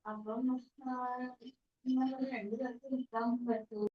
അപ്പം നിങ്ങൾ 2 ദിവസം നിൽക്കാൻ പറ്റുമോ?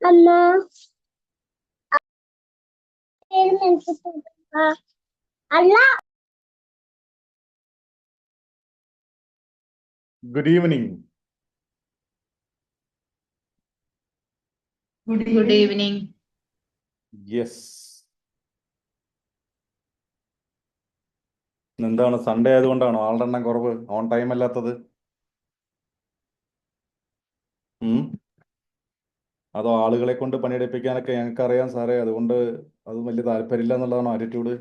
അമ്മ അല്ല. Good evening. Good evening. Yes. എന്താണ് സൺഡേ ആയതുകൊണ്ടാണോ ആളുടെ എണ്ണം കുറവ്, ഓൺ ടൈം അല്ലാത്തത്? അതോ ആളുകളെ കൊണ്ട് പണിയെടുപ്പിക്കാനൊക്കെ ഞങ്ങൾക്ക് അറിയാം സാറേ, അതുകൊണ്ട് അത് വലിയ താല്പര്യമില്ല എന്നുള്ളതാണോ ആറ്റിറ്റ്യൂഡ്?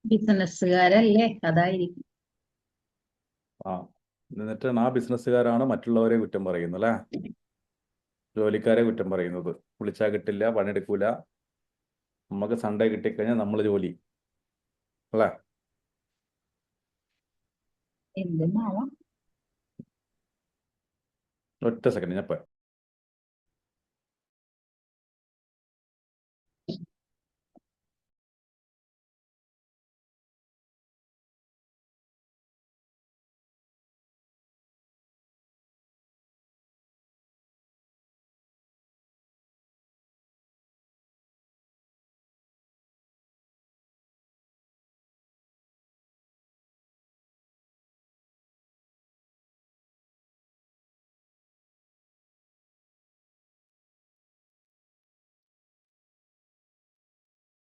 ബിസിനസ്സുകാരല്ലേ, അതായിരിക്കും. ആ എന്നിട്ടാണ് ആ ബിസിനസ്സുകാരാണ് മറ്റുള്ളവരെ കുറ്റം പറയുന്നത് അല്ലേ, ജോലിക്കാരെ കുറ്റം പറയുന്നത്. വിളിച്ചാൽ കിട്ടില്ല, പണിയെടുക്കൂല, നമുക്ക് സൺഡേ കിട്ടിക്കഴിഞ്ഞാൽ നമ്മൾ ജോലി അല്ലേ. എന്തെന്നാവാം. ഒറ്റ സെക്കൻഡ് ഞാൻ ഇപ്പം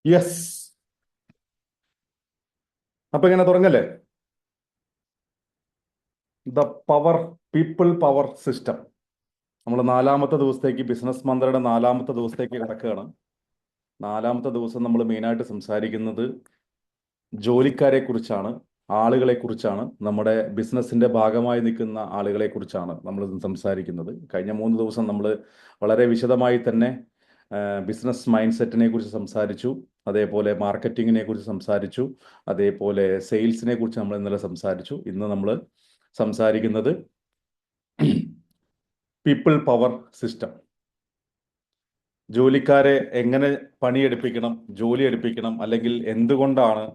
യെസ്. അപ്പൊ ഇങ്ങനെ തുടങ്ങല്ലേ, the power, people power system. നമ്മൾ 4-ാമത്തെ ദിവസത്തേക്ക്, ബിസിനസ് മന്ത്രയുടെ 4-ാമത്തെ ദിവസത്തേക്ക് കിടക്കുകയാണ്. 4-ാമത്തെ ദിവസം നമ്മൾ മെയിനായിട്ട് സംസാരിക്കുന്നത് ജോലിക്കാരെ കുറിച്ചാണ്, ആളുകളെ കുറിച്ചാണ്, നമ്മുടെ ബിസിനസിന്റെ ഭാഗമായി നിൽക്കുന്ന ആളുകളെ കുറിച്ചാണ് നമ്മൾ സംസാരിക്കുന്നത്. കഴിഞ്ഞ 3 ദിവസം നമ്മൾ വളരെ വിശദമായി തന്നെ ബിസിനസ് മൈൻഡ് സെറ്റിനെ കുറിച്ച് സംസാരിച്ചു, അതേപോലെ മാർക്കറ്റിങ്ങിനെ കുറിച്ച് സംസാരിച്ചു, അതേപോലെ സെയിൽസിനെ കുറിച്ച് നമ്മൾ ഇന്നലെ സംസാരിച്ചു. ഇന്ന് നമ്മൾ സംസാരിക്കുന്നത് പീപ്പിൾ പവർ സിസ്റ്റം. ജോലിക്കാരെ എങ്ങനെ പണിയെടുപ്പിക്കണം, ജോലി എടുപ്പിക്കണം, അല്ലെങ്കിൽ എന്തുകൊണ്ടാണ്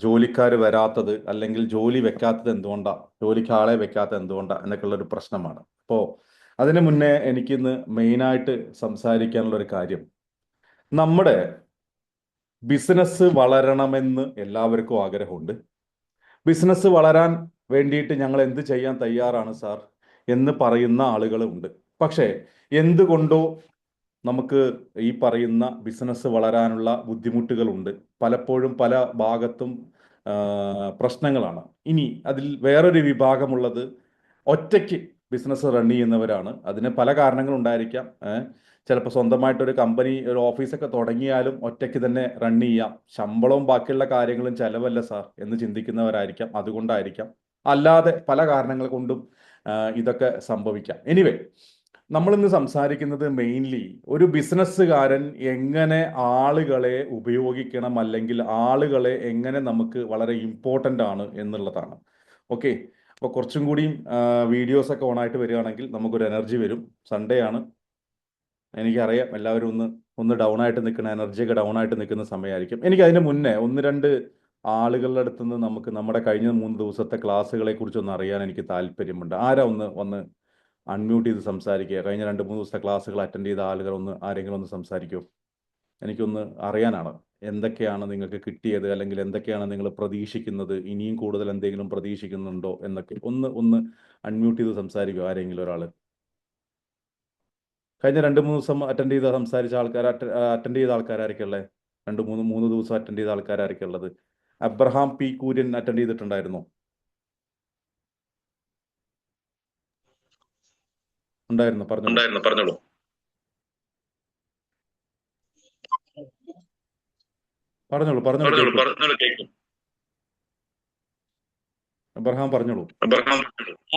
ജോലിക്കാർ വരാത്തത്, അല്ലെങ്കിൽ ജോലി വെക്കാത്തത് എന്തുകൊണ്ടാണ്, ജോലിക്ക് ആളെ വെക്കാത്തത് എന്തുകൊണ്ടാണ് എന്നൊക്കെയുള്ളൊരു പ്രശ്നമാണ്. അപ്പോൾ അതിനു മുന്നേ എനിക്കിന്ന് മെയിനായിട്ട് സംസാരിക്കാനുള്ള ഒരു കാര്യം, നമ്മുടെ ബിസിനസ് വളരണമെന്ന് എല്ലാവർക്കും ആഗ്രഹമുണ്ട്. ബിസിനസ് വളരാൻ വേണ്ടിയിട്ട് ഞങ്ങൾ എന്ത് ചെയ്യാൻ തയ്യാറാണ് സാർ എന്ന് പറയുന്ന ആളുകളുമുണ്ട്. പക്ഷേ എന്തുകൊണ്ടോ നമുക്ക് ഈ പറയുന്ന ബിസിനസ് വളരാനുള്ള ബുദ്ധിമുട്ടുകളുണ്ട്. പലപ്പോഴും പല ഭാഗത്തും പ്രശ്നങ്ങളാണ്. ഇനി അതിൽ വേറൊരു വിഭാഗമുള്ളത് ഒറ്റയ്ക്ക് ബിസിനസ് റൺ ചെയ്യുന്നവരാണ്. അതിന് പല കാരണങ്ങളുണ്ടായിരിക്കാം. ചിലപ്പോൾ സ്വന്തമായിട്ടൊരു കമ്പനി, ഒരു ഓഫീസൊക്കെ തുടങ്ങിയാലും ഒറ്റയ്ക്ക് തന്നെ റൺ ചെയ്യാം. ശമ്പളവും ബാക്കിയുള്ള കാര്യങ്ങളും ചിലവല്ല സാർ എന്ന് ചിന്തിക്കുന്നവരായിരിക്കാം. അതുകൊണ്ടായിരിക്കാം. അല്ലാതെ പല കാരണങ്ങൾ കൊണ്ടും ഇതൊക്കെ സംഭവിക്കാം. എനിവേ, നമ്മളിന്ന് സംസാരിക്കുന്നത് മെയിൻലി ഒരു ബിസിനസ്സുകാരൻ എങ്ങനെ ആളുകളെ ഉപയോഗിക്കണം, അല്ലെങ്കിൽ ആളുകളെ എങ്ങനെ നമുക്ക് വളരെ ഇമ്പോർട്ടൻ്റ് ആണ് എന്നുള്ളതാണ്. ഓക്കെ, അപ്പോൾ കുറച്ചും കൂടിയും വീഡിയോസൊക്കെ ഓണായിട്ട് വരികയാണെങ്കിൽ നമുക്കൊരു എനർജി വരും. സൺഡേ ആണ്, എനിക്കറിയാം എല്ലാവരും ഒന്ന് ഡൗൺ ആയിട്ട് നിൽക്കുന്ന, എനർജിയൊക്കെ ഡൗൺ ആയിട്ട് നിൽക്കുന്ന സമയമായിരിക്കും. എനിക്ക് അതിന് മുന്നേ 1-2 ആളുകളുടെ അടുത്ത് നിന്ന് നമുക്ക് നമ്മുടെ കഴിഞ്ഞ 3 ദിവസത്തെ ക്ലാസ്സുകളെ കുറിച്ചൊന്ന് അറിയാൻ എനിക്ക് താല്പര്യമുണ്ട്. ആരാ ഒന്ന് അൺമ്യൂട്ട് ചെയ്ത് സംസാരിക്കുക? കഴിഞ്ഞ 2-3 ദിവസത്തെ ക്ലാസ്സുകൾ അറ്റൻഡ് ചെയ്ത ആളുകൾ ആരെങ്കിലും ഒന്ന് സംസാരിക്കുമോ? എനിക്കൊന്ന് അറിയാനാണ് എന്തൊക്കെയാണ് നിങ്ങൾക്ക് കിട്ടിയത്, അല്ലെങ്കിൽ എന്തൊക്കെയാണ് നിങ്ങൾ പ്രതീക്ഷിക്കുന്നത്, ഇനിയും കൂടുതൽ എന്തെങ്കിലും പ്രതീക്ഷിക്കുന്നുണ്ടോ എന്നൊക്കെ ഒന്ന് അൺമ്യൂട്ട് ചെയ്ത് സംസാരിക്കുമോ ആരെങ്കിലും ഒരാൾ? കഴിഞ്ഞ 2-3 ദിവസം അറ്റൻഡ് ചെയ്ത സംസാരിച്ച ആൾക്കാർ, അറ്റൻഡ് ചെയ്ത ആൾക്കാരായിരിക്കും ഉള്ളത്. 2-3 ദിവസം അറ്റൻഡ് ചെയ്ത ആൾക്കാരായിരിക്കും ഉള്ളത്. അബ്രഹാം പി കുര്യൻ അറ്റൻഡ് ചെയ്തിട്ടുണ്ടായിരുന്നോ? ഉണ്ടായിരുന്നു, പറഞ്ഞോളൂ. പറഞ്ഞോളൂ. അബ്രഹാം പറഞ്ഞോളൂ.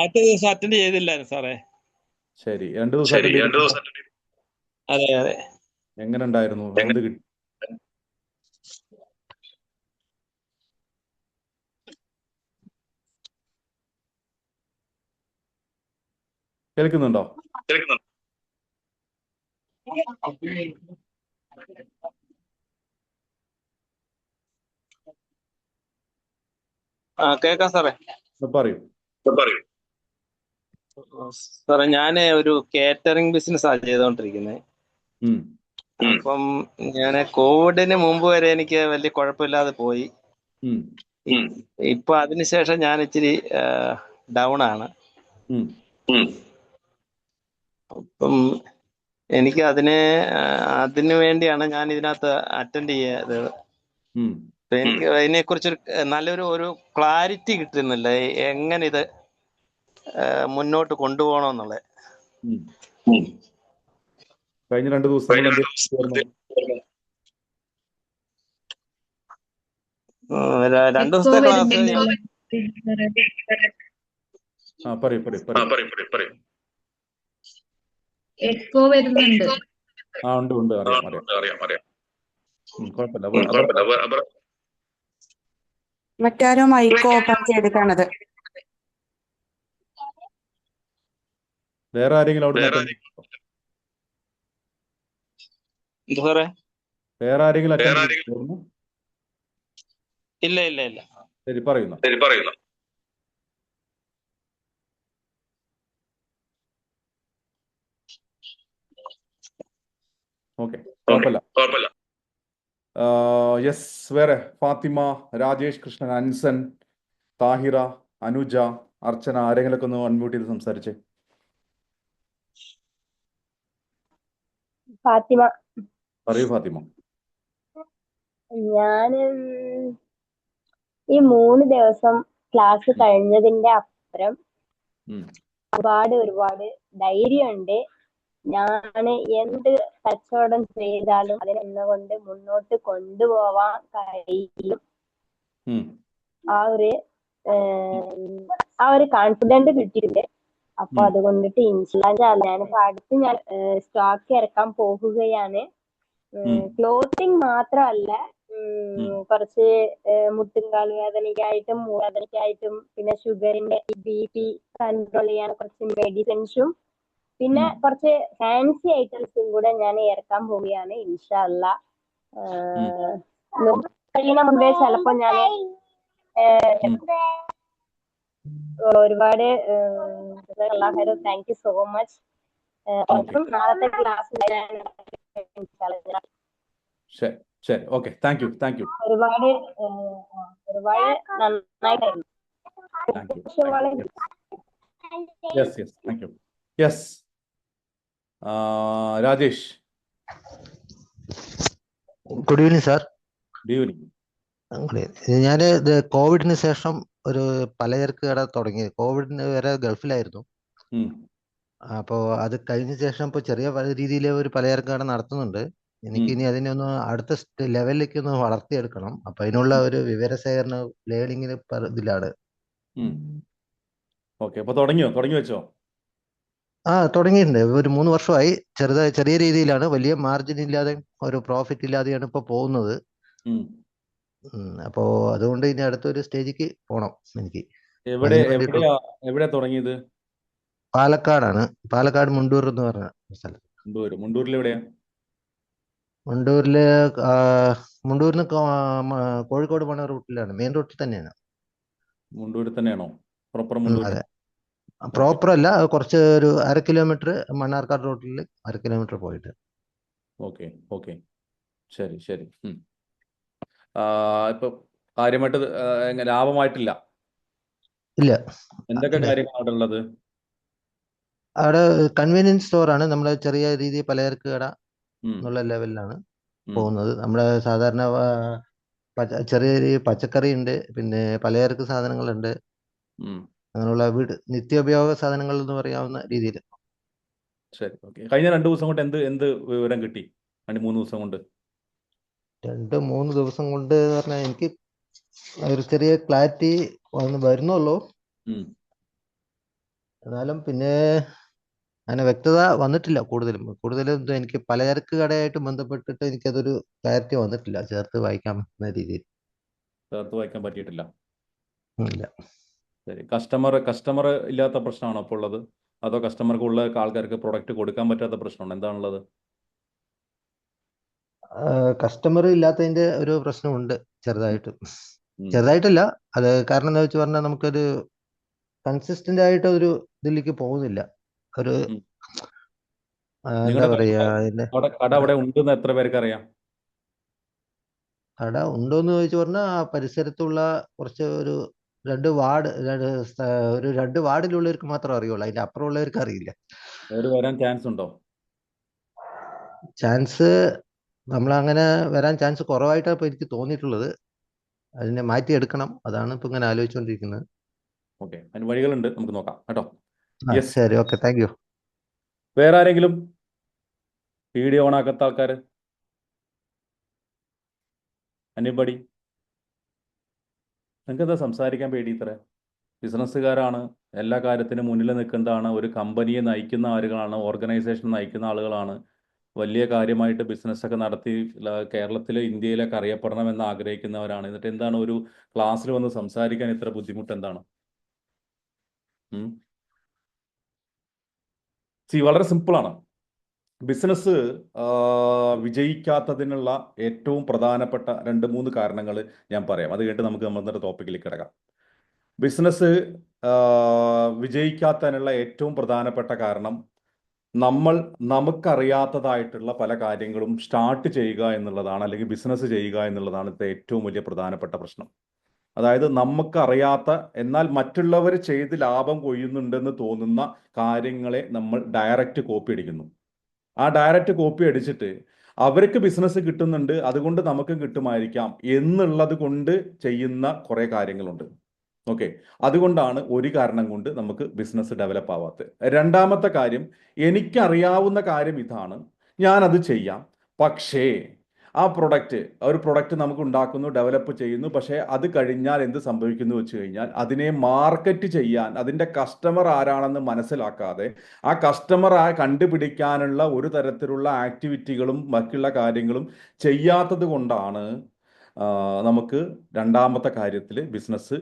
ആദ്യത്തെ ദിവസം അറ്റൻഡ് ചെയ്തില്ലായിരുന്നു സാറേ. ശരി, 2 ദിവസം അതെ. എങ്ങനെ ഉണ്ടായിരുന്നു? എന്ത് കിട്ടി? കേൾക്കുന്നുണ്ടോ? കേൾക്കാം സാറേ. പറയൂ. സാറേ, ഞാൻ ഒരു കേറ്ററിംഗ് ബിസിനസ്സാണ് ചെയ്തുകൊണ്ടിരിക്കുന്നത്. അപ്പം ഞാൻ കോവിഡിന് മുമ്പ് വരെ എനിക്ക് വലിയ കുഴപ്പമില്ലാതെ പോയി. ഇപ്പൊ അതിനുശേഷം ഞാൻ ഇച്ചിരി ഡൗൺ ആണ്. അപ്പം എനിക്ക് അതിനു വേണ്ടിയാണ് ഞാൻ ഇതിനകത്ത് അറ്റൻഡ് ചെയ്തത്. എനിക്ക് അതിനെക്കുറിച്ചൊരു നല്ലൊരു ക്ലാരിറ്റി കിട്ടുന്നില്ല, എങ്ങനെ ഇത് മുന്നോട്ട് കൊണ്ടുപോകണമെന്നുള്ളത്. കഴിഞ്ഞ 2 ദിവസം 2 ദിവസത്തെ ക്ലാസ് പറയൂ പറയൂ പറയൂ. എക്കോ വരുന്നുണ്ട്. ഉണ്ട് ഉണ്ട്, അറിയാം. കുഴപ്പമില്ല. മറ്റാരോ മൈക്ക് ഓപ്പൺ ചെയ്തിട്ടാണത്. വേറെ ആരെങ്കിലും അവിടെ എന്താ സാറേ? വേറെ ആരെങ്കിലും അറ്റൻഡ്? ഇല്ല. ശരി, പറയുന്നു. ഓക്കെ, കുഴപ്പമില്ല. യെസ്, വേറെ ഫാത്തിമ, രാജേഷ് കൃഷ്ണൻ, അൻസൻ, താഹിറ, അനുജ, അർച്ചന, ആരെങ്കിലൊക്കെ ഒന്ന് അൺമ്യൂട്ട് ചെയ്ത് സംസാരിച്ചേ. ഫാത്തിമ. പറയൂ ഫാത്തിമ. ഞാന് ഈ 3 ദിവസം ക്ലാസ് കഴിഞ്ഞതിന്റെ അപ്പുറം ഒരുപാട് ധൈര്യമുണ്ട്. ഞാന് എന്ത് കച്ചവടം ചെയ്താലും അതിനെന്നെ കൊണ്ട് മുന്നോട്ട് കൊണ്ടുപോവാൻ കഴിയും. ആ ഒരു കോൺഫിഡന്റ് കിട്ടിയിട്ടുണ്ട്. അപ്പൊ അതുകൊണ്ടിട്ട് ഞാനിപ്പോ അടുത്ത് ഞാൻ സ്റ്റോക്ക് ഇറക്കാൻ പോകുകയാണ്. ക്ലോത്തിങ് മാത്രമല്ല, കുറച്ച് മുട്ടുംകാൽ വേദനയ്ക്കായിട്ടും വേദനയ്ക്കായിട്ടും പിന്നെ ഷുഗറിന്റെ BP കൺട്രോൾ ചെയ്യാൻ കുറച്ച് മെഡിസിൻസും പിന്നെ കുറച്ച് ഫാൻസി ഐറ്റംസും കൂടെ ഞാൻ ഇറക്കാൻ പോവുകയാണ് ഇൻഷാ അള്ളാ. കഴിയുന്ന മുമ്പേ ചിലപ്പോ ഞാൻ ഒരുപാട് താങ്ക് യു സോ മച്ച്. നാളത്തെ ക്ലാസ് ശരി, ഓക്കെ, താങ്ക് യു. ഒരുപാട് നന്നായിട്ടായിരുന്നു. Thank you. Yes, Rajesh. Good evening sir. Good evening. ഞാൻ കോവിഡിന് ശേഷം ഒരു പലചരക്ക് കട തുടങ്ങി. കോവിഡിന് വരെ ഗൾഫിലായിരുന്നു. അപ്പോൾ അത് കഴിഞ്ഞ ശേഷം ഇപ്പോൾ ചെറിയ രീതിയിൽ ഒരു പലചരക്ക് കട നടത്തുന്നുണ്ട്. എനിക്കിനി അതിനെ ഒന്ന് അടുത്ത ലെവലിലേക്ക് ഒന്ന് വളർത്തിയെടുക്കണം. അപ്പൊ അതിനുള്ള ഒരു വിവരശേഖരണ ലേണിങ്ങിന് ഇതിലാണ്. ഓക്കെ, അപ്പൊ തുടങ്ങി വെച്ചോ? തുടങ്ങിയിട്ടുണ്ട്. ഒരു 3 വർഷമായി. ചെറിയ രീതിയിലാണ്, വലിയ മാർജിൻ ഇല്ലാതെ ഒരു പ്രോഫിറ്റ് ഇല്ലാതെയാണ് ഇപ്പൊ പോകുന്നത്. അപ്പോ അതുകൊണ്ട് ഇനി അടുത്തൊരു സ്റ്റേജിക്ക് പോണം എനിക്ക്. എവിടെയാ തുടങ്ങിയത്? പാലക്കാടാണ്. പാലക്കാട് മുണ്ടൂർ എന്ന് പറഞ്ഞ സ്ഥലം. മുണ്ടൂരിൽ എവിടെയാ? മുണ്ടൂരിന് കോഴിക്കോട് പോണ റൂട്ടിലാണ്, മെയിൻ റൂട്ടിൽ തന്നെയാണ്. മുണ്ടൂരിൽ തന്നെയാണോ? പ്രോപ്പർ അതെ, പ്രോപ്പർ അല്ല, കുറച്ച് ഒരു 1/2 കിലോമീറ്റർ മണ്ണാർക്കാട് റൂട്ടിൽ 1/2 കിലോമീറ്റർ പോയിട്ട്. ഓക്കെ, ശരി. ഇപ്പൊ കാര്യമായിട്ട് ലാഭമായിട്ടില്ല? ഇല്ല. എന്തൊക്കെ കാര്യങ്ങളാണ് അവിടെ ഉള്ളത്? അവിടെ കൺവീനിയൻസ് സ്റ്റോറാണ്. നമ്മളെ ചെറിയ രീതിയിൽ പലചരക്ക് കട എന്നുള്ള ലെവലിലാണ് പോകുന്നത്. നമ്മുടെ സാധാരണ ചെറിയ പച്ചക്കറി ഉണ്ട്, പിന്നെ പലചരക്ക് സാധനങ്ങളുണ്ട്, അങ്ങനെയുള്ള നിത്യോപയോഗ സാധനങ്ങൾ എന്ന് പറയാവുന്ന രീതിയിൽ. ശരി, ഓക്കെ. കഴിഞ്ഞ 2 ദിവസം കൊണ്ട് എന്ത് വിവരം കിട്ടി? 3 ദിവസം കൊണ്ട്? 2-3 ദിവസം കൊണ്ട് പറഞ്ഞാൽ എനിക്ക് ഒരു ചെറിയ ക്ലാരിറ്റി വരുന്നുള്ളൂ. എന്നാലും പിന്നെ അങ്ങനെ വ്യക്തത വന്നിട്ടില്ല. കൂടുതലും എനിക്ക് പലചരക്ക് കടയായിട്ട് ബന്ധപ്പെട്ടിട്ട് എനിക്കതൊരു ക്ലാരിറ്റി വന്നിട്ടില്ല, ചേർത്ത് വായിക്കാൻ രീതിയിൽ. ചേർത്ത് വായിക്കാൻ പറ്റിയിട്ടില്ല? ഇല്ല. ശരി. കസ്റ്റമർ ഇല്ലാത്ത പ്രശ്നമാണോ അപ്പോൾ ഉള്ളത്? അതോ കസ്റ്റമർക്ക് ഉള്ള ആൾക്കാർക്ക് പ്രൊഡക്റ്റ് കൊടുക്കാൻ പറ്റാത്ത പ്രശ്നമാണ്? എന്താണുള്ളത്? കസ്റ്റമർ ഇല്ലാത്തതിന്റെ ഒരു പ്രശ്നമുണ്ട് ചെറുതായിട്ടല്ല. അത് കാരണം എന്താ വെച്ച് പറഞ്ഞാൽ നമുക്കൊരു കൺസിസ്റ്റന്റ് ആയിട്ട് ഒരു ഇതിലേക്ക് പോകുന്നില്ല. ഒരു എന്താ പറയാ, കട അവിടെ ഉണ്ടെന്ന് എത്ര പേർക്ക് അറിയാം? കട ഉണ്ടോന്ന് ചോദിച്ചു പറഞ്ഞാൽ ആ പരിസരത്തുള്ള കുറച്ച് ഒരു 2 വാർഡിലുള്ളവർക്ക് മാത്രം അറിയുള്ളൂ. അതിന്റെ അപ്പുറമുള്ളവർക്ക് അറിയില്ല. വരാൻ ചാൻസ് ഉണ്ടോ? ചാൻസ് നമ്മളങ്ങനെ വരാൻ ചാൻസ് കുറവായിട്ടാണ് ഇപ്പൊ എനിക്ക് തോന്നിയിട്ടുള്ളത്. അതിനെ മാറ്റിയെടുക്കണം. അതാണ് ഇപ്പൊ ഇങ്ങനെ ആലോചിച്ചുകൊണ്ടിരിക്കുന്നത്. ഓക്കെ, അതിന് വഴികളുണ്ട്, നമുക്ക് നോക്കാം കേട്ടോ. ശരി, ഓക്കെ, താങ്ക് യു. വേറെ ആരെങ്കിലും വീഡിയോ ഓൺ ആക്കാത്ത ആൾക്കാർ? എനിബഡി? നിങ്ങൾക്ക് എന്താ സംസാരിക്കാൻ പേടി ഇത്ര? ബിസിനസ്സുകാരാണ് എല്ലാ കാര്യത്തിനും മുന്നിൽ നിൽക്കുന്നതാണ്. ഒരു കമ്പനിയെ നയിക്കുന്ന ആളുകളാണ്, ഓർഗനൈസേഷൻ നയിക്കുന്ന ആളുകളാണ്. വലിയ കാര്യമായിട്ട് ബിസിനസ്സൊക്കെ നടത്തി കേരളത്തിലെ ഇന്ത്യയിലൊക്കെ അറിയപ്പെടണമെന്ന് ആഗ്രഹിക്കുന്നവരാണ്. എന്നിട്ട് എന്താണ് ഒരു ക്ലാസ്സിൽ വന്ന് സംസാരിക്കാൻ ഇത്ര ബുദ്ധിമുട്ട് എന്താണ്? വളരെ സിമ്പിളാണ്. ബിസിനസ് വിജയിക്കാത്തതിനുള്ള ഏറ്റവും പ്രധാനപ്പെട്ട 2-3 കാരണങ്ങൾ ഞാൻ പറയാം. അത് കേട്ട് നമുക്ക് നമ്മുടെ ടോപ്പിക്കിലേക്ക് കിടക്കാം. ബിസിനസ് വിജയിക്കാത്തതിനുള്ള ഏറ്റവും പ്രധാനപ്പെട്ട കാരണം നമുക്കറിയാത്തതായിട്ടുള്ള പല കാര്യങ്ങളും സ്റ്റാർട്ട് ചെയ്യുക എന്നുള്ളതാണ്, അല്ലെങ്കിൽ ബിസിനസ് ചെയ്യുക എന്നുള്ളതാണ് ഏറ്റവും വലിയ പ്രധാനപ്പെട്ട പ്രശ്നം. അതായത് നമുക്കറിയാത്ത എന്നാൽ മറ്റുള്ളവർ ചെയ്ത് ലാഭം കൊയ്യുന്നുണ്ടെന്ന് തോന്നുന്ന കാര്യങ്ങളെ നമ്മൾ ഡയറക്റ്റ് കോപ്പി അടിക്കുന്നു. ആ ഡയറക്റ്റ് കോപ്പി അടിച്ചിട്ട് അവർക്ക് ബിസിനസ് കിട്ടുന്നുണ്ട്, അതുകൊണ്ട് നമുക്ക് കിട്ടുമായിരിക്കാം എന്നുള്ളത് കൊണ്ട് ചെയ്യുന്ന കുറേ കാര്യങ്ങളുണ്ട്. ഓക്കെ, അതുകൊണ്ടാണ് ഒരു കാരണം കൊണ്ട് നമുക്ക് ബിസിനസ് ഡെവലപ്പ് ആവാത്തത്. രണ്ടാമത്തെ കാര്യം, എനിക്കറിയാവുന്ന കാര്യം ഇതാണ്, ഞാനത് ചെയ്യാം, പക്ഷേ ഒരു പ്രൊഡക്റ്റ് നമുക്ക് ഉണ്ടാക്കുന്നു, ഡെവലപ്പ് ചെയ്യുന്നു. പക്ഷേ അത് കഴിഞ്ഞാൽ എന്ത് സംഭവിക്കുന്നു വെച്ച് കഴിഞ്ഞാൽ അതിനെ മാർക്കറ്റ് ചെയ്യാൻ അതിൻ്റെ കസ്റ്റമർ ആരാണെന്ന് മനസ്സിലാക്കാതെ ആ കസ്റ്റമർ കണ്ടുപിടിക്കാനുള്ള ഒരു തരത്തിലുള്ള ആക്ടിവിറ്റികളും ബാക്കിയുള്ള കാര്യങ്ങളും ചെയ്യാത്തത് കൊണ്ടാണ് നമുക്ക് രണ്ടാമത്തെ കാര്യത്തിൽ ബിസിനസ്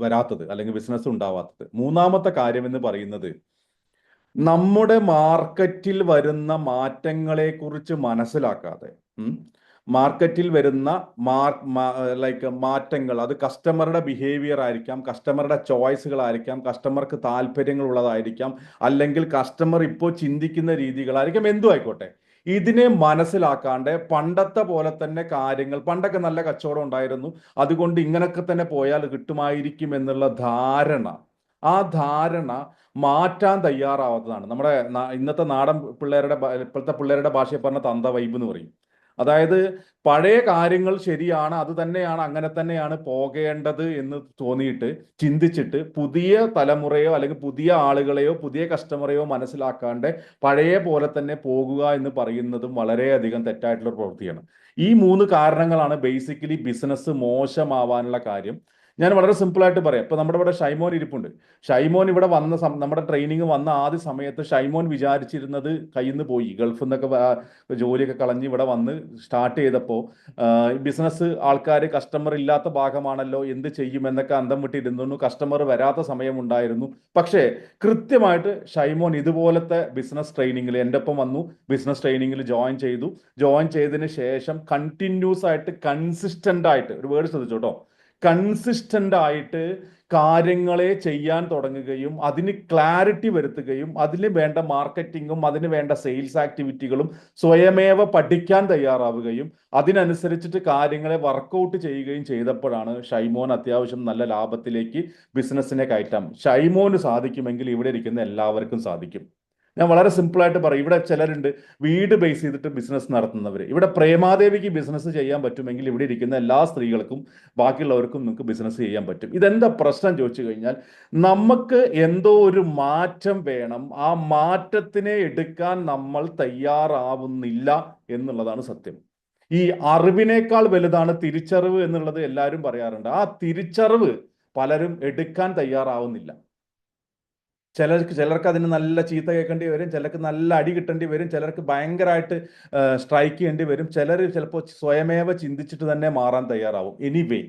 വരാത്തത്, അല്ലെങ്കിൽ ബിസിനസ് ഉണ്ടാവാത്തത്. മൂന്നാമത്തെ കാര്യം എന്ന് പറയുന്നത്, നമ്മുടെ മാർക്കറ്റിൽ വരുന്ന മാറ്റങ്ങളെക്കുറിച്ച് മനസ്സിലാക്കാതെ, മാർക്കറ്റിൽ വരുന്ന മാറ്റങ്ങൾ, അത് കസ്റ്റമറുടെ ബിഹേവിയർ ആയിരിക്കാം, കസ്റ്റമറുടെ ചോയ്സുകളായിരിക്കാം, കസ്റ്റമർക്ക് താല്പര്യങ്ങളുള്ളതായിരിക്കാം, അല്ലെങ്കിൽ കസ്റ്റമർ ഇപ്പോൾ ചിന്തിക്കുന്ന രീതികളായിരിക്കാം, എന്തും ആയിക്കോട്ടെ. ഇതിനെ മനസ്സിലാക്കാണ്ട് പണ്ടത്തെ പോലെ തന്നെ കാര്യങ്ങൾ, പണ്ടൊക്കെ നല്ല കച്ചവടം ഉണ്ടായിരുന്നു, അതുകൊണ്ട് ഇങ്ങനൊക്കെ തന്നെ പോയാൽ കിട്ടുമായിരിക്കും എന്നുള്ള ആ ധാരണ മാറ്റാൻ തയ്യാറാവാത്തതാണ്. നമ്മുടെ ഇന്നത്തെ നാടൻ ഇപ്പോഴത്തെ പിള്ളേരുടെ ഭാഷയിൽ പറഞ്ഞ തന്ത വൈബ് എന്ന് പറയും. അതായത് പഴയ കാര്യങ്ങൾ ശരിയാണ്, അത് തന്നെയാണ്, അങ്ങനെ തന്നെയാണ് പോകേണ്ടത് എന്ന് തോന്നിയിട്ട് ചിന്തിച്ചിട്ട് പുതിയ തലമുറയോ അല്ലെങ്കിൽ പുതിയ ആളുകളെയോ പുതിയ കസ്റ്റമറെയോ മനസ്സിലാക്കാണ്ട് പഴയ പോലെ തന്നെ പോകുക എന്ന് പറയുന്നതും വളരെയധികം തെറ്റായിട്ടുള്ള പ്രവൃത്തിയാണ്. ഈ 3 കാരണങ്ങളാണ് ബേസിക്കലി ബിസിനസ് മോശമാവാനുള്ള കാര്യം. ഞാൻ വളരെ സിമ്പിളായിട്ട് പറയാം. ഇപ്പൊ നമ്മുടെ ഇവിടെ ഷൈമോൻ ഇരിപ്പുണ്ട്. ഷൈമോൻ ഇവിടെ വന്ന നമ്മുടെ ട്രെയിനിങ് വന്ന ആദ്യ സമയത്ത് ഷൈമോൻ വിചാരിച്ചിരുന്നത് കയ്യിൽ നിന്ന് പോയി, ഗൾഫിൽ നിന്നൊക്കെ ജോലിയൊക്കെ കളഞ്ഞ് ഇവിടെ വന്ന് സ്റ്റാർട്ട് ചെയ്തപ്പോൾ ബിസിനസ് ആൾക്കാർ കസ്റ്റമർ ഇല്ലാത്ത ഭാഗമാണല്ലോ, എന്ത് ചെയ്യുമെന്നൊക്കെ അന്തം വിട്ടിരുന്നു. കസ്റ്റമർ വരാത്ത സമയമുണ്ടായിരുന്നു. പക്ഷേ കൃത്യമായിട്ട് ഷൈമോൻ ഇതുപോലത്തെ ബിസിനസ് ട്രെയിനിങ്ങിൽ എൻ്റെ ഒപ്പം വന്നു, ബിസിനസ് ട്രെയിനിങ്ങിൽ ജോയിൻ ചെയ്തതിന് ശേഷം കണ്ടിന്യൂസ് ആയിട്ട് കൺസിസ്റ്റന്റ് ആയിട്ട്, ഒരു വേർഡ് ശ്രദ്ധിച്ചോട്ടോ, കൺസിസ്റ്റന്റ് ആയിട്ട് കാര്യങ്ങളെ ചെയ്യാൻ തുടങ്ങുകയും അതിന് ക്ലാരിറ്റി വരുത്തുകയും അതിന് വേണ്ട മാർക്കറ്റിങ്ങും അതിന് വേണ്ട സെയിൽസ് ആക്ടിവിറ്റികളും സ്വയമേവ പഠിക്കാൻ തയ്യാറാവുകയും അതിനനുസരിച്ചിട്ട് കാര്യങ്ങളെ വർക്കൗട്ട് ചെയ്യുകയും ചെയ്തപ്പോഴാണ് ഷൈമോൻ അത്യാവശ്യം നല്ല ലാഭത്തിലേക്ക് ബിസിനസ്സിനെ കയറ്റാം. ഷൈമോന് സാധിക്കുമെങ്കിൽ ഇവിടെ ഇരിക്കുന്ന എല്ലാവർക്കും സാധിക്കും. ഞാൻ വളരെ സിമ്പിളായിട്ട് പറയും. ഇവിടെ ചിലരുണ്ട് വീട് ബേസ് ചെയ്തിട്ട് ബിസിനസ് നടത്തുന്നവർ. ഇവിടെ പ്രേമാദേവിക്ക് ബിസിനസ് ചെയ്യാൻ പറ്റുമെങ്കിൽ ഇവിടെ ഇരിക്കുന്ന എല്ലാ സ്ത്രീകൾക്കും ബാക്കിയുള്ളവർക്കും നിങ്ങൾക്ക് ബിസിനസ് ചെയ്യാൻ പറ്റും. ഇതെന്താ പ്രശ്നം ചോദിച്ചു കഴിഞ്ഞാൽ, നമുക്ക് എന്തോ ഒരു മാറ്റം വേണം, ആ മാറ്റത്തിനെ എടുക്കാൻ നമ്മൾ തയ്യാറാവുന്നില്ല എന്നുള്ളതാണ് സത്യം. ഈ അറിവിനേക്കാൾ വലുതാണ് തിരിച്ചറിവ് എന്നുള്ളത് എല്ലാവരും പറയാറുണ്ട്. ആ തിരിച്ചറിവ് പലരും എടുക്കാൻ തയ്യാറാവുന്നില്ല. ചിലർക്ക് അതിന് നല്ല ചീത്ത കേൾക്കേണ്ടി വരും, ചിലർക്ക് നല്ല അടി കിട്ടേണ്ടി വരും, ചിലർക്ക് ഭയങ്കരമായിട്ട് സ്ട്രൈക്ക് ചെയ്യേണ്ടി വരും, ചിലർ ചിലപ്പോൾ സ്വയമേവ ചിന്തിച്ചിട്ട് തന്നെ മാറാൻ തയ്യാറാവും. എനിവേ,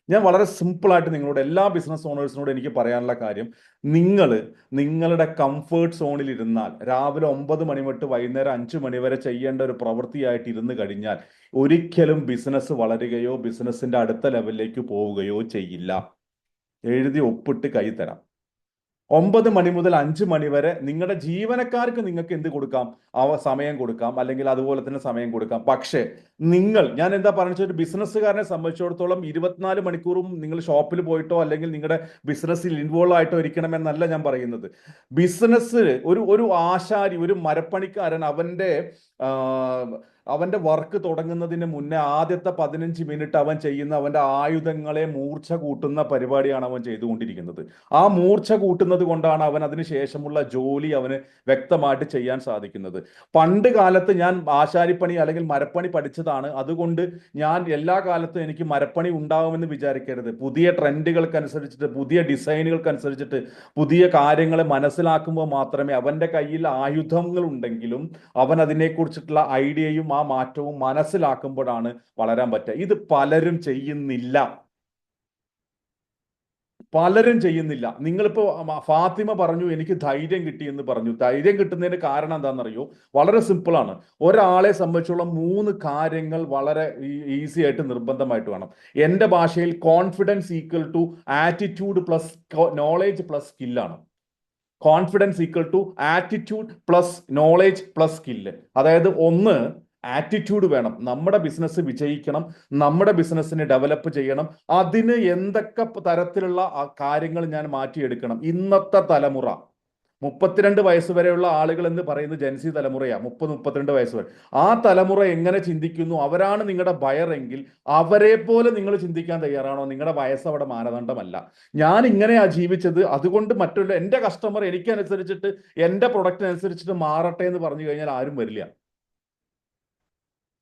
ഞാൻ വളരെ സിമ്പിളായിട്ട് നിങ്ങളോട്, എല്ലാ ബിസിനസ് ഓണേഴ്സിനോട് എനിക്ക് പറയാനുള്ള കാര്യം, നിങ്ങളുടെ കംഫേർട്ട് സോണിൽ ഇരുന്നാൽ രാവിലെ 9 മണി തൊട്ട് വൈകുന്നേരം 5 മണി വരെ ചെയ്യേണ്ട ഒരു പ്രവൃത്തിയായിട്ട് ഇരുന്ന് കഴിഞ്ഞാൽ ഒരിക്കലും ബിസിനസ് വളരുകയോ ബിസിനസിന്റെ അടുത്ത ലെവലിലേക്ക് പോവുകയോ ചെയ്യില്ല. എഴുതി ഒപ്പിട്ട് കൈ തരാം. 9 മണി മുതൽ 5 മണി വരെ നിങ്ങളുടെ ജീവനക്കാർക്ക് നിങ്ങൾക്ക് എന്ത് കൊടുക്കാം? സമയം കൊടുക്കാം, അല്ലെങ്കിൽ അതുപോലെ തന്നെ സമയം കൊടുക്കാം. പക്ഷേ ഞാൻ എന്താ പറഞ്ഞത്, ഒരു ബിസിനസ്സുകാരനെ സംബന്ധിച്ചിടത്തോളം 24 മണിക്കൂറും നിങ്ങൾ ഷോപ്പിൽ പോയിട്ടോ അല്ലെങ്കിൽ നിങ്ങളുടെ ബിസിനസ്സിൽ ഇൻവോൾവ് ആയിട്ടോ ഇരിക്കണമെന്നല്ല ഞാൻ പറയുന്നത്. ബിസിനസ് ഒരു ആശാരി, ഒരു മരപ്പണിക്കാരൻ അവന്റെ അവന്റെ വർക്ക് തുടങ്ങുന്നതിന് മുന്നേ ആദ്യത്തെ 15 മിനിറ്റ് അവൻ ചെയ്യുന്ന അവന്റെ ആയുധങ്ങളെ മൂർച്ച കൂട്ടുന്ന പരിപാടിയാണ് അവൻ ചെയ്തുകൊണ്ടിരിക്കുന്നത്. ആ മൂർച്ച കൂട്ടുന്നത് കൊണ്ടാണ് അവൻ അതിന് ശേഷമുള്ള ജോലി അവന് വ്യക്തമായിട്ട് ചെയ്യാൻ സാധിക്കുന്നത്. പണ്ട് കാലത്ത് ഞാൻ ആശാരിപ്പണി അല്ലെങ്കിൽ മരപ്പണി പഠിച്ചതാണ്, അതുകൊണ്ട് ഞാൻ എല്ലാ കാലത്തും എനിക്ക് മരപ്പണി ഉണ്ടാകുമെന്ന് വിചാരിക്കരുത്. പുതിയ ട്രെൻഡുകൾക്കനുസരിച്ചിട്ട്, പുതിയ ഡിസൈനുകൾക്കനുസരിച്ചിട്ട്, പുതിയ കാര്യങ്ങളെ മനസ്സിലാക്കുമ്പോൾ മാത്രമേ അവന്റെ കയ്യിൽ ആയുധങ്ങൾ ഉണ്ടെങ്കിലും അവൻ അതിനെക്കുറിച്ചിട്ടുള്ള ഐഡിയയും ആ മാറ്റവും മനസ്സിലാക്കുമ്പോഴാണ് വളരാൻ പറ്റുക. ഇത് പലരും ചെയ്യുന്നില്ല. നിങ്ങളിപ്പോ ഫാത്തിമ പറഞ്ഞു എനിക്ക് ധൈര്യം കിട്ടി എന്ന് പറഞ്ഞു. ധൈര്യം കിട്ടുന്നതിന് കാരണം എന്താണെന്നറിയോ? വളരെ സിമ്പിളാണ്. ഒരാളെ സംബന്ധിച്ചുള്ള 3 കാര്യങ്ങൾ വളരെ ഈസി ആയിട്ട് നിർബന്ധമായിട്ട് വേണം. എൻ്റെ ഭാഷയിൽ confidence equal to attitude plus knowledge plus സ്കില്ലാണ്. Confidence equal to attitude plus knowledge plus skill. അതായത് ഒന്ന്, ആറ്റിറ്റ്യൂഡ് വേണം. നമ്മുടെ ബിസിനസ് വിജയിക്കണം, നമ്മുടെ ബിസിനസ്സിനെ ഡെവലപ്പ് ചെയ്യണം, അതിന് എന്തൊക്കെ തരത്തിലുള്ള കാര്യങ്ങൾ ഞാൻ മാറ്റിയെടുക്കണം. ഇന്നത്തെ തലമുറ 32 വയസ്സ് വരെയുള്ള ആളുകൾ എന്ന് പറയുന്നത് ജെൻസി തലമുറയാണ്. 30-32 വയസ്സ് വരെ. ആ തലമുറ എങ്ങനെ ചിന്തിക്കുന്നു, അവരാണ് നിങ്ങളുടെ ബയർ എങ്കിൽ അവരെ പോലെ നിങ്ങൾ ചിന്തിക്കാൻ തയ്യാറാണോ? നിങ്ങളുടെ വയസ്സ് അവിടെ മാനദണ്ഡമല്ല. ഞാൻ ഇങ്ങനെയാ ജീവിച്ചത്, അതുകൊണ്ട് മറ്റുള്ള എൻ്റെ കസ്റ്റമർ എനിക്കനുസരിച്ചിട്ട് എൻ്റെ പ്രൊഡക്റ്റിനനുസരിച്ചിട്ട് മാറട്ടെ എന്ന് പറഞ്ഞു കഴിഞ്ഞാൽ ആരും വരില്ല.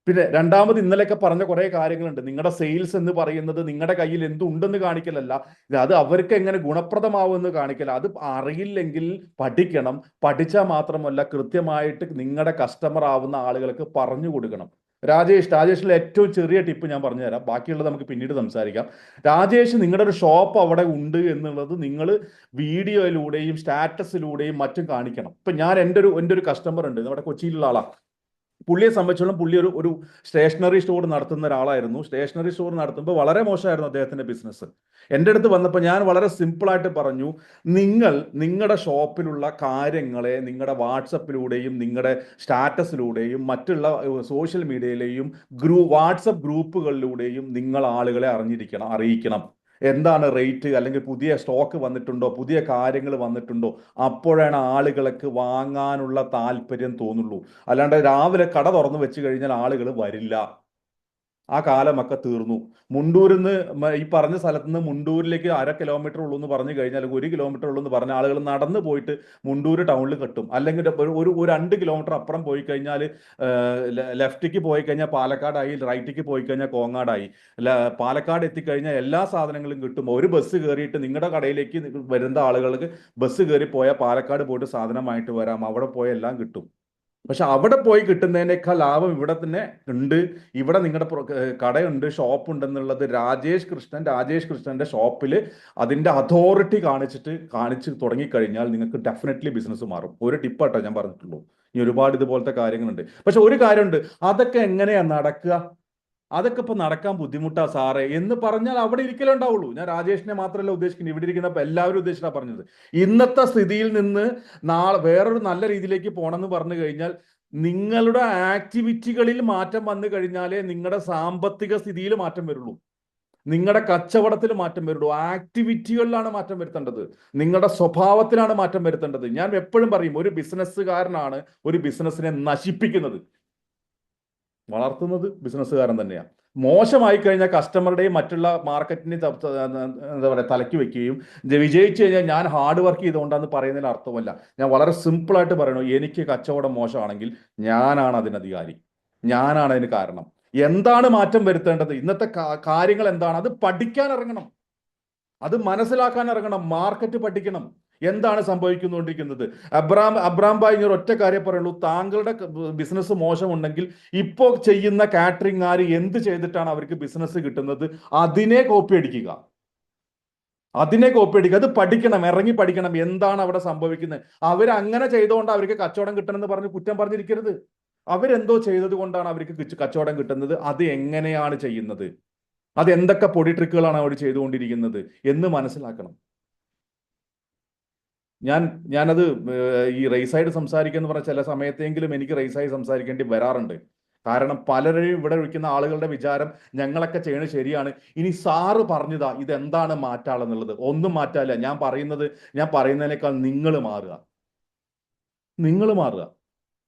പിന്നെ രണ്ടാമത്, ഇന്നലെയൊക്കെ പറഞ്ഞ കുറെ കാര്യങ്ങളുണ്ട്. നിങ്ങളുടെ സെയിൽസ് എന്ന് പറയുന്നത് നിങ്ങളുടെ കയ്യിൽ എന്തുണ്ടെന്ന് കാണിക്കലല്ല, അത് അവർക്ക് എങ്ങനെ ഗുണപ്രദമാവുമെന്ന് കാണിക്കല. അത് അറിയില്ലെങ്കിൽ പഠിക്കണം. പഠിച്ചാൽ മാത്രമല്ല, കൃത്യമായിട്ട് നിങ്ങളുടെ കസ്റ്റമർ ആവുന്ന ആളുകൾക്ക് പറഞ്ഞു കൊടുക്കണം. രാജേഷിലെ ഏറ്റവും ചെറിയ ടിപ്പ് ഞാൻ പറഞ്ഞുതരാം, ബാക്കിയുള്ളത് നമുക്ക് പിന്നീട് സംസാരിക്കാം. രാജേഷ്, നിങ്ങളുടെ ഒരു ഷോപ്പ് അവിടെ ഉണ്ട് എന്നുള്ളത് നിങ്ങൾ വീഡിയോയിലൂടെയും സ്റ്റാറ്റസിലൂടെയും മറ്റും കാണിക്കണം. ഇപ്പൊ ഞാൻ എൻ്റെ ഒരു കസ്റ്റമർ ഉണ്ട്, നമ്മുടെ കൊച്ചിയിലുള്ള ആളാണ്. പുള്ളിയെ സംബന്ധിച്ചോളം പുള്ളി ഒരു സ്റ്റേഷനറി സ്റ്റോർ നടത്തുന്ന ഒരാളായിരുന്നു. സ്റ്റേഷനറി സ്റ്റോർ നടത്തുമ്പോൾ വളരെ മോശമായിരുന്നു അദ്ദേഹത്തിന്റെ ബിസിനസ്. എൻ്റെ അടുത്ത് വന്നപ്പോൾ ഞാൻ വളരെ സിമ്പിളായിട്ട് പറഞ്ഞു, നിങ്ങളുടെ ഷോപ്പിലുള്ള കാര്യങ്ങളെ നിങ്ങളുടെ വാട്സപ്പിലൂടെയും നിങ്ങളുടെ സ്റ്റാറ്റസിലൂടെയും മറ്റുള്ള സോഷ്യൽ മീഡിയയിലെയും വാട്സപ്പ് ഗ്രൂപ്പുകളിലൂടെയും നിങ്ങൾ ആളുകളെ അറിയിക്കണം. എന്താണ് റേറ്റ്, അല്ലെങ്കിൽ പുതിയ സ്റ്റോക്ക് വന്നിട്ടുണ്ടോ, പുതിയ കാര്യങ്ങൾ വന്നിട്ടുണ്ടോ, അപ്പോഴാണ് ആളുകൾക്ക് വാങ്ങാനുള്ള താല്പര്യം തോന്നുള്ളൂ. അല്ലാണ്ട് രാവിലെ കട തുറന്നു വെച്ച് കഴിഞ്ഞാൽ ആളുകൾ വരില്ല. ആ കാലമൊക്കെ തീർന്നു. മുണ്ടൂരിന്ന് ഈ പറഞ്ഞ സ്ഥലത്ത് നിന്ന് മുണ്ടൂരിലേക്ക് 1/2 കിലോമീറ്റർ ഉള്ളൂ എന്ന് പറഞ്ഞു കഴിഞ്ഞാൽ 1 കിലോമീറ്റർ ഉള്ളൂ എന്ന് പറഞ്ഞ ആളുകൾ നടന്നു പോയിട്ട് മുണ്ടൂര് ടൗണിൽ കെട്ടും. അല്ലെങ്കിൽ ഒരു 2 കിലോമീറ്റർ അപ്പുറം പോയി കഴിഞ്ഞാൽ ലെഫ്റ്റിക്ക് പോയി കഴിഞ്ഞാൽ പാലക്കാടായി, റൈറ്റിക്ക് പോയി കഴിഞ്ഞാൽ കോങ്ങാടായി. പാലക്കാട് എത്തിക്കഴിഞ്ഞാൽ എല്ലാ സാധനങ്ങളും കിട്ടും. ഒരു ബസ് കയറിയിട്ട് നിങ്ങളുടെ കടയിലേക്ക് വരുന്ന ആളുകൾക്ക് ബസ് കയറി പോയാൽ പാലക്കാട് പോയിട്ട് സാധനമായിട്ട് വരാം, അവിടെ പോയാൽ എല്ലാം കിട്ടും. പക്ഷെ അവിടെ പോയി കിട്ടുന്നതിനേക്കാൾ ലാഭം ഇവിടെ തന്നെ ഉണ്ട്. ഇവിടെ നിങ്ങളുടെ കടയുണ്ട്, ഷോപ്പ് ഉണ്ടെന്നുള്ളത് രാജേഷ് കൃഷ്ണന്റെ ഷോപ്പിൽ അതിന്റെ അതോറിറ്റി കാണിച്ച് തുടങ്ങിക്കഴിഞ്ഞാൽ നിങ്ങൾക്ക് ഡെഫിനറ്റ്ലി ബിസിനസ് മാറും. ഒരു ടിപ്പാട്ടോ ഞാൻ പറഞ്ഞിട്ടുള്ളൂ. ഇനി ഒരുപാട് ഇതുപോലത്തെ കാര്യങ്ങളുണ്ട്. പക്ഷെ ഒരു കാര്യമുണ്ട്, അതൊക്കെ എങ്ങനെയാ നടക്കുക? അതൊക്കെ ഇപ്പൊ നടക്കാൻ ബുദ്ധിമുട്ടാ സാറേ എന്ന് പറഞ്ഞാൽ അവിടെ ഇരിക്കലുണ്ടാവുള്ളൂ. ഞാൻ രാജേഷിനെ മാത്രമല്ല ഉദ്ദേശിക്കുന്നത്, ഇവിടെ ഇരിക്കുന്നപ്പോൾ എല്ലാവരും ഉദ്ദേശിച്ചാണ് പറഞ്ഞത്. ഇന്നത്തെ സ്ഥിതിയിൽ നിന്ന് നാളെ വേറൊരു നല്ല രീതിയിലേക്ക് പോകണമെന്ന് പറഞ്ഞു കഴിഞ്ഞാൽ നിങ്ങളുടെ ആക്ടിവിറ്റികളിൽ മാറ്റം വന്നു കഴിഞ്ഞാലേ നിങ്ങളുടെ സാമ്പത്തിക സ്ഥിതിയിൽ മാറ്റം വരുള്ളൂ, നിങ്ങളുടെ കച്ചവടത്തിൽ മാറ്റം വരുള്ളൂ. ആക്ടിവിറ്റികളിലാണ് മാറ്റം വരുത്തേണ്ടത്, നിങ്ങളുടെ സ്വഭാവത്തിലാണ് മാറ്റം വരുത്തേണ്ടത്. ഞാൻ എപ്പോഴും പറയും, ഒരു ബിസിനസ്സുകാരനാണ് ഒരു ബിസിനസ്സിനെ നശിപ്പിക്കുന്നത്, വളർത്തുന്നത് ബിസിനസ്സുകാരൻ തന്നെയാണ്. മോശമായി കഴിഞ്ഞാൽ കസ്റ്റമറുടെയും മറ്റുള്ള മാർക്കറ്റിനെ എന്താ പറയുക തലയ്ക്ക് വെക്കുകയും വിജയിച്ചു കഴിഞ്ഞാൽ ഞാൻ ഹാർഡ് വർക്ക് ചെയ്തുകൊണ്ടാന്ന് പറയുന്നതിന് അർത്ഥമല്ല. ഞാൻ വളരെ സിമ്പിളായിട്ട് പറയണു, എനിക്ക് കച്ചവടം മോശമാണെങ്കിൽ ഞാനാണ് അതിനധികാരി, ഞാനാണ് അതിന് കാരണം. എന്താണ് മാറ്റം വരുത്തേണ്ടത്, ഇന്നത്തെ കാര്യങ്ങൾ എന്താണ്, അത് പഠിക്കാൻ ഇറങ്ങണം, അത് മനസ്സിലാക്കാൻ ഇറങ്ങണം, മാർക്കറ്റ് പഠിക്കണം. എന്താണ് സംഭവിച്ചുകൊണ്ടിരിക്കുന്നത്? അബ്രാം ഭായ് ഞാൻ ഒറ്റ കാര്യം പറയുള്ളൂ, താങ്കളുടെ ബിസിനസ് മോശമുണ്ടെങ്കിൽ ഇപ്പോൾ ചെയ്യുന്ന കാറ്ററിംഗ് ആര് എന്ത് ചെയ്തിട്ടാണ് അവർക്ക് ബിസിനസ് കിട്ടുന്നത്, അതിനെ കോപ്പി അടിക്കുക, അത് പഠിക്കണം, ഇറങ്ങി പഠിക്കണം. എന്താണ് അവിടെ സംഭവിക്കുന്നത്? അവരങ്ങനെ ചെയ്തുകൊണ്ട് അവർക്ക് കച്ചവടം കിട്ടണമെന്ന് പറഞ്ഞ് കുറ്റം പറഞ്ഞിരിക്കരുത്. അവരെന്തോ ചെയ്തത് കൊണ്ടാണ് അവർക്ക് കച്ചവടം കിട്ടുന്നത്. അത് എങ്ങനെയാണ് ചെയ്യുന്നത്, അത് എന്തൊക്കെ പൊടി ട്രിക്കുകളാണ് അവർ ചെയ്തുകൊണ്ടിരിക്കുന്നത് എന്ന് മനസ്സിലാക്കണം. ഞാനത് ഈ റേസായിട്ട് സംസാരിക്കുന്ന പറഞ്ഞ ചില സമയത്തെങ്കിലും എനിക്ക് റേസായി സംസാരിക്കേണ്ടി വരാറുണ്ട്. കാരണം പലരെയും ഇവിടെ വിളിക്കുന്ന ആളുകളുടെ വിചാരം ഞങ്ങളൊക്കെ ചെയ്യണത് ശരിയാണ്, ഇനി സാറ് പറഞ്ഞതാ ഇതെന്താണ് മാറ്റാളെന്നുള്ളത്. ഒന്നും മാറ്റാല്ല. ഞാൻ പറയുന്നതിനേക്കാൾ നിങ്ങൾ മാറുക.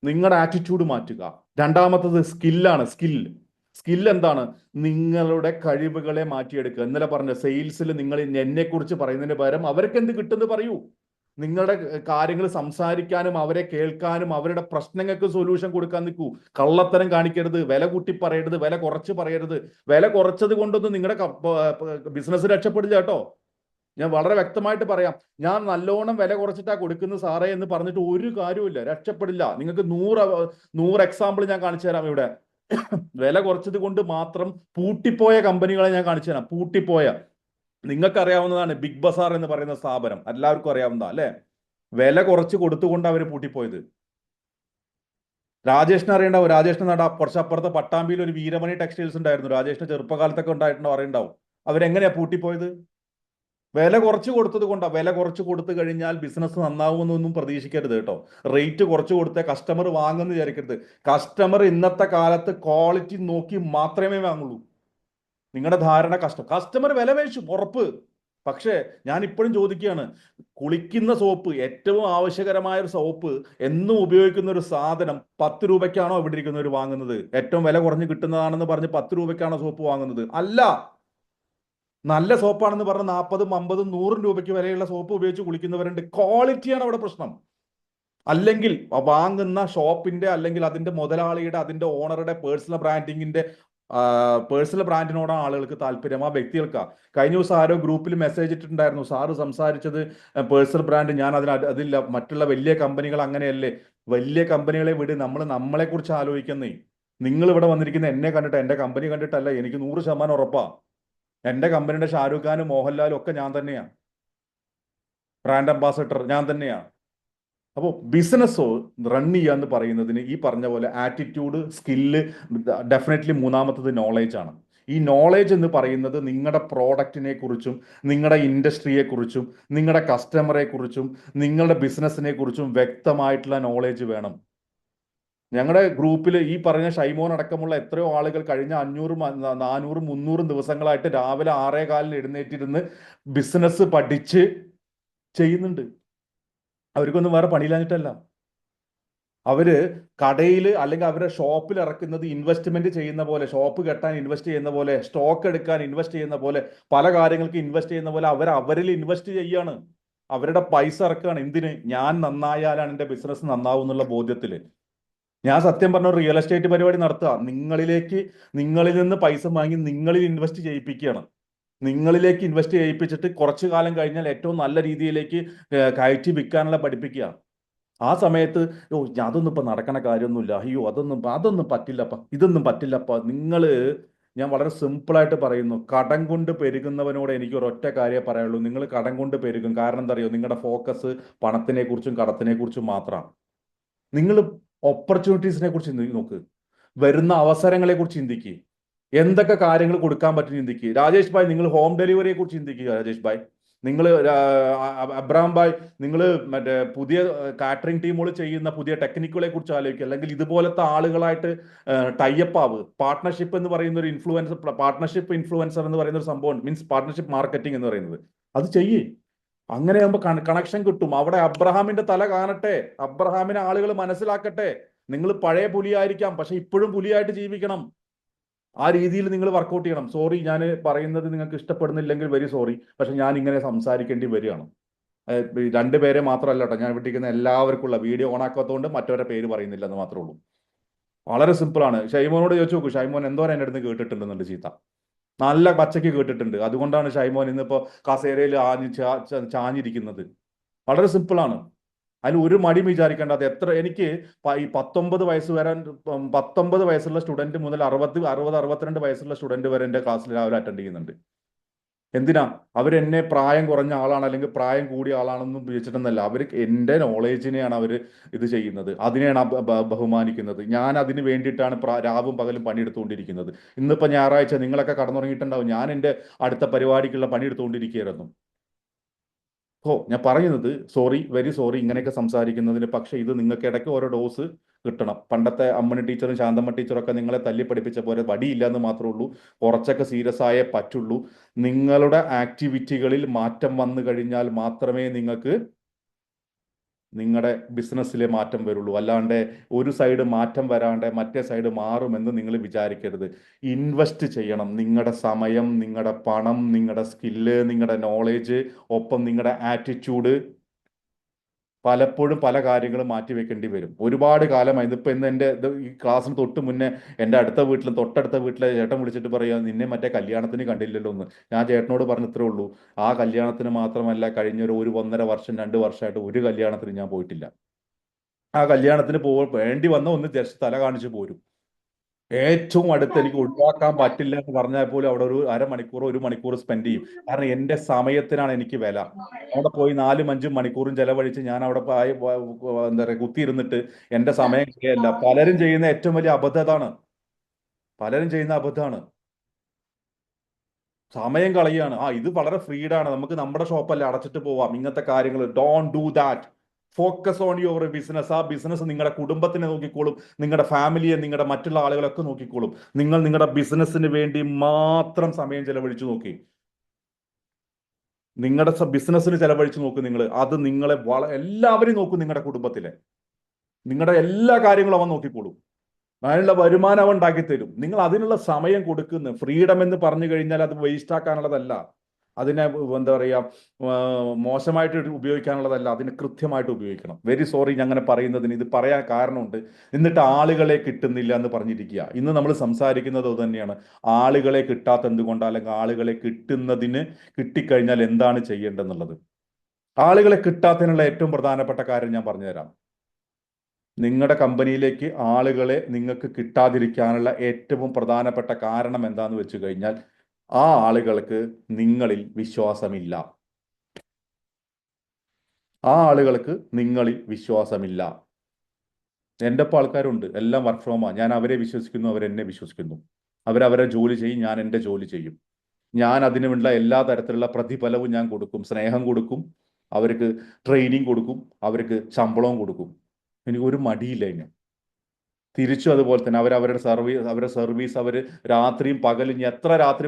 നിങ്ങളുടെ ആറ്റിറ്റ്യൂഡ് മാറ്റുക. രണ്ടാമത്തത് സ്കില്ലാണ്. സ്കിൽ എന്താണ്? നിങ്ങളുടെ കഴിവുകളെ മാറ്റിയെടുക്കുക. ഇന്നലെ പറഞ്ഞ സെയിൽസിൽ നിങ്ങൾ എന്നെ കുറിച്ച് പറയുന്നതിന് പകരം അവർക്ക് എന്ത് കിട്ടുമെന്ന് പറയൂ. നിങ്ങളുടെ കാര്യങ്ങൾ സംസാരിക്കാനും അവരെ കേൾക്കാനും അവരുടെ പ്രശ്നങ്ങൾക്ക് സൊല്യൂഷൻ കൊടുക്കാൻ നിൽക്കൂ. കള്ളത്തരം കാണിക്കരുത്, വില കൂട്ടി പറയരുത്, വില കുറച്ച് പറയരുത്. വില കുറച്ചത് കൊണ്ടൊന്നും നിങ്ങളുടെ ബിസിനസ് രക്ഷപ്പെടില്ല കേട്ടോ. ഞാൻ വളരെ വ്യക്തമായിട്ട് പറയാം. ഞാൻ നല്ലോണം വില കുറച്ചിട്ടാ കൊടുക്കുന്നത് സാറേ എന്ന് പറഞ്ഞിട്ട് ഒരു കാര്യമില്ല, രക്ഷപ്പെടില്ല. നിങ്ങൾക്ക് 100 എക്സാമ്പിൾ ഞാൻ കാണിച്ചു തരാം ഇവിടെ. വില കുറച്ചത് കൊണ്ട് മാത്രം പൂട്ടിപ്പോയ കമ്പനികളെ ഞാൻ കാണിച്ചു തരാം. പൂട്ടിപ്പോയ, നിങ്ങൾക്ക് അറിയാവുന്നതാണ് ബിഗ് ബസാർ എന്ന് പറയുന്ന സ്ഥാപനം, എല്ലാവർക്കും അറിയാവുന്നതാ അല്ലെ? വില കുറച്ച് കൊടുത്തുകൊണ്ട് അവർ പൂട്ടിപ്പോയത്. രാജേഷിനെ അറിയണ്ടാവും. രാജേഷിന് നടാ കുറച്ചപ്പുറത്ത് പട്ടാമ്പിയിൽ ഒരു വീരമണി ടെക്സ്റ്റൈൽസ് ഉണ്ടായിരുന്നു. രാജേഷിന് ചെറുപ്പകാലത്തൊക്കെ ഉണ്ടായിട്ടുണ്ടോ അറിയണ്ടാവും. അവരെങ്ങനെയാ പൂട്ടിപ്പോയത്? വില കുറച്ച് കൊടുത്തത് കൊണ്ടാണ്. വില കുറച്ച് കൊടുത്തു കഴിഞ്ഞാൽ ബിസിനസ് നന്നാവുമെന്നൊന്നും പ്രതീക്ഷിക്കരുത് കേട്ടോ. റേറ്റ് കുറച്ച് കൊടുത്തേ കസ്റ്റമർ വാങ്ങുമെന്ന് വിചാരിക്കരുത്. കസ്റ്റമർ ഇന്നത്തെ കാലത്ത് ക്വാളിറ്റി നോക്കി മാത്രമേ വാങ്ങുള്ളൂ. നിങ്ങളുടെ ധാരണ കസ്റ്റമർ വില മേടിച്ചു ഉറപ്പ്. പക്ഷേ ഞാൻ ഇപ്പോഴും ചോദിക്കുകയാണ്, കുളിക്കുന്ന സോപ്പ്, ഏറ്റവും ആവശ്യകരമായ ഒരു സോപ്പ്, എന്നും ഉപയോഗിക്കുന്ന ഒരു സാധനം 10 രൂപയ്ക്കാണോ ഇവിടെ ഇരിക്കുന്നവർ വാങ്ങുന്നത്? ഏറ്റവും വില കുറഞ്ഞ് കിട്ടുന്നതാണെന്ന് പറഞ്ഞ് 10 രൂപയ്ക്കാണോ സോപ്പ് വാങ്ങുന്നത്? അല്ല. നല്ല സോപ്പാണെന്ന് പറഞ്ഞ് 40, 50, 100 രൂപയ്ക്ക് വരെയുള്ള സോപ്പ് ഉപയോഗിച്ച് കുളിക്കുന്നവരുണ്ട്. ക്വാളിറ്റിയാണ് അവിടെ പ്രശ്നം. അല്ലെങ്കിൽ വാങ്ങുന്ന ഷോപ്പിന്റെ അല്ലെങ്കിൽ അതിന്റെ മുതലാളിയുടെ, അതിന്റെ ഓണറുടെ പേഴ്സണൽ ബ്രാൻഡിനോടാണ് ആളുകൾക്ക് താല്പര്യം, ആ വ്യക്തികൾക്കാ. കഴിഞ്ഞ ദിവസം ആരോ ഗ്രൂപ്പിൽ മെസ്സേജ് ഇട്ടിട്ടുണ്ടായിരുന്നു, സാറ് സംസാരിച്ചത് പേഴ്സണൽ ബ്രാൻഡ്, ഞാൻ അതില്ല, മറ്റുള്ള വലിയ കമ്പനികൾ അങ്ങനെയല്ലേ. വലിയ കമ്പനികളെ വിട്, നമ്മളെ കുറിച്ച് ആലോചിക്കുന്നേ. നിങ്ങൾ ഇവിടെ വന്നിരിക്കുന്ന എന്നെ കണ്ടിട്ട്, എന്റെ കമ്പനി കണ്ടിട്ടല്ല. എനിക്ക് 100% ഉറപ്പാ. എന്റെ കമ്പനിയുടെ ഷാരൂഖ് ഖാനും മോഹൻലാലും ഒക്കെ ഞാൻ തന്നെയാണ്. ബ്രാൻഡ് അംബാസഡർ ഞാൻ തന്നെയാണ്. അപ്പോൾ ബിസിനസ് റൺ ചെയ്യുക എന്ന് പറയുന്നതിന് ഈ പറഞ്ഞ പോലെ ആറ്റിറ്റ്യൂഡ്, സ്കില്ല്, ഡെഫിനറ്റ്ലി മൂന്നാമത്തത് നോളേജ് ആണ്. ഈ നോളേജ് എന്ന് പറയുന്നത് നിങ്ങളുടെ പ്രോഡക്റ്റിനെ കുറിച്ചും നിങ്ങളുടെ ഇൻഡസ്ട്രിയെ കുറിച്ചും നിങ്ങളുടെ കസ്റ്റമറെ കുറിച്ചും നിങ്ങളുടെ ബിസിനസ്സിനെ കുറിച്ചും വ്യക്തമായിട്ടുള്ള നോളേജ് വേണം. ഞങ്ങളുടെ ഗ്രൂപ്പിൽ ഈ പറഞ്ഞ ഷൈമോൻ അടക്കമുള്ള എത്രയോ ആളുകൾ കഴിഞ്ഞ 500, 400, 300 ദിവസങ്ങളായിട്ട് രാവിലെ 6:15 എഴുന്നേറ്റിരുന്ന് ബിസിനസ് പഠിച്ച് ചെയ്യുന്നുണ്ട്. അവർക്കൊന്നും വേറെ പണിയില്ലാഞ്ഞിട്ടല്ല. അവര് കടയിൽ അല്ലെങ്കിൽ അവരുടെ ഷോപ്പിൽ ഇറക്കുന്നത് ഇൻവെസ്റ്റ്മെന്റ് ചെയ്യുന്ന പോലെ, ഷോപ്പ് കെട്ടാൻ ഇൻവെസ്റ്റ് ചെയ്യുന്ന പോലെ, സ്റ്റോക്ക് എടുക്കാൻ ഇൻവെസ്റ്റ് ചെയ്യുന്ന പോലെ, പല കാര്യങ്ങൾക്ക് ഇൻവെസ്റ്റ് ചെയ്യുന്ന പോലെ അവരിൽ ഇൻവെസ്റ്റ് ചെയ്യാണ്. അവരുടെ പൈസ ഇറക്കുകയാണ്. എന്തിന്? ഞാൻ നന്നായാലാണ് എൻ്റെ ബിസിനസ് നന്നാവും എന്നുള്ള ബോധ്യത്തിൽ. ഞാൻ സത്യം പറഞ്ഞ റിയൽ എസ്റ്റേറ്റ് പരിപാടി നടത്തുക. നിങ്ങളിൽ നിന്ന് പൈസ വാങ്ങി നിങ്ങളിൽ ഇൻവെസ്റ്റ് ചെയ്യിപ്പിക്കുകയാണ്. നിങ്ങളിലേക്ക് ഇൻവെസ്റ്റ് ചെയ്യിപ്പിച്ചിട്ട് കുറച്ചു കാലം കഴിഞ്ഞാൽ ഏറ്റവും നല്ല രീതിയിലേക്ക് കയറ്റി വിൽക്കാനുള്ള പഠിപ്പിക്കുക. ആ സമയത്ത് അതൊന്നും ഇപ്പം നടക്കണ കാര്യമൊന്നുമില്ല, അയ്യോ അതൊന്നും പറ്റില്ലപ്പ, ഇതൊന്നും പറ്റില്ലപ്പ. ഞാൻ വളരെ സിമ്പിളായിട്ട് പറയുന്നു, കടം കൊണ്ട് പെരുകുന്നവനോട് എനിക്ക് ഒരൊറ്റ കാര്യമേ പറയുള്ളൂ, നിങ്ങൾ കടം കൊണ്ട് പെരുകും. കാരണം എന്താ അറിയോ? നിങ്ങളുടെ ഫോക്കസ് പണത്തിനെ കുറിച്ചും കടത്തിനെ കുറിച്ചും മാത്രമാണ്. നിങ്ങൾ ഓപ്പർച്യൂണിറ്റീസിനെ കുറിച്ച് നോക്ക്, വരുന്ന അവസരങ്ങളെ കുറിച്ച് ചിന്തിക്കുക, എന്തൊക്കെ കാര്യങ്ങൾ കൊടുക്കാൻ പറ്റും ചിന്തിക്കുക. രാജേഷ് ഭായ്, നിങ്ങൾ ഹോം ഡെലിവറിയെ കുറിച്ച് ചിന്തിക്കുക. രാജേഷ് ഭായ്, നിങ്ങൾ അബ്രഹാം ഭായ്, നിങ്ങൾ മറ്റേ പുതിയ കാറ്ററിംഗ് ടീമുകൾ ചെയ്യുന്ന പുതിയ ടെക്നിക്കുകളെ കുറിച്ച് ആലോചിക്കുക. അല്ലെങ്കിൽ ഇതുപോലത്തെ ആളുകളായിട്ട് ടൈപ്പ് ആവ്. പാർട്ട്ണർഷിപ്പ് എന്ന് പറയുന്ന ഒരു പാർട്ട്ണർഷിപ്പ് ഇൻഫ്ലുവൻസർ എന്ന് പറയുന്ന ഒരു സംഭവം, മീൻസ് പാർട്ട്ണർഷിപ്പ് മാർക്കറ്റിംഗ് എന്ന് പറയുന്നത്, അത് ചെയ്യേ. അങ്ങനെ ആകുമ്പോൾ കണക്ഷൻ കിട്ടും. അവിടെ അബ്രഹാമിന്റെ തല കാണട്ടെ, അബ്രഹാമിനെ ആളുകൾ മനസ്സിലാക്കട്ടെ. നിങ്ങൾ പഴയ പുലിയായിരിക്കാം, പക്ഷെ ഇപ്പോഴും പുലിയായിട്ട് ജീവിക്കണം. ആ രീതിയിൽ നിങ്ങൾ വർക്കൗട്ട് ചെയ്യണം. സോറി, ഞാൻ പറയുന്നത് നിങ്ങൾക്ക് ഇഷ്ടപ്പെടുന്നില്ലെങ്കിൽ വെരി സോറി, പക്ഷെ ഞാൻ ഇങ്ങനെ സംസാരിക്കേണ്ടി വരികയാണ്. 2 പേരെ മാത്രമല്ല കേട്ടോ, ഞാൻ വിട്ടിരിക്കുന്ന എല്ലാവർക്കും ഉള്ള വീഡിയോ ഓണാക്കാത്തതുകൊണ്ട് മറ്റവരുടെ പേര് പറയുന്നില്ല എന്ന് മാത്രമേ ഉള്ളൂ. വളരെ സിമ്പിളാണ്. ഷൈമോനോട് ചോദിച്ചു നോക്കൂ, ഷൈമോൻ എന്തോരം എൻ്റെ അടുത്ത് കേട്ടിട്ടുണ്ടെന്നുണ്ട് ചീത്ത, നല്ല പച്ചയ്ക്ക് കേട്ടിട്ടുണ്ട്. അതുകൊണ്ടാണ് ഷൈമോൻ ഇന്നിപ്പോൾ കസേരയിൽ ചാഞ്ഞിരിക്കുന്നത്. വളരെ സിമ്പിളാണ്. അതിന് ഒരു മടിയും വിചാരിക്കേണ്ട. അത് എനിക്ക് ഈ 19 വയസ്സുള്ള സ്റ്റുഡൻറ്റ് മുതൽ 62 വയസ്സുള്ള സ്റ്റുഡൻറ്റ് വരെ എൻ്റെ ക്ലാസ്സിൽ രാവിലെ അറ്റൻഡ് ചെയ്യുന്നുണ്ട്. എന്തിനാ? അവരെന്നെ പ്രായം കുറഞ്ഞ ആളാണ് അല്ലെങ്കിൽ പ്രായം കൂടിയ ആളാണെന്നും വിളിച്ചിട്ടെന്നല്ല. അവർ എൻ്റെ നോളേജിനെയാണ് അവർ ഇത് ചെയ്യുന്നത്, അതിനെയാണ് ബഹുമാനിക്കുന്നത്. ഞാൻ അതിന് വേണ്ടിയിട്ടാണ് രാവും പകലും പണിയെടുത്തുകൊണ്ടിരിക്കുന്നത്. ഇന്നിപ്പോൾ ഞായറാഴ്ച, നിങ്ങളൊക്കെ കടന്നുറങ്ങിയിട്ടുണ്ടാവും. ഞാൻ എൻ്റെ അടുത്ത പരിപാടിക്കുള്ള പണിയെടുത്തുകൊണ്ടിരിക്കുകയായിരുന്നു. ഞാൻ പറയുന്നത് സോറി, വെരി സോറി ഇങ്ങനെയൊക്കെ സംസാരിക്കുന്നതിന്. പക്ഷേ ഇത് നിങ്ങൾക്ക് ഇടയ്ക്ക് ഓരോ ഡോസ് കിട്ടണം. പണ്ടത്തെ അമ്മണി ടീച്ചറും ശാന്തമ്മ ടീച്ചറൊക്കെ നിങ്ങളെ തല്ലി പഠിപ്പിച്ച പോലെ വടിയില്ല എന്ന് മാത്രമേ ഉള്ളൂ. കുറച്ചൊക്കെ സീരിയസ് ആയേ പറ്റുള്ളൂ. നിങ്ങളുടെ ആക്ടിവിറ്റികളിൽ മാറ്റം വന്നു കഴിഞ്ഞാൽ മാത്രമേ നിങ്ങൾക്ക് നിങ്ങളുടെ ബിസിനസ്സിലെ മാറ്റം വരുള്ളൂ. അല്ലാണ്ട് ഒരു സൈഡ് മാറ്റം വരാണ്ട് മറ്റേ സൈഡ് മാറുമെന്ന് നിങ്ങൾ വിചാരിക്കരുത്. ഇൻവെസ്റ്റ് ചെയ്യണം. നിങ്ങളുടെ സമയം, നിങ്ങളുടെ പണം, നിങ്ങളുടെ സ്കില്ല്, നിങ്ങളുടെ നോളേജ്, ഒപ്പം നിങ്ങളുടെ ആറ്റിറ്റ്യൂഡ്. പലപ്പോഴും പല കാര്യങ്ങളും മാറ്റി വെക്കേണ്ടി വരും. ഒരുപാട് കാലമായി ഇതിപ്പോൾ ഇന്ന് ഈ ക്ലാസ്സിന് തൊട്ട് മുന്നേ എൻ്റെ തൊട്ടടുത്ത വീട്ടിലെ ചേട്ടൻ വിളിച്ചിട്ട് പറയുക, നിന്നെ മറ്റേ കല്യാണത്തിന് കണ്ടില്ലല്ലോ എന്ന്. ഞാൻ ചേട്ടനോട് പറഞ്ഞ ഇത്രേ ഉള്ളൂ, ആ കല്യാണത്തിന് മാത്രമല്ല കഴിഞ്ഞൊരു 1.5 വർഷം 2 വർഷമായിട്ട് ഒരു കല്യാണത്തിന് ഞാൻ പോയിട്ടില്ല. ആ കല്യാണത്തിന് വേണ്ടി വന്ന ഒന്ന് ജസ്റ്റ് തല കാണിച്ച് പോരും. ഏറ്റവും അടുത്ത് എനിക്ക് ഒഴിവാക്കാൻ പറ്റില്ല എന്ന് പറഞ്ഞാൽ പോലും അവിടെ ഒരു 1 മണിക്കൂർ സ്പെൻഡ് ചെയ്യും. കാരണം എൻ്റെ സമയത്തിനാണ് എനിക്ക് വില. അവിടെ പോയി 4-5 മണിക്കൂറും ചെലവഴിച്ച് ഞാൻ അവിടെ എന്താ പറയുക കുത്തിയിരുന്നിട്ട് എൻ്റെ സമയം കളയല്ല. പലരും ചെയ്യുന്ന ഏറ്റവും വലിയ അബദ്ധതാണ്. സമയം കളയാണ്. ഇത് വളരെ ഫ്രീഡാണ്, നമുക്ക് നമ്മുടെ ഷോപ്പല്ലേ, അടച്ചിട്ട് പോവാം, ഇങ്ങനത്തെ കാര്യങ്ങൾ. Don't do that. Focus on your business. ആ ബിസിനസ് നിങ്ങളുടെ കുടുംബത്തിനെ നോക്കിക്കോളും, നിങ്ങളുടെ ഫാമിലിയെ, നിങ്ങളുടെ മറ്റുള്ള ആളുകളൊക്കെ നോക്കിക്കോളും. നിങ്ങൾ നിങ്ങളുടെ ബിസിനസ്സിന് വേണ്ടി മാത്രം സമയം ചെലവഴിച്ചു നോക്കി. നിങ്ങളുടെ ബിസിനസ്സിന് ചെലവഴിച്ചു നോക്കും നിങ്ങൾ. അത് നിങ്ങളെ എല്ലാവരെയും നോക്കും. നിങ്ങളുടെ കുടുംബത്തിലെ നിങ്ങളുടെ എല്ലാ കാര്യങ്ങളും അവൻ നോക്കിക്കോളും. അതിനുള്ള വരുമാനം അവൻ ഉണ്ടാക്കി തരും. നിങ്ങൾ അതിനുള്ള സമയം കൊടുക്കുന്നു. ഫ്രീഡം എന്ന് പറഞ്ഞു കഴിഞ്ഞാൽ അത് വേസ്റ്റ് ആക്കാനുള്ളതല്ല, അതിനെ എന്താ പറയുക മോശമായിട്ട് ഉപയോഗിക്കാനുള്ളതല്ല, അതിന് കൃത്യമായിട്ട് ഉപയോഗിക്കണം. വെരി സോറി ഞാൻ അങ്ങനെ പറയുന്നതിന്. ഇത് പറയാൻ കാരണമുണ്ട്. എന്നിട്ട് ആളുകളെ കിട്ടുന്നില്ല എന്ന് പറഞ്ഞിരിക്കുക. ഇന്ന് നമ്മൾ സംസാരിക്കുന്നത് അത് തന്നെയാണ്. ആളുകളെ കിട്ടാത്ത എന്തുകൊണ്ടാണ്, അല്ലെങ്കിൽ ആളുകളെ കിട്ടിക്കഴിഞ്ഞാൽ എന്താണ് ചെയ്യേണ്ടതെന്നുള്ളത്. ആളുകളെ കിട്ടാത്തതിനുള്ള ഏറ്റവും പ്രധാനപ്പെട്ട കാര്യം ഞാൻ പറഞ്ഞുതരാം. നിങ്ങളുടെ കമ്പനിയിലേക്ക് ആളുകളെ നിങ്ങൾക്ക് കിട്ടാതിരിക്കാനുള്ള ഏറ്റവും പ്രധാനപ്പെട്ട കാരണം എന്താണെന്ന് വെച്ച് കഴിഞ്ഞാൽ, ആ ആളുകൾക്ക് നിങ്ങളിൽ വിശ്വാസമില്ല. എൻ്റെ ഒപ്പം ആൾക്കാരുണ്ട്, എല്ലാം വർക്ക് ഫ്രോമാ. ഞാൻ അവരെ വിശ്വസിക്കുന്നു, അവരെന്നെ വിശ്വസിക്കുന്നു. അവരവരെ ജോലി ചെയ്യും, ഞാൻ എൻ്റെ ജോലി ചെയ്യും. ഞാൻ അതിനുള്ള എല്ലാ തരത്തിലുള്ള പ്രതിഫലവും ഞാൻ കൊടുക്കും. സ്നേഹം കൊടുക്കും, അവർക്ക് ട്രെയിനിങ് കൊടുക്കും, അവർക്ക് ശമ്പളവും കൊടുക്കും. എനിക്ക് ഒരു മടിയില്ല ഇതിന്. തിരിച്ചു അതുപോലെ തന്നെ അവരുടെ സർവീസ് അവർ രാത്രിയും പകലും എത്ര രാത്രി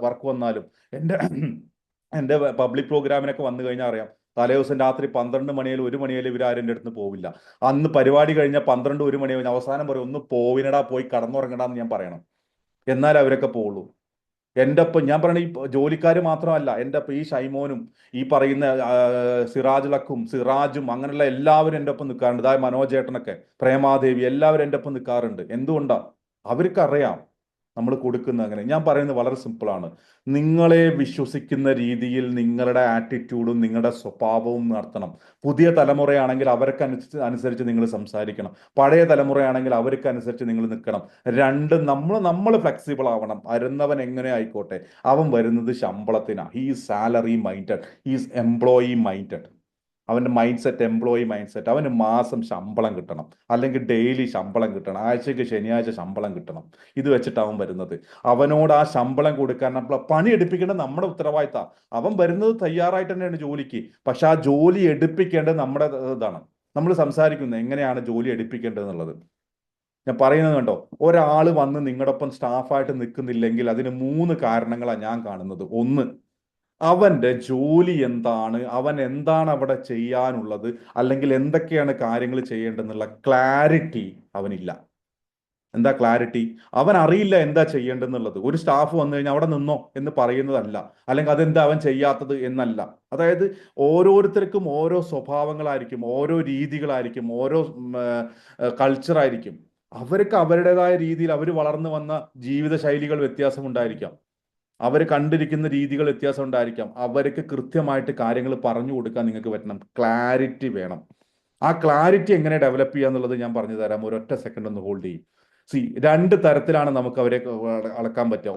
വർക്ക് വന്നാലും എൻ്റെ പബ്ലിക് പ്രോഗ്രാമിനൊക്കെ വന്നു കഴിഞ്ഞാൽ അറിയാം, തലേ ദിവസം രാത്രി 12 മണിയായാലും 1 മണിയായാലും ഇവരാരും എൻ്റെ അടുത്ത് പോവില്ല. അന്ന് പരിപാടി കഴിഞ്ഞാൽ 12-1 മണി കഴിഞ്ഞാൽ അവസാനം പറയും, ഒന്ന് പോവിനടാ, പോയി കടന്നുറങ്ങടാന്ന് ഞാൻ പറയണം. എന്നാലേ അവരൊക്കെ പോവുള്ളൂ. എൻ്റെ ഒപ്പം ഞാൻ പറയണ ഈ ജോലിക്കാർ മാത്രമല്ല, എൻ്റെ ഒപ്പം ഈ ഷൈമോനും ഈ പറയുന്ന സിറാജും അങ്ങനെയുള്ള എല്ലാവരും എൻ്റെ ഒപ്പം നിൽക്കാറുണ്ട്. അതായത് മനോജ് ചേട്ടനൊക്കെ, പ്രേമാദേവി, എല്ലാവരും എൻ്റെ ഒപ്പം നിൽക്കാറുണ്ട്. എന്തുകൊണ്ടാ? അവർക്കറിയാം നമ്മൾ കൊടുക്കുന്നത് അങ്ങനെ. ഞാൻ പറയുന്നത് വളരെ സിമ്പിളാണ്. നിങ്ങളെ വിശ്വസിക്കുന്ന രീതിയിൽ നിങ്ങളുടെ ആറ്റിറ്റ്യൂഡും നിങ്ങളുടെ സ്വഭാവവും നടത്തണം. പുതിയ തലമുറയാണെങ്കിൽ അവർക്ക് അനുസരിച്ച് നിങ്ങൾ സംസാരിക്കണം. പഴയ തലമുറയാണെങ്കിൽ അവർക്ക് അനുസരിച്ച് നിങ്ങൾ നിൽക്കണം. രണ്ടും നമ്മൾ ഫ്ലെക്സിബിൾ ആവണം. വരുന്നവൻ എങ്ങനെ ആയിക്കോട്ടെ, അവൻ വരുന്നത് ശമ്പളത്തിനാണ്. He's salary minded, he's employee minded. അവൻ്റെ mind set employee mind set. അവന് മാസം ശമ്പളം കിട്ടണം, അല്ലെങ്കിൽ ഡെയിലി ശമ്പളം കിട്ടണം, ആഴ്ചയ്ക്ക് ശനിയാഴ്ച ശമ്പളം കിട്ടണം. ഇത് വെച്ചിട്ട് അവൻ വരുന്നത്. അവനോട് ആ ശമ്പളം കൊടുക്കാൻ പണി എടുപ്പിക്കേണ്ടത് നമ്മുടെ ഉത്തരവാദിത്തം. അവൻ വരുന്നത് തയ്യാറായിട്ട് തന്നെയാണ് ജോലിക്ക്. പക്ഷെ ആ ജോലി എടുപ്പിക്കേണ്ടത് നമ്മുടെ ഇതാണ്. നമ്മൾ സംസാരിക്കുന്നത് എങ്ങനെയാണ് ജോലി എടുപ്പിക്കേണ്ടത് എന്നുള്ളത്. ഞാൻ പറയുന്നത് കണ്ടോ, ഒരാൾ വന്ന് നിങ്ങളുടെ ഒപ്പം സ്റ്റാഫായിട്ട് നിൽക്കുന്നില്ലെങ്കിൽ അതിന് 3 കാരണങ്ങളാണ് ഞാൻ കാണുന്നത്. ഒന്ന്, അവൻ്റെ ജോലി എന്താണ്, അവൻ എന്താണ് അവിടെ ചെയ്യാനുള്ളത്, അല്ലെങ്കിൽ എന്തൊക്കെയാണ് കാര്യങ്ങൾ ചെയ്യേണ്ടതെന്നുള്ള ക്ലാരിറ്റി അവനില്ല. എന്താ ക്ലാരിറ്റി? അവൻ അറിയില്ല എന്താ ചെയ്യേണ്ടതെന്നുള്ളത്. ഒരു സ്റ്റാഫ് വന്നു കഴിഞ്ഞാൽ അവിടെ നിന്നോ എന്ന് പറയുന്നതല്ല, അല്ലെങ്കിൽ അതെന്താ അവൻ ചെയ്യാത്തത് എന്നല്ല. അതായത് ഓരോരുത്തർക്കും ഓരോ സ്വഭാവങ്ങളായിരിക്കും, ഓരോ രീതികളായിരിക്കും, ഓരോ കൾച്ചറായിരിക്കും. അവർക്ക് അവരുടേതായ രീതിയിൽ അവർ വളർന്നു വന്ന ജീവിത ശൈലികൾ വ്യത്യാസം ഉണ്ടായിരിക്കാം, അവർ കണ്ടിരിക്കുന്ന രീതികൾ വ്യത്യാസം ഉണ്ടായിരിക്കാം. അവർക്ക് കൃത്യമായിട്ട് കാര്യങ്ങൾ പറഞ്ഞു കൊടുക്കാൻ നിങ്ങൾക്ക് പറ്റണം. ക്ലാരിറ്റി വേണം. ആ ക്ലാരിറ്റി എങ്ങനെ ഡെവലപ്പ് ചെയ്യുക എന്നുള്ളത് ഞാൻ പറഞ്ഞു തരാം. ഒരൊറ്റ സെക്കൻഡ് ഒന്ന് ഹോൾഡ് ചെയ്യും. 2 തരത്തിലാണ് നമുക്ക് അവരെ അളക്കാൻ പറ്റുക.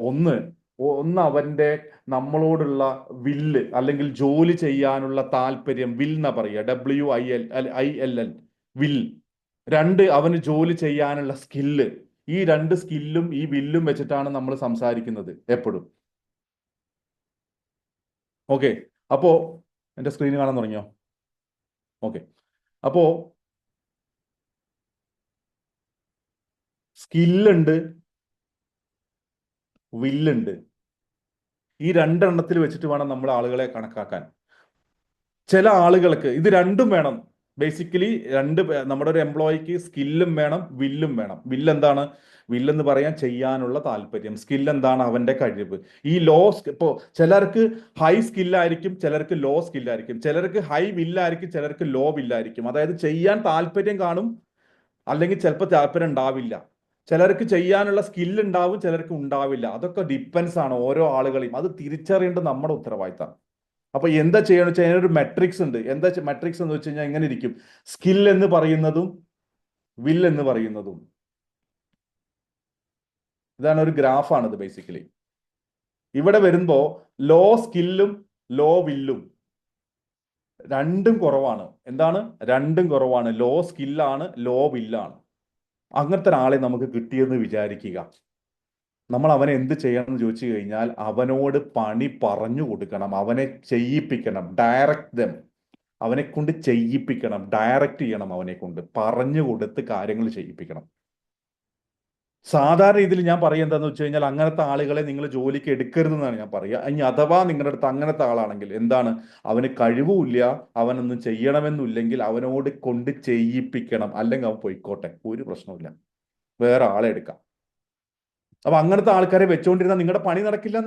ഒന്ന് അവൻ്റെ നമ്മളോടുള്ള വില്ല്, അല്ലെങ്കിൽ ജോലി ചെയ്യാനുള്ള താല്പര്യം. വിൽ എന്നാ പറയുക, WILL, വിൽ. 2, അവന് ജോലി ചെയ്യാനുള്ള സ്കില്ല്. ഈ 2 സ്കില്ലും ഈ വില്ലും വെച്ചിട്ടാണ് നമ്മൾ സംസാരിക്കുന്നത് എപ്പോഴും. ഓക്കെ, അപ്പോ എൻ്റെ സ്ക്രീൻ കാണാൻ തുടങ്ങിയോ? ഓക്കെ, അപ്പോ സ്കില്ലുണ്ട്, വില്ലുണ്ട്. ഈ 2 എണ്ണത്തിൽ വെച്ചിട്ട് വേണം നമ്മൾ ആളുകളെ കണക്കാക്കാൻ. ചില ആളുകൾക്ക് ഇത് രണ്ടും വേണം. ബേസിക്കലി നമ്മുടെ ഒരു എംപ്ലോയിക്ക് സ്കില്ലും വേണം, വില്ലും വേണം. എന്താണ്? വില്ലെന്ന് പറയാൻ ചെയ്യാനുള്ള താല്പര്യം. സ്കിൽ എന്താണ്? അവന്റെ കഴിവ്. ഈ ഇപ്പോൾ ചിലർക്ക് ഹൈ സ്കില്ലായിരിക്കും, ചിലർക്ക് ലോ സ്കില്ലായിരിക്കും, ചിലർക്ക് ഹൈ വില്ലായിരിക്കും, ചിലർക്ക് ലോ വില്ലായിരിക്കും. അതായത് ചെയ്യാൻ താല്പര്യം കാണും, അല്ലെങ്കിൽ ചിലപ്പോൾ താല്പര്യം ഉണ്ടാവില്ല. ചിലർക്ക് ചെയ്യാനുള്ള സ്കിൽ ഉണ്ടാവും, ചിലർക്ക് ഉണ്ടാവില്ല. അതൊക്കെ ഡിപ്പെൻസ് ആണ് ഓരോ ആളുകളെയും. അത് തിരിച്ചറിയേണ്ടത് നമ്മുടെ ഉത്തരവാദിത്തമാണ്. അപ്പൊ എന്താ ചെയ്യണം വെച്ചാൽ അതിനൊരു മെട്രിക്സ് ഉണ്ട്. എന്താ മെട്രിക്സ് എന്ന് വെച്ച് കഴിഞ്ഞാൽ എങ്ങനെ ഇരിക്കും? സ്കിൽ എന്ന് പറയുന്നതും വിൽ എന്ന് പറയുന്നതും. ഇതാണ് ഒരു ഗ്രാഫാണിത് ബേസിക്കലി. ഇവിടെ വരുമ്പോ ലോ സ്കില്ലും ലോ വില്ലും രണ്ടും കുറവാണ്. എന്താണ്? രണ്ടും കുറവാണ്. ലോ സ്കില്ലാണ്, ലോ വില്ലാണ്. അങ്ങനത്തെ ഒരാളെ നമുക്ക് കിട്ടിയെന്ന് വിചാരിക്കുക. നമ്മൾ അവനെ എന്ത് ചെയ്യണം എന്ന് ചോദിച്ചു കഴിഞ്ഞാൽ അവനോട് പണി പറഞ്ഞു കൊടുക്കണം, അവനെ ചെയ്യിപ്പിക്കണം. ഡയറക്റ്റ് ദം. അവനെ കൊണ്ട് ചെയ്യിപ്പിക്കണം, ഡയറക്റ്റ് ചെയ്യണം, അവനെ കൊണ്ട് പറഞ്ഞു കൊടുത്ത് കാര്യങ്ങൾ ചെയ്യിപ്പിക്കണം. സാധാരണ രീതിയിൽ ഞാൻ പറയുക എന്താണെന്ന് വെച്ച് കഴിഞ്ഞാൽ അങ്ങനത്തെ ആളുകളെ നിങ്ങൾ ജോലിക്ക് എടുക്കരുതെന്നാണ് ഞാൻ പറയുക. ഇനി അഥവാ നിങ്ങളുടെ അടുത്ത് അങ്ങനത്തെ ആളാണെങ്കിൽ എന്താണ്? അവന് കഴിവുമില്ല, അവനൊന്നും ചെയ്യണമെന്നില്ലെങ്കിൽ അവനോട് കൊണ്ട് ചെയ്യിപ്പിക്കണം. അല്ലെങ്കിൽ അവൻ പൊയ്ക്കോട്ടെ, ഒരു പ്രശ്നമില്ല, വേറെ ആളെ എടുക്കാം. അപ്പൊ അങ്ങനത്തെ ആൾക്കാരെ വെച്ചുകൊണ്ടിരുന്നാൽ നിങ്ങളുടെ പണി നടക്കില്ല.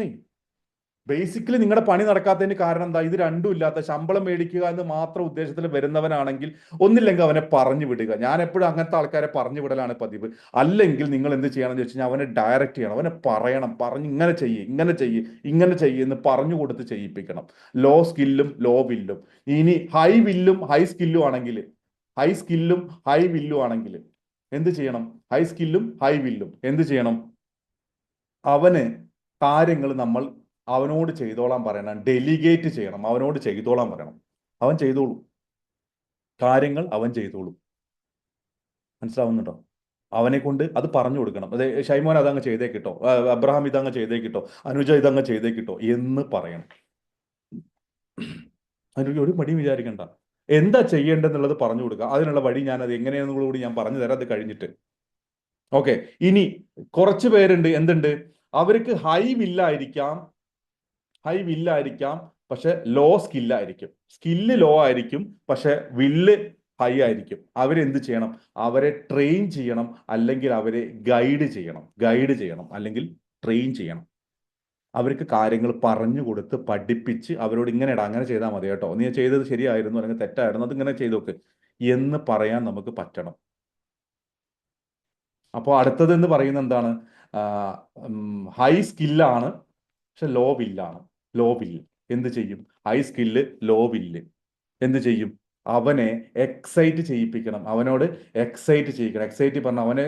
ബേസിക്കലി നിങ്ങളുടെ പണി നടക്കാത്തതിന് കാരണം എന്താ? ഇത് രണ്ടും ഇല്ലാത്ത, ശമ്പളം മേടിക്കുക എന്ന് മാത്രം ഉദ്ദേശത്തിൽ വരുന്നവനാണെങ്കിൽ ഒന്നില്ലെങ്കിൽ അവനെ പറഞ്ഞു വിടുക. ഞാൻ എപ്പോഴും അങ്ങനത്തെ ആൾക്കാരെ പറഞ്ഞു വിടലാണ് പതിവ്. അല്ലെങ്കിൽ നിങ്ങൾ എന്ത് ചെയ്യണമെന്ന് വെച്ച് കഴിഞ്ഞാൽ അവനെ ഡയറക്റ്റ് ചെയ്യണം, അവനെ പറയണം, പറഞ്ഞ് ഇങ്ങനെ ചെയ്യ്, ഇങ്ങനെ ചെയ്യ്, ഇങ്ങനെ ചെയ്യ് എന്ന് പറഞ്ഞു കൊടുത്ത് ചെയ്യിപ്പിക്കണം. ലോ സ്കില്ലും ലോ വില്ലും. ഇനി ഹൈ വില്ലും ഹൈ സ്കില്ലും ആണെങ്കിൽ, എന്ത് ചെയ്യണം? ഹൈ സ്കില്ലും ഹൈ വില്ലും എന്ത് ചെയ്യണം? അവന് കാര്യങ്ങൾ നമ്മൾ അവനോട് ചെയ്തോളാൻ പറയണം, ഡെലിഗേറ്റ് ചെയ്യണം. അവനോട് ചെയ്തോളാൻ പറയണം, അവൻ ചെയ്തോളൂ. കാര്യങ്ങൾ അവൻ ചെയ്തോളൂ. മനസ്സിലാവുന്നുണ്ടോ? അവനെ കൊണ്ട് അത് പറഞ്ഞു കൊടുക്കണം. അതെ, ഷൈമോൻ അതങ്ങ് ചെയ്തേക്കിട്ടോ, അബ്രഹാം ഇതങ്ങ് ചെയ്തേക്കിട്ടോ, അനുജ ഇതങ്ങ് ചെയ്തേക്കിട്ടോ എന്ന് പറയണം. അതിന് ഒരു മടിയും വിചാരിക്കണ്ട. എന്താ ചെയ്യേണ്ടതെന്നുള്ളത് പറഞ്ഞു കൊടുക്കുക. അതിനുള്ള വഴി ഞാനത് എങ്ങനെയാണെന്നുള്ളത് കൂടി ഞാൻ പറഞ്ഞു തരാം അത് കഴിഞ്ഞിട്ട്. ഓക്കെ. ഇനി കുറച്ച് പേരുണ്ട്, എന്തുണ്ട്? അവർക്ക് ഹൈ വില്ലായിരിക്കാം, പക്ഷെ ലോ സ്കില്ലായിരിക്കും. സ്കില്ല് ലോ ആയിരിക്കും, പക്ഷെ വില്ല് ഹൈ ആയിരിക്കും. അവരെന്ത് ചെയ്യണം? അവരെ ട്രെയിൻ ചെയ്യണം, അല്ലെങ്കിൽ അവരെ ഗൈഡ് ചെയ്യണം, അല്ലെങ്കിൽ ട്രെയിൻ ചെയ്യണം. അവർക്ക് കാര്യങ്ങൾ പറഞ്ഞു കൊടുത്ത് പഠിപ്പിച്ച് അവരോട് ഇങ്ങനെടാ, അങ്ങനെ ചെയ്താൽ മതി കേട്ടോ, നീ ചെയ്തത് ശരിയായിരുന്നു അല്ലെങ്കിൽ തെറ്റായിരുന്നു, അത് ഇങ്ങനെ ചെയ്തോക്ക് എന്ന് പറയാൻ നമുക്ക് പറ്റണം. അപ്പോൾ അടുത്തത് എന്ന് പറയുന്നത് എന്താണ്? ഹൈ സ്കില്ലാണ്, പക്ഷെ ലോ വില്ലാണ്. എന്ത് ചെയ്യും? ഹൈ സ്കില്ല് ലോ വില്ല് എന്ത് ചെയ്യും? അവനെ എക്സൈറ്റ് ചെയ്യിപ്പിക്കണം, അവനോട് എക്സൈറ്റ് ചെയ്യിക്കണം. എക്സൈറ്റ് പറഞ്ഞ അവനെ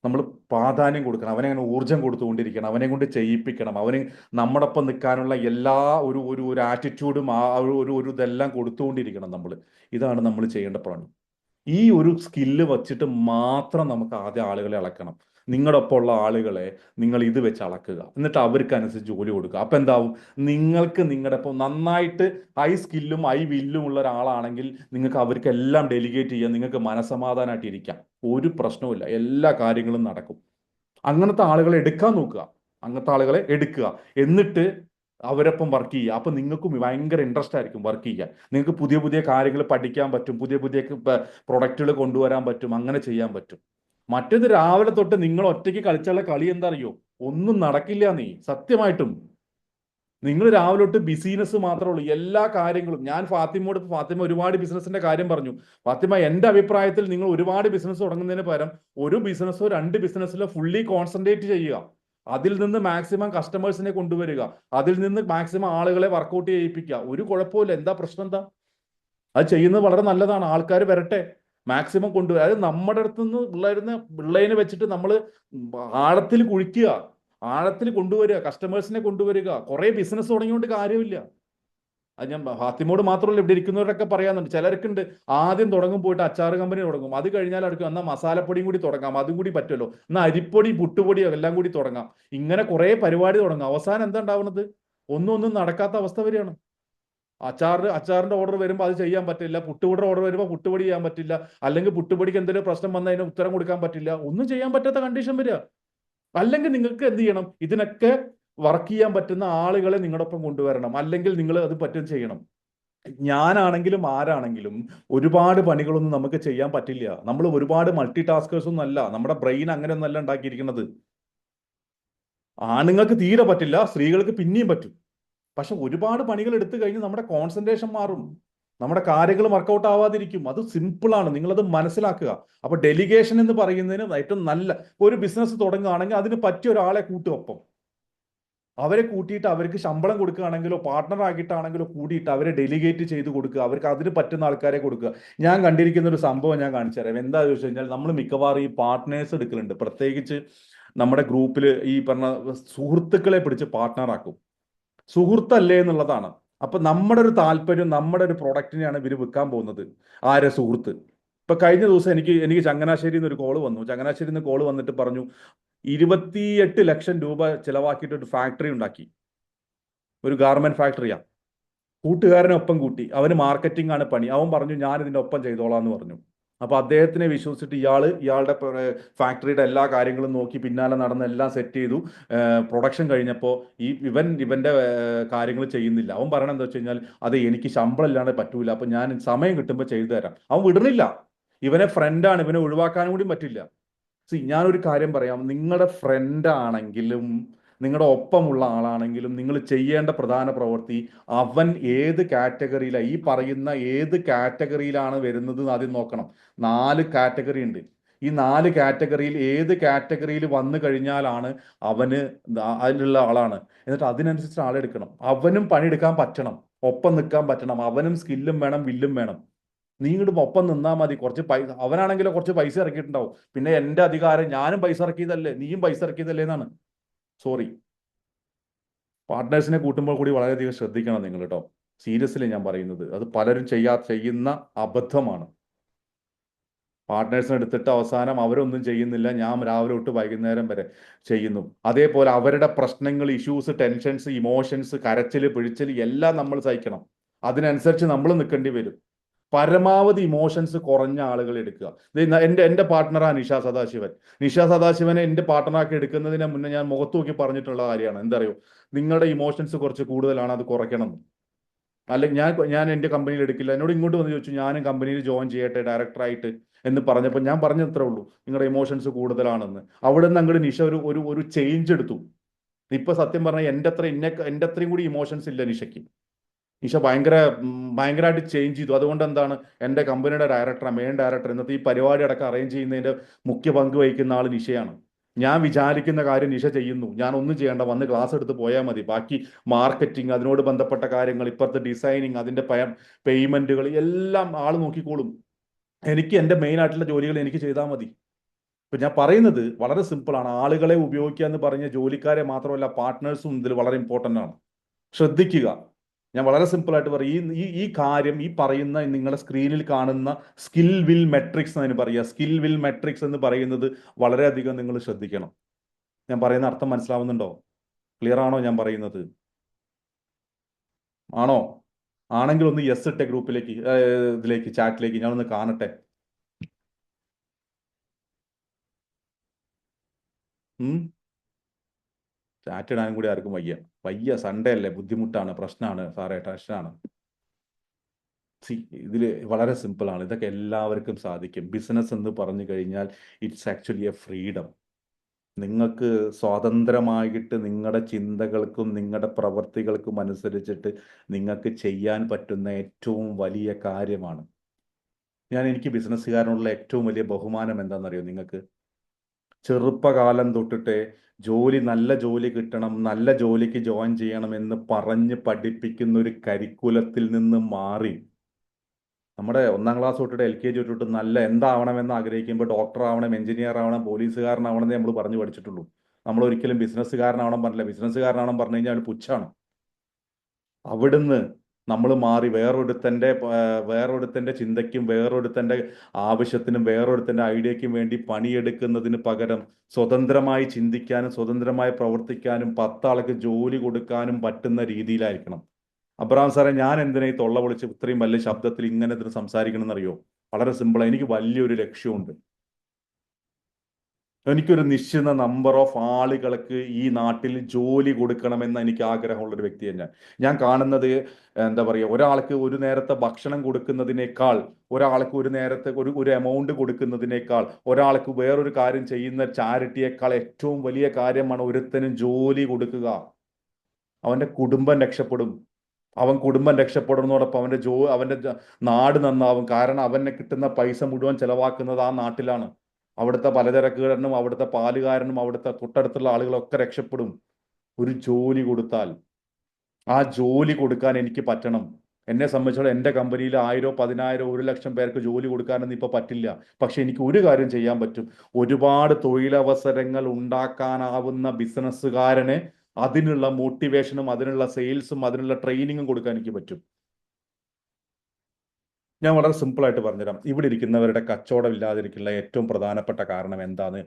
നമ്മൾ പ്രാധാന്യം കൊടുക്കണം, അവനെ അങ്ങനെ ഊർജം കൊടുത്തുകൊണ്ടിരിക്കണം, അവനെ കൊണ്ട് ചെയ്യിപ്പിക്കണം. അവന് നമ്മുടെ ഒപ്പം നിൽക്കാനുള്ള എല്ലാ ഒരു ആറ്റിറ്റ്യൂഡും ഒരു ഇതെല്ലാം കൊടുത്തുകൊണ്ടിരിക്കണം നമ്മൾ. ഇതാണ് നമ്മൾ ചെയ്യേണ്ട പണി. ഈ ഒരു സ്കില്ല് വച്ചിട്ട് മാത്രം നമുക്ക് ആദ്യം ആളുകളെ അളക്കണം. നിങ്ങളുടെ ഒപ്പം ഉള്ള ആളുകളെ നിങ്ങൾ ഇത് വെച്ച് അളക്കുക, എന്നിട്ട് അവർക്ക് അനുസരിച്ച് ജോലി കൊടുക്കുക. അപ്പൊ എന്താവും? നിങ്ങൾക്ക് നിങ്ങളുടെ ഇപ്പം നന്നായിട്ട് ഹൈ സ്കില്ലും ഹൈ വില്ലും ഉള്ള ഒരാളാണെങ്കിൽ നിങ്ങൾക്ക് അവർക്കെല്ലാം ഡെലിഗേറ്റ് ചെയ്യാൻ നിങ്ങൾക്ക് മനസ്സമാധാനമായിട്ട് ഇരിക്കാം, ഒരു പ്രശ്നവുമില്ല, എല്ലാ കാര്യങ്ങളും നടക്കും. അങ്ങനത്തെ ആളുകളെ എടുക്കാൻ നോക്കുക, എന്നിട്ട് അവരൊപ്പം വർക്ക് ചെയ്യുക. അപ്പൊ നിങ്ങൾക്കും ഭയങ്കര ഇൻട്രസ്റ്റ് ആയിരിക്കും വർക്ക് ചെയ്യാൻ. നിങ്ങൾക്ക് പുതിയ പുതിയ കാര്യങ്ങൾ പഠിക്കാൻ പറ്റും, പുതിയ പ്രൊഡക്റ്റുകൾ കൊണ്ടുവരാൻ പറ്റും, അങ്ങനെ ചെയ്യാൻ പറ്റും. മറ്റേത് രാവിലെ തൊട്ട് നിങ്ങൾ ഒറ്റയ്ക്ക് കളിച്ചുള്ള കളി എന്താ അറിയോ? ഒന്നും നടക്കില്ല. സത്യമായിട്ടും നിങ്ങൾ രാവിലെ തൊട്ട് ബിസിനസ് മാത്രമേ ഉള്ളൂ, എല്ലാ കാര്യങ്ങളും. ഞാൻ ഫാത്തിമ ഒരുപാട് ബിസിനസിന്റെ കാര്യം പറഞ്ഞു. ഫാത്തിമ, എന്റെ അഭിപ്രായത്തിൽ നിങ്ങൾ ഒരുപാട് ബിസിനസ് തുടങ്ങുന്നതിന് പകരം ഒരു ബിസിനസ്സോ 2 ബിസിനസ്സിലോ ഫുള്ളി കോൺസെൻട്രേറ്റ് ചെയ്യുക. അതിൽ നിന്ന് മാക്സിമം കസ്റ്റമേഴ്സിനെ കൊണ്ടുവരിക, അതിൽ നിന്ന് മാക്സിമം ആളുകളെ വർക്കൗട്ട് ചെയ്യിപ്പിക്കുക. ഒരു കുഴപ്പമില്ല. എന്താ പ്രശ്നം? എന്താ? അത് ചെയ്യുന്നത് വളരെ നല്ലതാണ്. ആൾക്കാർ വരട്ടെ, മാക്സിമം കൊണ്ടുവരിക. അതായത് നമ്മുടെ അടുത്തുനിന്ന് പിള്ളേനെ വെച്ചിട്ട് നമ്മൾ ആഴത്തിൽ കുഴിക്കുക, ആഴത്തിൽ കൊണ്ടുവരിക, കസ്റ്റമേഴ്സിനെ കൊണ്ടുവരിക. കുറെ ബിസിനസ് തുടങ്ങിയോണ്ട് കാര്യമില്ല. അത് ഞാൻ ഫാത്തിമോട് മാത്രമല്ല, ഇവിടെ ഇരിക്കുന്നവരൊക്കെ പറയാനുണ്ട്. ചിലർക്കുണ്ട് ആദ്യം തുടങ്ങും, പോയിട്ട് അച്ചാർ കമ്പനി തുടങ്ങും, അത് കഴിഞ്ഞാൽ അടുക്കും എന്നാൽ മസാലപ്പൊടിയും കൂടി തുടങ്ങാം, അതും കൂടി പറ്റുമല്ലോ, എന്നാൽ അരിപ്പൊടി പുട്ടുപൊടിയോ എല്ലാം കൂടി തുടങ്ങാം. ഇങ്ങനെ കുറെ പരിപാടി തുടങ്ങാം. അവസാനം എന്താ ഉണ്ടാവുന്നത്? ഒന്നും നടക്കാത്ത അവസ്ഥ വരികയാണ്. അച്ചാറിന്റെ ഓർഡർ വരുമ്പോൾ അത് ചെയ്യാൻ പറ്റില്ല, പുട്ടുപൊടിയുടെ ഓർഡർ വരുമ്പോൾ പുട്ടുപൊടി ചെയ്യാൻ പറ്റില്ല, അല്ലെങ്കിൽ പുട്ടുപൊടിക്ക് എന്തെങ്കിലും പ്രശ്നം വന്നാൽ അതിന് ഉത്തരം കൊടുക്കാൻ പറ്റില്ല, ഒന്നും ചെയ്യാൻ പറ്റാത്ത കണ്ടീഷൻ വരിക. അല്ലെങ്കിൽ നിങ്ങൾക്ക് എന്ത് ചെയ്യണം? ഇതിനൊക്കെ വർക്ക് ചെയ്യാൻ പറ്റുന്ന ആളുകളെ നിങ്ങളൊപ്പം കൊണ്ടുവരണം, അല്ലെങ്കിൽ നിങ്ങൾ അത് ചെയ്യണം. ഞാനാണെങ്കിലും ആരാണെങ്കിലും ഒരുപാട് പണികളൊന്നും നമുക്ക് ചെയ്യാൻ പറ്റില്ല. നമ്മൾ ഒരുപാട് മൾട്ടി ടാസ്കേഴ്സ് ഒന്നും അല്ല. നമ്മുടെ ബ്രെയിൻ അങ്ങനെയൊന്നും അല്ല ഉണ്ടാക്കിയിരിക്കുന്നത്. ആണുങ്ങൾക്ക് തീരെ പറ്റില്ല, സ്ത്രീകൾക്ക് പിന്നെയും പറ്റും. പക്ഷെ ഒരുപാട് പണികൾ എടുത്തു കഴിഞ്ഞ് നമ്മുടെ കോൺസെൻട്രേഷൻ മാറും, നമ്മുടെ കാര്യങ്ങൾ വർക്കൗട്ട് ആവാതിരിക്കും. അത് സിമ്പിളാണ്, നിങ്ങളത് മനസ്സിലാക്കുക. അപ്പൊ ഡെലിഗേഷൻ എന്ന് പറയുന്നതിന് ഏറ്റവും നല്ല ഒരു ബിസിനസ് തുടങ്ങുകയാണെങ്കിൽ അതിന് പറ്റിയ ഒരാളെ കൂട്ടും. അവരെ കൂട്ടിയിട്ട് അവർക്ക് ശമ്പളം കൊടുക്കുകയാണെങ്കിലോ പാർട്ട്ണർ ആക്കിയിട്ടാണെങ്കിലോ കൂടിയിട്ട് അവരെ ഡെലിഗേറ്റ് ചെയ്ത് കൊടുക്കുക, അവർക്ക് അതിന് പറ്റുന്ന ആൾക്കാരെ കൊടുക്കുക. ഞാൻ കണ്ടിരിക്കുന്ന ഒരു സംഭവം ഞാൻ കാണിച്ചു തരാം. എന്താ ചോദിച്ചു കഴിഞ്ഞാൽ, നമ്മൾ മിക്കവാറും ഈ പാർട്ട്നേഴ്സ് എടുക്കലുണ്ട്, പ്രത്യേകിച്ച് നമ്മുടെ ഗ്രൂപ്പിൽ ഈ പറഞ്ഞ സുഹൃത്തുക്കളെ പിടിച്ച് പാർട്ട്ണറാക്കും. സുഹൃത്തല്ലേ എന്നുള്ളതാണ്. അപ്പൊ നമ്മുടെ ഒരു താല്പര്യം, നമ്മുടെ ഒരു പ്രൊഡക്റ്റിനെയാണ് ഇവർ വിൽക്കാൻ പോകുന്നത്. ആരെ? സുഹൃത്ത്. ഇപ്പൊ കഴിഞ്ഞ ദിവസം എനിക്ക് ചങ്ങനാശ്ശേരിയിൽ നിന്ന് ഒരു കോള് വന്നു. ചങ്ങനാശ്ശേരിയിൽ നിന്ന് കോള് വന്നിട്ട് പറഞ്ഞു 28 ലക്ഷം രൂപ ചിലവാക്കിയിട്ട് ഒരു ഫാക്ടറി ഉണ്ടാക്കി, ഒരു ഗാർമെന്റ് ഫാക്ടറിയാ. കൂട്ടുകാരനെ ഒപ്പം കൂട്ടി, അവന് മാർക്കറ്റിംഗ് ആണ് പണി. അവൻ പറഞ്ഞു ഞാൻ ഇതിന്റെ ഒപ്പം ചെയ്തോളാം എന്ന് പറഞ്ഞു. അപ്പൊ അദ്ദേഹത്തിനെ വിശ്വസിച്ചിട്ട് ഇയാളുടെ ഫാക്ടറിയുടെ എല്ലാ കാര്യങ്ങളും നോക്കി പിന്നാലെ നടന്ന് എല്ലാം സെറ്റ് ചെയ്തു. പ്രൊഡക്ഷൻ കഴിഞ്ഞപ്പോൾ ഇവന്റെ കാര്യങ്ങൾ ചെയ്യുന്നില്ല. അവൻ പറയണത് എന്താ വെച്ച് കഴിഞ്ഞാൽ, അത് എനിക്ക് ശമ്പളം ഇല്ലാണ്ട് പറ്റൂല, അപ്പൊ ഞാൻ സമയം കിട്ടുമ്പോൾ ചെയ്തു തരാം. അവൻ വിടുന്നില്ല. ഇവനെ ഫ്രണ്ടാണ്, ഇവനെ ഒഴിവാക്കാനും കൂടി പറ്റില്ല. ഞാനൊരു കാര്യം പറയാം, നിങ്ങളുടെ ഫ്രണ്ട് ആണെങ്കിലും നിങ്ങളുടെ ഒപ്പമുള്ള ആളാണെങ്കിലും നിങ്ങൾ ചെയ്യേണ്ട പ്രധാന പ്രവൃത്തി, അവൻ ഏത് കാറ്റഗറിയിലാണ്, ഈ പറയുന്ന ഏത് കാറ്റഗറിയിലാണ് വരുന്നത് ആദ്യം നോക്കണം. 4 കാറ്റഗറി ഉണ്ട്. ഈ 4 കാറ്റഗറിയിൽ ഏത് കാറ്റഗറിയിൽ വന്നു കഴിഞ്ഞാലാണ് അവന് അതിലുള്ള ആളാണ്. എന്നിട്ട് അതിനനുസരിച്ച് ആളെടുക്കണം. അവനും പണിയെടുക്കാൻ പറ്റണം, ഒപ്പം നിൽക്കാൻ പറ്റണം. അവനും സ്കില്ലും വേണം, വില്ലും വേണം. നീ ഇങ്ങോട്ട് ഒപ്പം നിന്നാൽ മതി. കുറച്ച് പൈസ, അവനാണെങ്കിലോ കുറച്ച് പൈസ ഇറക്കിയിട്ടുണ്ടാവും. പിന്നെ എൻ്റെ അധികാരം, ഞാനും പൈസ ഇറക്കിയതല്ലേ, നീയും പൈസ ഇറക്കിയതല്ലേ എന്നാണ്. സോറി, പാർട്ട്നേഴ്സിനെ കൂട്ടുമ്പോൾ കൂടി വളരെയധികം ശ്രദ്ധിക്കണം നിങ്ങൾ കേട്ടോ. സീരിയസ്ലി ഞാൻ പറയുന്നത്, അത് പലരും ചെയ്യുന്ന അബദ്ധമാണ്. പാർട്ട്നേഴ്സിനെ എടുത്തിട്ട് അവസാനം അവരൊന്നും ചെയ്യുന്നില്ല, ഞാൻ രാവിലെ തൊട്ട് വൈകുന്നേരം വരെ ചെയ്യുന്നു. അതേപോലെ അവരുടെ പ്രശ്നങ്ങൾ, ഇഷ്യൂസ്, ടെൻഷൻസ്, ഇമോഷൻസ്, കരച്ചിൽ, പിഴിച്ചിൽ എല്ലാം നമ്മൾ സഹിക്കണം. അതിനനുസരിച്ച് നമ്മൾ നിൽക്കേണ്ടി വരും. പരമാവധി ഇമോഷൻസ് കുറഞ്ഞ ആളുകൾ എടുക്കുക. എൻ്റെ പാർട്ട്ണറാണ് നിഷ സദാശിവൻ. നിഷ സദാശിവനെ എൻ്റെ പാർട്ട്ണറാക്കി എടുക്കുന്നതിന് മുന്നേ ഞാൻ മുഖത്ത് നോക്കി പറഞ്ഞിട്ടുള്ള കാര്യമാണ്. എന്താ അറിയോ, നിങ്ങളുടെ ഇമോഷൻസ് കുറച്ച് കൂടുതലാണ്, അത് കുറയ്ക്കണം. അല്ലെങ്കിൽ ഞാൻ എൻ്റെ കമ്പനിയിൽ എടുക്കില്ല. എന്നോട് ഇങ്ങോട്ട് വന്ന് ചോദിച്ചു, ഞാനും കമ്പനിയിൽ ജോയിൻ ചെയ്യട്ടെ ഡയറക്ടറായിട്ട് എന്ന് പറഞ്ഞപ്പോൾ ഞാൻ പറഞ്ഞത്രേ ഉള്ളൂ, നിങ്ങളുടെ ഇമോഷൻസ് കൂടുതലാണെന്ന്. അവിടെ നിന്ന് അങ്ങോട്ട് നിഷ ഒരു ചേഞ്ച് എടുത്തു. ഇപ്പൊ സത്യം പറഞ്ഞാൽ എൻ്റെ അത്രയും കൂടി ഇമോഷൻസ് ഇല്ല നിഷയ്ക്ക്. നിഷ ഭയങ്കരമായിട്ട് ചേഞ്ച് ചെയ്തു. അതുകൊണ്ട് എന്താണ്, എൻ്റെ കമ്പനിയുടെ ഡയറക്ടറാണ്, മെയിൻ ഡയറക്ടർ. ഇന്നത്തെ ഈ പരിപാടി അടക്കം അറേഞ്ച് ചെയ്യുന്നതിൻ്റെ മുഖ്യ പങ്ക് വഹിക്കുന്ന ആൾ നിഷയാണ്. ഞാൻ വിചാരിക്കുന്ന കാര്യം നിഷ ചെയ്യുന്നു. ഞാൻ ഒന്നും ചെയ്യേണ്ട, വന്ന് ക്ലാസ് എടുത്ത് പോയാൽ മതി. ബാക്കി മാർക്കറ്റിംഗ്, അതിനോട് ബന്ധപ്പെട്ട കാര്യങ്ങൾ, ഇപ്പോഴത്തെ ഡിസൈനിങ്, അതിൻ്റെ പേയ്മെന്റുകൾ എല്ലാം ആൾ നോക്കിക്കോളും. എനിക്ക് എൻ്റെ മെയിൻ ആയിട്ടുള്ള ജോലികൾ എനിക്ക് ചെയ്താൽ മതി. ഇപ്പൊ ഞാൻ പറയുന്നത് വളരെ സിമ്പിളാണ്. ആളുകളെ ഉപയോഗിക്കുക എന്ന് പറഞ്ഞ ജോലിക്കാരെ മാത്രമല്ല, പാർട്ട്നേഴ്സും ഇതിൽ വളരെ ഇമ്പോർട്ടൻ്റ് ആണ്. ശ്രദ്ധിക്കുക. ഞാൻ വളരെ സിമ്പിളായിട്ട് പറയും, ഈ കാര്യം, ഈ പറയുന്ന നിങ്ങളുടെ സ്ക്രീനിൽ കാണുന്ന സ്കിൽ വിൽ മെട്രിക്സ് എന്നതിന് പറയുക. സ്കിൽ വിൽ മെട്രിക്സ് എന്ന് പറയുന്നത് വളരെയധികം നിങ്ങൾ ശ്രദ്ധിക്കണം. ഞാൻ പറയുന്ന അർത്ഥം മനസ്സിലാവുന്നുണ്ടോ? ക്ലിയർ ആണോ ഞാൻ പറയുന്നത്? ആണോ? ആണെങ്കിൽ ഒന്ന് യെസ് ഇട്ടെ ഗ്രൂപ്പിലേക്ക്, ഇതിലേക്ക്, ചാറ്റിലേക്ക്. ഞാനൊന്ന് കാണട്ടെ. ചാറ്റ് ഇടാനും കൂടി ആർക്കും വയ്യ. സൺഡേ അല്ലേ, ബുദ്ധിമുട്ടാണ്, പ്രശ്നമാണ് സാറേ, ടെൻഷനാണ്. ഇതിൽ വളരെ സിമ്പിളാണ്. ഇതൊക്കെ എല്ലാവർക്കും സാധിക്കും. ബിസിനസ് എന്ന് പറഞ്ഞു കഴിഞ്ഞാൽ ഇറ്റ്സ് ആക്ച്വലി എ ഫ്രീഡം. നിങ്ങൾക്ക് സ്വതന്ത്രമായിട്ട് നിങ്ങളുടെ ചിന്തകൾക്കും നിങ്ങളുടെ പ്രവൃത്തികൾക്കും അനുസരിച്ചിട്ട് നിങ്ങൾക്ക് ചെയ്യാൻ പറ്റുന്ന ഏറ്റവും വലിയ കാര്യമാണ്. എനിക്ക് ബിസിനസ്സുകാരനുള്ള ഏറ്റവും വലിയ ബഹുമാനം എന്താണെന്നറിയോ നിങ്ങൾക്ക്? ചെറുപ്പകാലം തൊട്ടിട്ട് നല്ല ജോലി കിട്ടണം, നല്ല ജോലിക്ക് ജോയിൻ ചെയ്യണം എന്ന് പറഞ്ഞ് പഠിപ്പിക്കുന്ന ഒരു കരിക്കുലത്തിൽ നിന്ന് മാറി നമ്മുടെ 1ാം ക്ലാസ് തൊട്ടിട്ട് LKG തൊട്ടിട്ട് നല്ല എന്താവണമെന്ന് ആഗ്രഹിക്കുമ്പോൾ ഡോക്ടർ ആവണം, എഞ്ചിനീയർ ആവണം, പോലീസുകാരനാവണം എന്നേ നമ്മൾ പറഞ്ഞു പഠിച്ചിട്ടുള്ളൂ. നമ്മൾ ഒരിക്കലും ബിസിനസ്സുകാരനാവണം പറഞ്ഞില്ല. ബിസിനസ്സുകാരനാവണം പറഞ്ഞു കഴിഞ്ഞാൽ പുച്ഛാണ്. അവിടുന്ന് നമ്മൾ മാറി വേറൊരുത്തൻ്റെ ചിന്തയ്ക്കും വേറൊരുത്തൻ്റെ ആവശ്യത്തിനും വേറൊരുത്തൻ്റെ ഐഡിയയ്ക്കും വേണ്ടി പണിയെടുക്കുന്നതിന് പകരം സ്വതന്ത്രമായി ചിന്തിക്കാനും സ്വതന്ത്രമായി പ്രവർത്തിക്കാനും 10 ആൾക്ക് ജോലി കൊടുക്കാനും പറ്റുന്ന രീതിയിലായിരിക്കണം. അബ്രഹാം സാറേ, ഞാൻ എന്തിനാ ഈ തൊള്ള പൊളിച്ച് ഇത്രയും വലിയ ശബ്ദത്തിൽ ഇങ്ങനെ സംസാരിക്കണം എന്നറിയോ? വളരെ സിമ്പിളാണ്. എനിക്ക് വലിയൊരു ലക്ഷ്യമുണ്ട്. എനിക്കൊരു നിശ്ചിത നമ്പർ ഓഫ് ആളുകൾക്ക് ഈ നാട്ടിൽ ജോലി കൊടുക്കണമെന്ന് എനിക്ക് ആഗ്രഹമുള്ള ഒരു വ്യക്തിയാണ് ഞാൻ കാണുന്നത്. എന്താ പറയുക, ഒരാൾക്ക് ഒരു നേരത്തെ ഭക്ഷണം കൊടുക്കുന്നതിനേക്കാൾ, ഒരാൾക്ക് ഒരു നേരത്തെ ഒരു എമൗണ്ട് കൊടുക്കുന്നതിനേക്കാൾ, ഒരാൾക്ക് വേറൊരു കാര്യം ചെയ്യുന്ന ചാരിറ്റിയേക്കാൾ ഏറ്റവും വലിയ കാര്യമാണ് ഒരുത്തനും ജോലി കൊടുക്കുക. അവന്റെ കുടുംബം രക്ഷപ്പെടും. അവൻ കുടുംബം രക്ഷപ്പെടുന്നതോടൊപ്പം അവന്റെ നാട് നന്നാവും. കാരണം അവനെ കിട്ടുന്ന പൈസ മുഴുവൻ ചെലവാക്കുന്നത് ആ നാട്ടിലാണ്. അവിടുത്തെ പലചരക്കുകാരനും അവിടുത്തെ പാലുകാരനും അവിടുത്തെ തൊട്ടടുത്തുള്ള ആളുകളൊക്കെ രക്ഷപ്പെടും ഒരു ജോലി കൊടുത്താൽ. ആ ജോലി കൊടുക്കാൻ എനിക്ക് പറ്റണം. എന്നെ സംബന്ധിച്ചോളം എൻ്റെ കമ്പനിയിൽ 1000, 10,000, 1,00,000 പേർക്ക് ജോലി കൊടുക്കാനൊന്നും ഇപ്പൊ പറ്റില്ല. പക്ഷെ എനിക്ക് ഒരു കാര്യം ചെയ്യാൻ പറ്റും. ഒരുപാട് തൊഴിലവസരങ്ങൾ ഉണ്ടാക്കാനാവുന്ന ബിസിനസ്സുകാരന് അതിനുള്ള മോട്ടിവേഷനും അതിനുള്ള സെയിൽസും അതിനുള്ള ട്രെയിനിങ്ങും കൊടുക്കാൻ എനിക്ക് പറ്റും. ഞാൻ വളരെ സിമ്പിൾ ആയിട്ട് പറഞ്ഞുതരാം. ഇവിടെ ഇരിക്കുന്നവരുടെ കച്ചവടം ഇല്ലാതിരിക്കുന്ന ഏറ്റവും പ്രധാനപ്പെട്ട കാരണം എന്താണ്?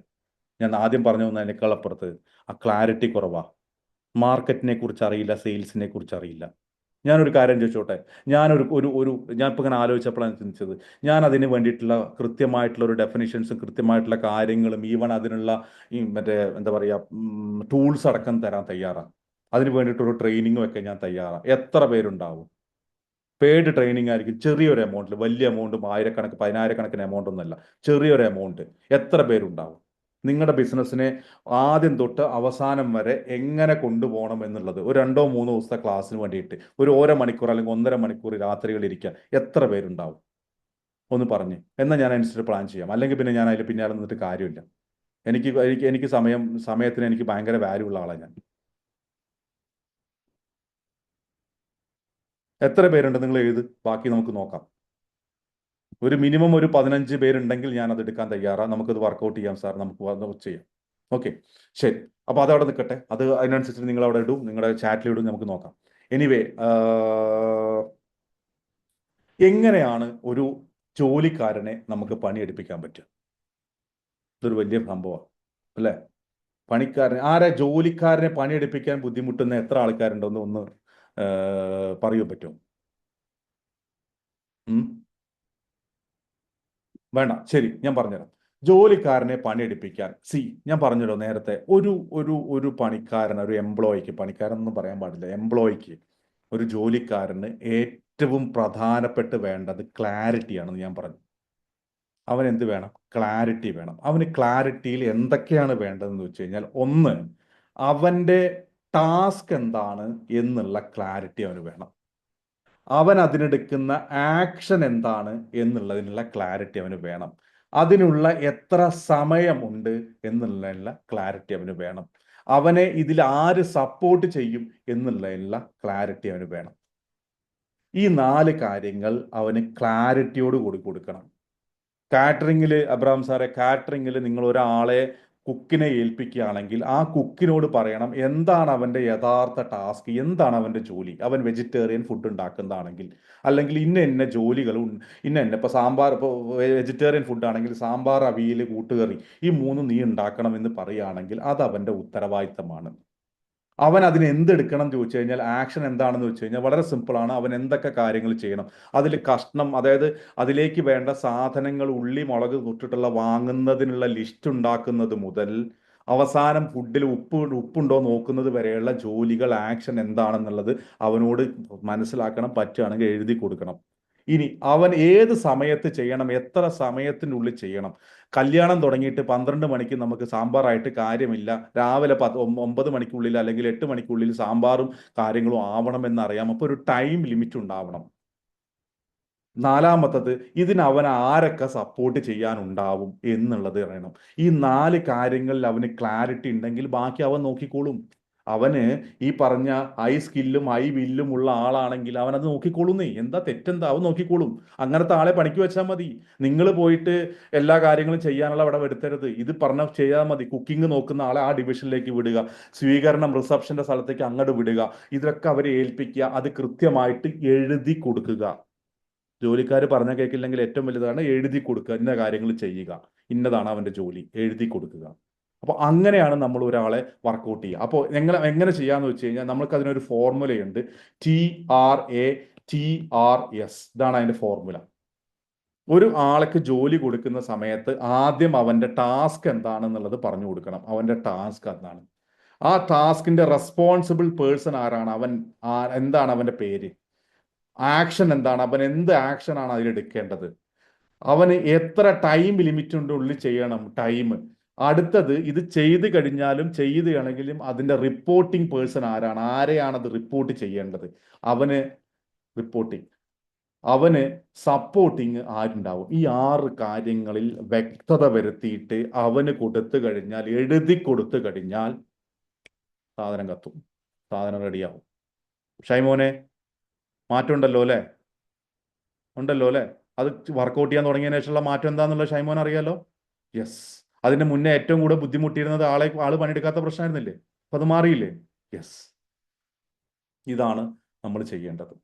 ഞാൻ ആദ്യം പറഞ്ഞു തന്നതിനേക്കാൾ അപ്പുറത്ത് ആ ക്ലാരിറ്റി കുറവാ. മാർക്കറ്റിനെ കുറിച്ച് അറിയില്ല, സെയിൽസിനെ കുറിച്ച് അറിയില്ല. ഞാനൊരു കാര്യം ചോദിച്ചോട്ടെ. ഞാനിപ്പോൾ ഇങ്ങനെ ആലോചിച്ചപ്പോഴാണ് ചിന്തിച്ചത്, ഞാൻ അതിന് വേണ്ടിയിട്ടുള്ള കൃത്യമായിട്ടുള്ള ഒരു ഡെഫിനിഷൻസും കൃത്യമായിട്ടുള്ള കാര്യങ്ങളും ഈവൺ അതിനുള്ള ഈ എന്താ പറയുക ടൂൾസ് അടക്കം തരാൻ തയ്യാറാണ്. അതിന് വേണ്ടിയിട്ടൊരു ട്രെയിനിങ്ങും ഒക്കെ ഞാൻ തയ്യാറാണ്. എത്ര പേരുണ്ടാവും? പെയ്ഡ് ട്രെയിനിങ് ആയിരിക്കും, ചെറിയൊരു എമൗണ്ടിൽ. വലിയ എമൗണ്ടും 1000കണക്കിന് 10,000കണക്കിന് എമൗണ്ട് ഒന്നല്ല, ചെറിയൊരു എമൗണ്ട്. എത്ര പേരുണ്ടാവും? നിങ്ങളുടെ ബിസിനസ്സിനെ ആദ്യം തൊട്ട് അവസാനം വരെ എങ്ങനെ കൊണ്ടുപോകണം എന്നുള്ളത് ഒരു 2-3 ദിവസത്തെ ക്ലാസ്സിന് വേണ്ടിയിട്ട് ഒരു 1 മണിക്കൂർ അല്ലെങ്കിൽ 1.5 മണിക്കൂർ രാത്രികൾ ഇരിക്കാൻ എത്ര പേരുണ്ടാവും? ഒന്ന് പറഞ്ഞ്. എന്നാൽ ഞാൻ അനുസരിച്ച് പ്ലാൻ ചെയ്യാം. അല്ലെങ്കിൽ പിന്നെ ഞാൻ അതിൽ പിന്നാലെ നിന്നിട്ട് കാര്യമില്ല. എനിക്ക് സമയത്തിന് എനിക്ക് ഭയങ്കര വാല്യൂ ഉള്ള ആളാണ് ഞാൻ. എത്ര പേരുണ്ട് നിങ്ങൾ എഴുത്, ബാക്കി നമുക്ക് നോക്കാം. ഒരു മിനിമം ഒരു 15 പേരുണ്ടെങ്കിൽ ഞാൻ അത് എടുക്കാൻ തയ്യാറാണ്. നമുക്കത് വർക്കൗട്ട് ചെയ്യാം സാർ, നമുക്ക് ചെയ്യാം. ഓക്കെ, ശരി. അപ്പോൾ അതവിടെ നിൽക്കട്ടെ. അതിനനുസരിച്ച് നിങ്ങൾ അവിടെ ഇടും, നിങ്ങളുടെ ചാറ്റിൽ ഇടും, നമുക്ക് നോക്കാം. എനിവേ, എങ്ങനെയാണ് ഒരു ജോലിക്കാരനെ നമുക്ക് പണിയെടുപ്പിക്കാൻ പറ്റുക? ഇതൊരു വലിയ സംഭവമാണ് അല്ലേ? ജോലിക്കാരനെ പണിയെടുപ്പിക്കാൻ ബുദ്ധിമുട്ടുന്ന എത്ര ആൾക്കാരുണ്ടെന്ന് ഒന്ന് പറയാൻ പറ്റുമോ? വേണ്ട, ശരി, ഞാൻ പറഞ്ഞുതരാം. ജോലിക്കാരനെ പണിയെടുപ്പിക്കാൻ ഞാൻ പറഞ്ഞല്ലോ നേരത്തെ, ഒരു പണിക്കാരൻ, ഒരു എംപ്ലോയിക്ക്, പണിക്കാരനൊന്നും പറയാൻ പാടില്ല, എംപ്ലോയിക്ക്, ഒരു ജോലിക്കാരന് ഏറ്റവും പ്രധാനപ്പെട്ട് വേണ്ടത് ക്ലാരിറ്റിയാണെന്ന് ഞാൻ പറഞ്ഞു. അവൻ എന്ത് വേണം? ക്ലാരിറ്റി വേണം. അവന് ക്ലാരിറ്റിയിൽ എന്തൊക്കെയാണ് വേണ്ടതെന്ന് വെച്ച് കഴിഞ്ഞാൽ, ഒന്ന്, അവന്റെ ടാസ്ക് എന്താണ് എന്നുള്ള ക്ലാരിറ്റി അവന് വേണം. അവൻ അതിനെടുക്കുന്ന ആക്ഷൻ എന്താണ് എന്നുള്ളതിനുള്ള ക്ലാരിറ്റി അവന് വേണം. അതിനുള്ള എത്ര സമയമുണ്ട് എന്നുള്ളതിനുള്ള ക്ലാരിറ്റി അവന് വേണം. അവനെ ഇതിൽ ആര് സപ്പോർട്ട് ചെയ്യും എന്നുള്ളതിനുള്ള ക്ലാരിറ്റി അവന് വേണം. ഈ 4 കാര്യങ്ങൾ അവന് ക്ലാരിറ്റിയോട് കൂടി കൊടുക്കണം. കാറ്ററിംഗിൽ, അബ്രഹാം സാറെ, കാറ്ററിംഗിൽ നിങ്ങൾ ഒരാളെ കുക്കിനെ ഏൽപ്പിക്കുകയാണെങ്കിൽ ആ കുക്കിനോട് പറയണം എന്താണ് അവൻ്റെ യഥാർത്ഥ ടാസ്ക്, എന്താണ് അവൻ്റെ ജോലി. അവൻ വെജിറ്റേറിയൻ ഫുഡ് ഉണ്ടാക്കുന്നതാണെങ്കിൽ, അല്ലെങ്കിൽ ഇന്ന ജോലികളും ഇപ്പോൾ സാമ്പാർ, ഇപ്പോൾ വെജിറ്റേറിയൻ ഫുഡാണെങ്കിൽ സാമ്പാർ, അവിയൽ, കൂട്ടുകറി, ഈ 3 നീ ഉണ്ടാക്കണം എന്ന് പറയുകയാണെങ്കിൽ അത് അവൻ്റെ ഉത്തരവാദിത്തമാണ്. അവൻ അതിന് എന്തെടുക്കണം എന്ന് ചോദിച്ചു കഴിഞ്ഞാൽ, ആക്ഷൻ എന്താണെന്ന് വെച്ച് കഴിഞ്ഞാൽ വളരെ സിമ്പിളാണ്. അവൻ എന്തൊക്കെ കാര്യങ്ങൾ ചെയ്യണം, അതിൽ കഷ്ണം, അതായത് അതിലേക്ക് വേണ്ട സാധനങ്ങൾ, ഉള്ളി, മുളക് തൊട്ടിട്ടുള്ള വാങ്ങുന്നതിനുള്ള ലിസ്റ്റ് ഉണ്ടാക്കുന്നത് മുതൽ അവസാനം ഫുഡിൽ ഉപ്പുണ്ടോ നോക്കുന്നത് വരെയുള്ള ജോലികൾ, ആക്ഷൻ എന്താണെന്നുള്ളത് അവനോട് മനസ്സിലാക്കണം. പറ്റുകയാണെങ്കിൽ എഴുതി കൊടുക്കണം. ഇനി അവൻ ഏത് സമയത്ത് ചെയ്യണം, എത്ര സമയത്തിനുള്ളിൽ ചെയ്യണം. കല്യാണം തുടങ്ങിയിട്ട് 12 മണിക്ക് നമുക്ക് സാമ്പാറായിട്ട് കാര്യമില്ല. രാവിലെ 9 മണിക്കുള്ളിൽ അല്ലെങ്കിൽ 8 മണിക്കുള്ളിൽ സാമ്പാറും കാര്യങ്ങളും ആവണമെന്നറിയാം. അപ്പോൾ ഒരു ടൈം ലിമിറ്റ് ഉണ്ടാവണം. 4മത്തത്, ഇതിന് അവൻ ആരൊക്കെ സപ്പോർട്ട് ചെയ്യാനുണ്ടാവും എന്നുള്ളത് അറിയണം. ഈ 4 കാര്യങ്ങളിൽ അവന് ക്ലാരിറ്റി ഉണ്ടെങ്കിൽ ബാക്കി അവൻ നോക്കിക്കോളും. അവന് ഈ പറഞ്ഞ ഹൈ സ്കില്ലും ഹൈ വില്ലും ഉള്ള ആളാണെങ്കിൽ അവൻ അത് നോക്കിക്കോളുന്നേ. എന്താ തെറ്റെന്താ? അവൻ നോക്കിക്കോളും. അങ്ങനത്തെ ആളെ പണിക്ക് വെച്ചാൽ മതി. നിങ്ങൾ പോയിട്ട് എല്ലാ കാര്യങ്ങളും ചെയ്യാനുള്ള അവിടെ വരുത്തരുത്. ഇത് പറഞ്ഞ ചെയ്താൽ മതി. കുക്കിംഗ് നോക്കുന്ന ആളെ ആ ഡിവിഷനിലേക്ക് വിടുക, സ്വീകരണം റിസപ്ഷന്റെ സ്ഥലത്തേക്ക് അങ്ങോട്ട് വിടുക. ഇതൊക്കെ അവരെ ഏൽപ്പിക്കുക. അത് കൃത്യമായിട്ട് എഴുതി കൊടുക്കുക. ജോലിക്കാർ പറഞ്ഞ കേൾക്കില്ലെങ്കിൽ ഏറ്റവും വലുതാണ് എഴുതി കൊടുക്കുക. ഇന്ന കാര്യങ്ങൾ ചെയ്യുക, ഇന്നതാണ് അവന്റെ ജോലി, എഴുതി കൊടുക്കുക. അപ്പോൾ അങ്ങനെയാണ് നമ്മൾ ഒരാളെ വർക്കൗട്ട് ചെയ്യുക. അപ്പോൾ എങ്ങനെ ചെയ്യാന്ന് വെച്ച് കഴിഞ്ഞാൽ, നമ്മൾക്ക് അതിനൊരു ഫോർമുലയുണ്ട്. TRATRS. ഇതാണ് അതിന്റെ ഫോർമുല. ഒരു ആൾക്ക് ജോലി കൊടുക്കുന്ന സമയത്ത് ആദ്യം അവൻ്റെ ടാസ്ക് എന്താണെന്നുള്ളത് പറഞ്ഞു കൊടുക്കണം. അവൻ്റെ ടാസ്ക് എന്താണ്, ആ ടാസ്കിന്റെ റെസ്പോൺസിബിൾ പേഴ്സൺ ആരാണ്, അവൻ എന്താണ് അവൻ്റെ പേര്, ആക്ഷൻ എന്താണ്, അവൻ എന്ത് ആക്ഷനാണ് അതിലെടുക്കേണ്ടത്, അവന് എത്ര ടൈം ലിമിറ്റിൻ്റെ ഉള്ളിൽ ചെയ്യണം ടൈം. അടുത്തത്, ഇത് ചെയ്ത് കഴിഞ്ഞാലും ചെയ്യുകയാണെങ്കിലും അതിൻ്റെ റിപ്പോർട്ടിംഗ് പേഴ്സൺ ആരാണ്, ആരെയാണ് അത് റിപ്പോർട്ട് ചെയ്യേണ്ടത്, അവന് റിപ്പോർട്ടിംഗ്, അവന് സപ്പോർട്ടിങ് ആരുണ്ടാവും. ഈ 6 കാര്യങ്ങളിൽ വ്യക്തത വരുത്തിയിട്ട് അവന് കൊടുത്തു കഴിഞ്ഞാൽ, എഴുതി കൊടുത്തു കഴിഞ്ഞാൽ സാധനം കത്തും, സാധനം റെഡിയാവും. ഷൈമോനെ മാറ്റം ഉണ്ടല്ലോ അല്ലേ? ഉണ്ടല്ലോ അല്ലേ? അത് വർക്കൗട്ട് ചെയ്യാൻ തുടങ്ങിയതിനു ശേഷമുള്ള മാറ്റം എന്താണെന്നുള്ള ഷൈമോൻ അറിയാലോ? യെസ്. അതിന് മുന്നേ ഏറ്റവും കൂടുതൽ ബുദ്ധിമുട്ടിയിരുന്നത് ആള് പണിയെടുക്കാത്ത പ്രശ്നമായിരുന്നില്ലേ? അപ്പൊ അത് മാറിയില്ലേ? യെസ്. ഇതാണ് നമ്മൾ ചെയ്യേണ്ടത്.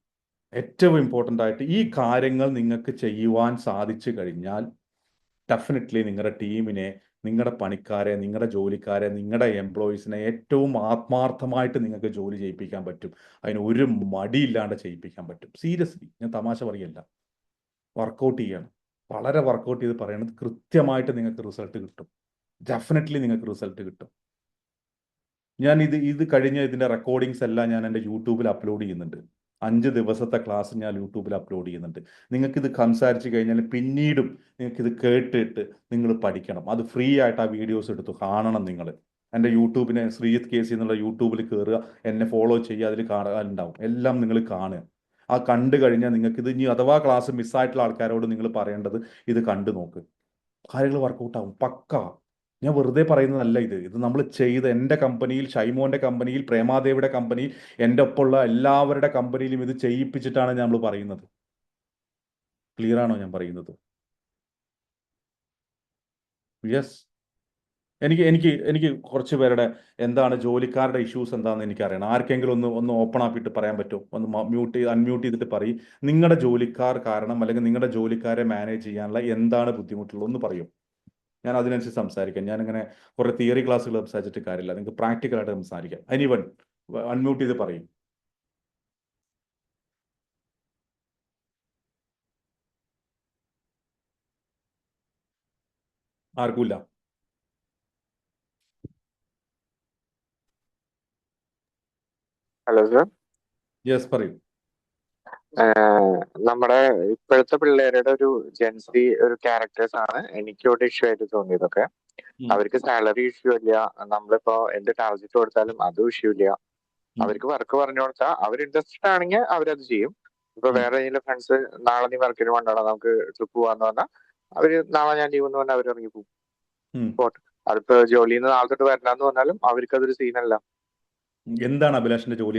ഏറ്റവും ഇമ്പോർട്ടൻ്റ് ആയിട്ട് ഈ കാര്യങ്ങൾ നിങ്ങൾക്ക് ചെയ്യുവാൻ സാധിച്ചു കഴിഞ്ഞാൽ ഡെഫിനറ്റ്ലി നിങ്ങളുടെ ടീമിനെ, നിങ്ങളുടെ പണിക്കാരെ, നിങ്ങളുടെ ജോലിക്കാരെ, നിങ്ങളുടെ എംപ്ലോയീസിനെ ഏറ്റവും ആത്മാർത്ഥമായിട്ട് നിങ്ങൾക്ക് ജോലി ചെയ്യിപ്പിക്കാൻ പറ്റും. അതിന് ഒരു മടിയില്ലാണ്ട് ചെയ്യിപ്പിക്കാൻ പറ്റും. സീരിയസ്ലി, ഞാൻ തമാശ പറയല്ല. വർക്കൗട്ട് ചെയ്യണം, വളരെ വർക്കൗട്ട് ചെയ്ത് പറയണത്, കൃത്യമായിട്ട് നിങ്ങൾക്ക് റിസൾട്ട് കിട്ടും. ഡെഫിനറ്റ്ലി നിങ്ങൾക്ക് റിസൾട്ട് കിട്ടും. ഞാൻ ഇത് കഴിഞ്ഞ ഇതിൻ്റെ റെക്കോർഡിങ്സ് എല്ലാം ഞാൻ എൻ്റെ യൂട്യൂബിൽ അപ്ലോഡ് ചെയ്യുന്നുണ്ട്. 5 ദിവസത്തെ ക്ലാസ് ഞാൻ യൂട്യൂബിൽ അപ്ലോഡ് ചെയ്യുന്നുണ്ട്. നിങ്ങൾക്കിത് സംസാരിച്ച് കഴിഞ്ഞാൽ പിന്നീടും നിങ്ങൾക്കിത് കേട്ടിട്ട് നിങ്ങൾ പഠിക്കണം. അത് ഫ്രീ ആയിട്ട് ആ വീഡിയോസ് എടുത്ത് കാണണം. നിങ്ങൾ എൻ്റെ യൂട്യൂബിനെ ശ്രീജിത്ത് KC എന്നുള്ള യൂട്യൂബിൽ കയറുക, എന്നെ ഫോളോ ചെയ്യുക, അതിൽ കാണാനുണ്ടാവും. എല്ലാം നിങ്ങൾ കാണുക. ആ കണ്ടു കഴിഞ്ഞാൽ നിങ്ങൾക്കിത്, ഇനി അഥവാ ക്ലാസ് മിസ്സായിട്ടുള്ള ആൾക്കാരോട് നിങ്ങൾ പറയേണ്ടത് ഇത് കണ്ടു നോക്ക്, കാര്യങ്ങൾ വർക്കൗട്ട് ആവും പക്ക. ഞാൻ വെറുതെ പറയുന്നതല്ല ഇത് നമ്മൾ ചെയ്ത്, എൻ്റെ കമ്പനിയിൽ, ഷൈമോൻ്റെ കമ്പനിയിൽ, പ്രേമാദേവിയുടെ കമ്പനിയിൽ, എൻ്റെ ഒപ്പമുള്ള എല്ലാവരുടെ കമ്പനിയിലും ഇത് ചെയ്യിപ്പിച്ചിട്ടാണ് നമ്മൾ പറയുന്നത്. ക്ലിയർ ആണോ ഞാൻ പറയുന്നത്? യെസ്. എനിക്ക് കുറച്ച് പേരുടെ എന്താണ് ജോലിക്കാരുടെ ഇഷ്യൂസ് എന്താണെന്ന് എനിക്കറിയണം. ആർക്കെങ്കിലും ഒന്ന് ഓപ്പൺ ആക്കിയിട്ട് പറയാൻ പറ്റുമോ? ഒന്ന് അൺമ്യൂട്ട് ചെയ്തിട്ട് പറയും, നിങ്ങളുടെ ജോലിക്കാർ കാരണം അല്ലെങ്കിൽ നിങ്ങളുടെ ജോലിക്കാരെ മാനേജ് ചെയ്യാനുള്ള എന്താണ് ബുദ്ധിമുട്ടുള്ളത് ഒന്ന് പറയും. ഞാൻ അതിനനുസരിച്ച് സംസാരിക്കാം. ഞാനിങ്ങനെ കുറേ തിയറി ക്ലാസ്സുകൾ സംസാരിച്ചിട്ട് കാര്യമില്ല, നിങ്ങൾക്ക് പ്രാക്ടിക്കലായിട്ട് സംസാരിക്കാം. എനിവൺ അൺമ്യൂട്ട് ചെയ്ത് പറയും. ആർക്കുമില്ല? Hello sir. യെസ്, പറയൂ. നമ്മുടെ ഇപ്പോഴത്തെ പിള്ളേരുടെ ഒരു ജെൻസി ഒരു ക്യാരക്ടേഴ്സ് ആണ് എനിക്കിവിടെ ഇഷ്യൂ ആയിട്ട് തോന്നിയതൊക്കെ. അവർക്ക് സാലറി ഇഷ്യൂ ഇല്ല, നമ്മളിപ്പോ എന്ത് ടാർഗറ്റ് കൊടുത്താലും അതും ഇഷ്യൂ ഇല്ല. അവർക്ക് വർക്ക് പറഞ്ഞു കൊടുത്താൽ അവർ ഇൻട്രസ്റ്റഡ് ആണെങ്കിൽ അവരത് ചെയ്യും. ഇപ്പൊ വേറെ ഏതെങ്കിലും ഫ്രണ്ട്സ് നാളെ നീ വർക്കിന് കൊണ്ടാണ് നമുക്ക് ട്രിപ്പ് പോവാന്ന് പറഞ്ഞാൽ അവര് നാളെ ഞാൻ ലീവ് എന്ന് പറഞ്ഞാൽ അവർ ഇറങ്ങി പോകും. അതിപ്പോ ജോലിയിൽ നിന്ന് നാളെ തൊട്ട് വരണമെന്ന് പറഞ്ഞാലും അവർക്ക് അതൊരു സീനല്ല. എന്താണ് അഭിലാഷിന്റെ ജോലി,